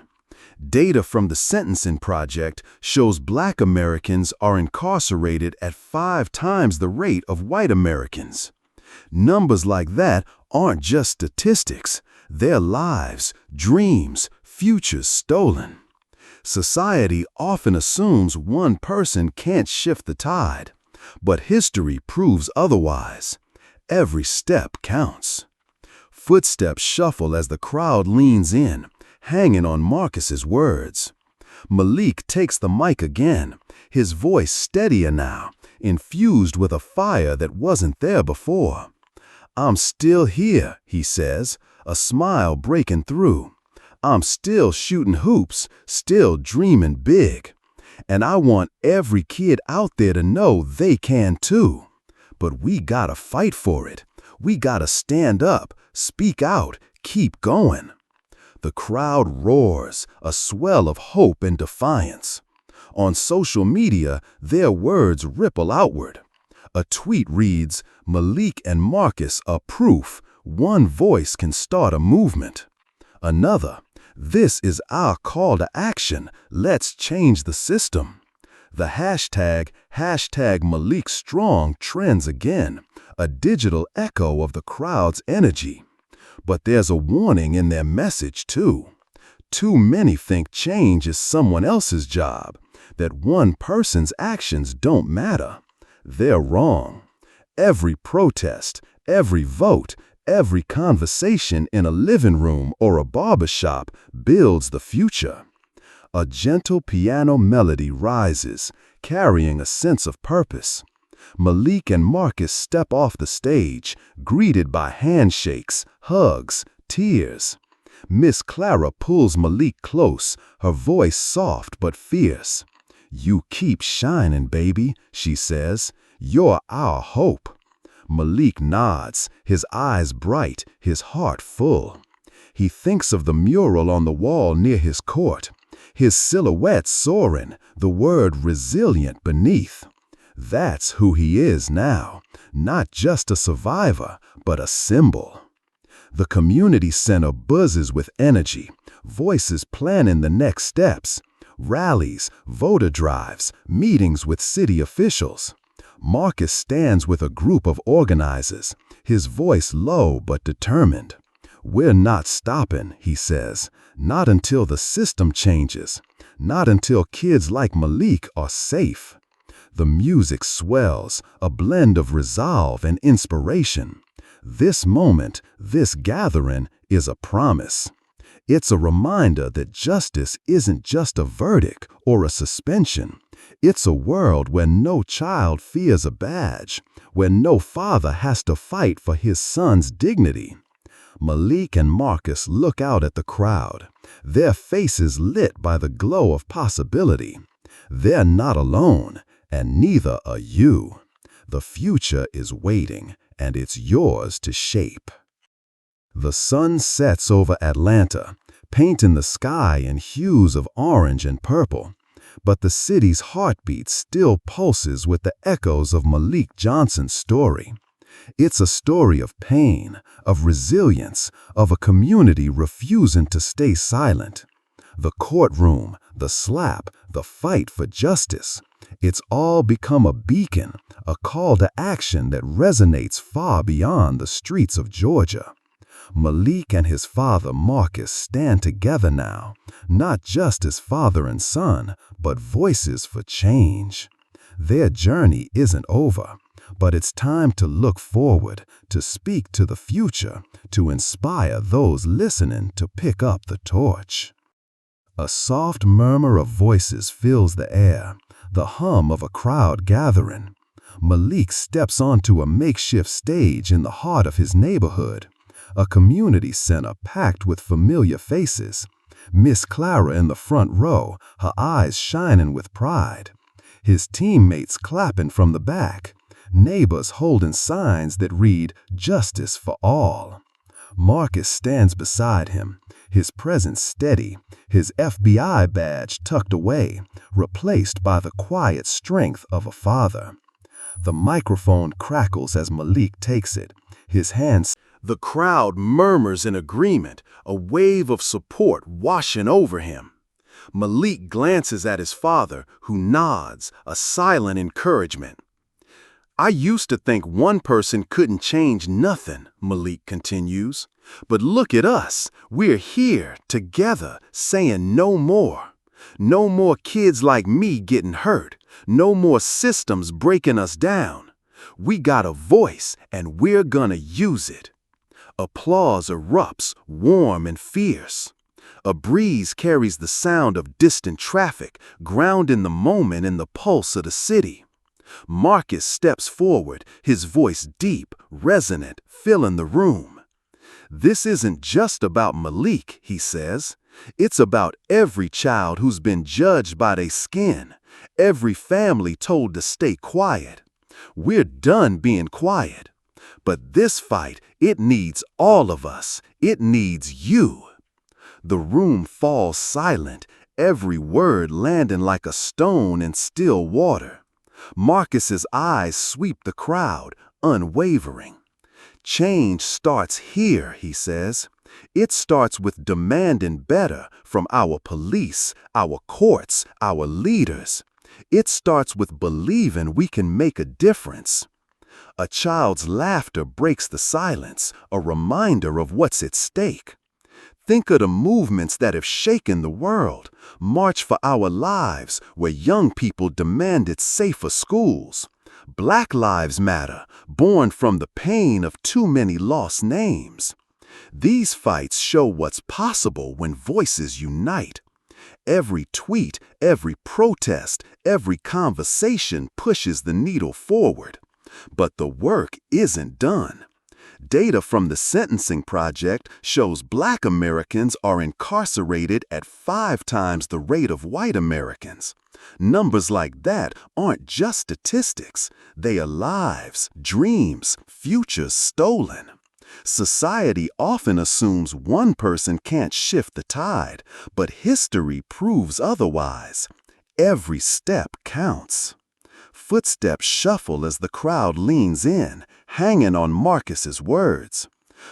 Data from the Sentencing Project shows Black Americans are incarcerated at 5 times the rate of white Americans. Numbers like that aren't just statistics. They're lives, dreams, futures stolen. Society often assumes one person can't shift the tide, but history proves otherwise. Every step counts. Footsteps shuffle as the crowd leans in, hanging on Marcus's words. Malik takes the mic again, his voice steadier now, infused with a fire that wasn't there before. "I'm still here," he says, a smile breaking through. "I'm still shooting hoops, still dreaming big. And I want every kid out there to know they can too. But we gotta fight for it. We gotta stand up, speak out, keep going." The crowd roars, a swell of hope and defiance. On social media, their words ripple outward. A tweet reads, "Malik and Marcus are proof. One voice can start a movement." Another, "This is our call to action. Let's change the system." The hashtag Malik Strong trends again, a digital echo of the crowd's energy. But there's a warning in their message too. Too many think change is someone else's job, that one person's actions don't matter. They're wrong. Every protest, every vote, every conversation in a living room or a barbershop builds the future. A gentle piano melody rises, carrying a sense of purpose. Malik and Marcus step off the stage, greeted by handshakes, hugs, tears. Miss Clara pulls Malik close, her voice soft but fierce. "You keep shining, baby," she says. "You're our hope." Malik nods, his eyes bright, his heart full. He thinks of the mural on the wall near his court, his silhouette soaring, the word resilient beneath. That's who he is now, not just a survivor, but a symbol. The community center buzzes with energy, voices planning the next steps, rallies, voter drives, meetings with city officials. Marcus stands with a group of organizers, his voice low but determined. "We're not stopping," he says, "not until the system changes, not until kids like Malik are safe." The music swells, a blend of resolve and inspiration. This moment, this gathering, is a promise. It's a reminder that justice isn't just a verdict or a suspension. It's a world where no child fears a badge, where no father has to fight for his son's dignity. Malik and Marcus look out at the crowd, their faces lit by the glow of possibility. They're not alone, and neither are you. The future is waiting, and it's yours to shape. The sun sets over Atlanta, painting the sky in hues of orange and purple. But the city's heartbeat still pulses with the echoes of Malik Johnson's story. It's a story of pain, of resilience, of a community refusing to stay silent. The courtroom, the slap, the fight for justice. It's all become a beacon, a call to action that resonates far beyond the streets of Georgia. Malik and his father Marcus stand together now, not just as father and son, but voices for change. Their journey isn't over, but it's time to look forward, to speak to the future, to inspire those listening to pick up the torch. A soft murmur of voices fills the air, the hum of a crowd gathering. Malik steps onto a makeshift stage in the heart of his neighborhood, a community center packed with familiar faces. Miss Clara in the front row, her eyes shining with pride. His teammates clapping from the back, neighbors holding signs that read, "Justice for all." Marcus stands beside him, his presence steady, his FBI badge tucked away, replaced by the quiet strength of a father. The microphone crackles as Malik takes it, his hands. The crowd murmurs in agreement, a wave of support washing over him. Malik glances at his father, who nods, a silent encouragement. "I used to think one person couldn't change nothing," Malik continues. "But look at us. We're here, together, saying no more. No more kids like me getting hurt. No more systems breaking us down. We got a voice, and we're gonna use it." Applause erupts, warm and fierce. A breeze carries the sound of distant traffic, grounding the moment in the pulse of the city. Marcus steps forward, his voice deep, resonant, filling the room. "This isn't just about Malik," he says. "It's about every child who's been judged by their skin, every family told to stay quiet. We're done being quiet. But this fight, it needs all of us. It needs you." The room falls silent, every word landing like a stone in still water. Marcus's eyes sweep the crowd, unwavering. "Change starts here," he says. "It starts with demanding better from our police, our courts, our leaders. It starts with believing we can make a difference." A child's laughter breaks the silence, a reminder of what's at stake. Think of the movements that have shaken the world. March for Our Lives, where young people demanded safer schools. Black Lives Matter, born from the pain of too many lost names. These fights show what's possible when voices unite. Every tweet, every protest, every conversation pushes the needle forward. But the work isn't done. Data from the Sentencing Project shows Black Americans are incarcerated at 5 times the rate of white Americans. Numbers like that aren't just statistics. They are lives, dreams, futures stolen. Society often assumes one person can't shift the tide, but history proves otherwise. Every step counts. Footsteps shuffle as the crowd leans in, hanging on Marcus's words.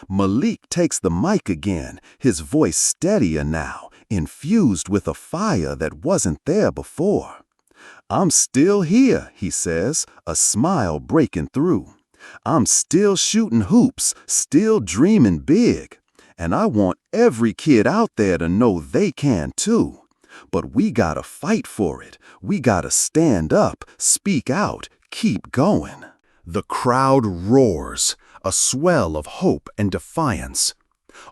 Malik takes the mic again, his voice steadier now, infused with a fire that wasn't there before. I'm still here, he says, a smile breaking through. I'm still shooting hoops, still dreaming big. And I want every kid out there to know they can too. But we gotta fight for it. We gotta stand up, speak out, keep going. The crowd roars, a swell of hope and defiance.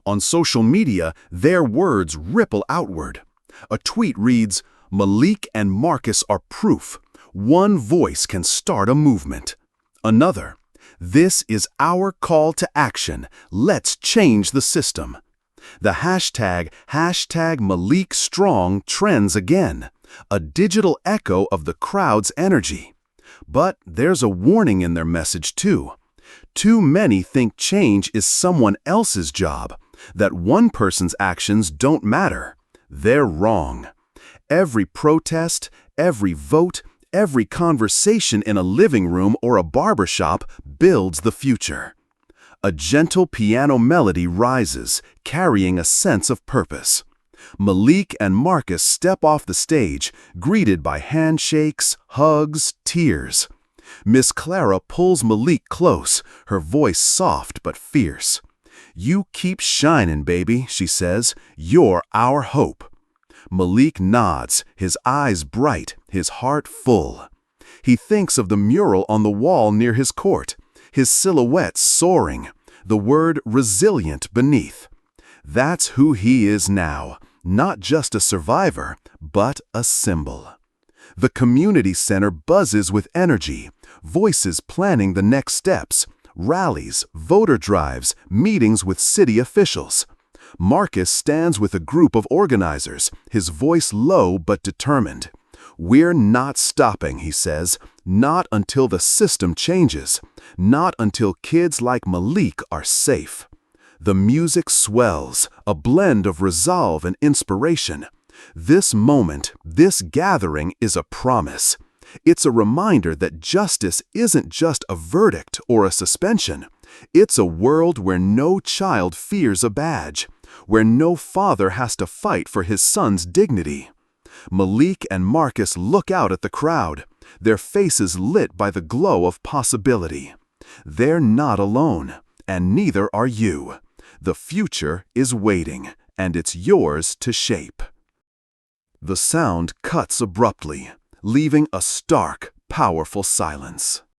On social media, their words ripple outward. A tweet reads, "Malik and Marcus are proof. One voice can start a movement." Another, "This is our call to action. Let's change the system." The hashtag Malik Strong trends again, a digital echo of the crowd's energy. But there's a warning in their message too. Too many think change is someone else's job, that one person's actions don't matter. They're wrong. Every protest, every vote, every conversation in a living room or a barbershop builds the future. A gentle piano melody rises, carrying a sense of purpose. Malik and Marcus step off the stage, greeted by handshakes, hugs, tears. Miss Clara pulls Malik close, her voice soft but fierce. "You keep shining, baby," she says. "You're our hope." Malik nods, his eyes bright, his heart full. He thinks of the mural on the wall near his court, his silhouette soaring, the word resilient beneath. That's who he is now, not just a survivor, but a symbol. The community center buzzes with energy, voices planning the next steps, rallies, voter drives, meetings with city officials. Marcus stands with a group of organizers, his voice low but determined. "We're not stopping," he says, "not until the system changes, not until kids like Malik are safe." The music swells, a blend of resolve and inspiration. This moment, this gathering is a promise. It's a reminder that justice isn't just a verdict or a suspension. It's a world where no child fears a badge, where no father has to fight for his son's dignity. Malik and Marcus look out at the crowd, their faces lit by the glow of possibility. They're not alone, and neither are you. The future is waiting, and it's yours to shape. The sound cuts abruptly, leaving a stark, powerful silence.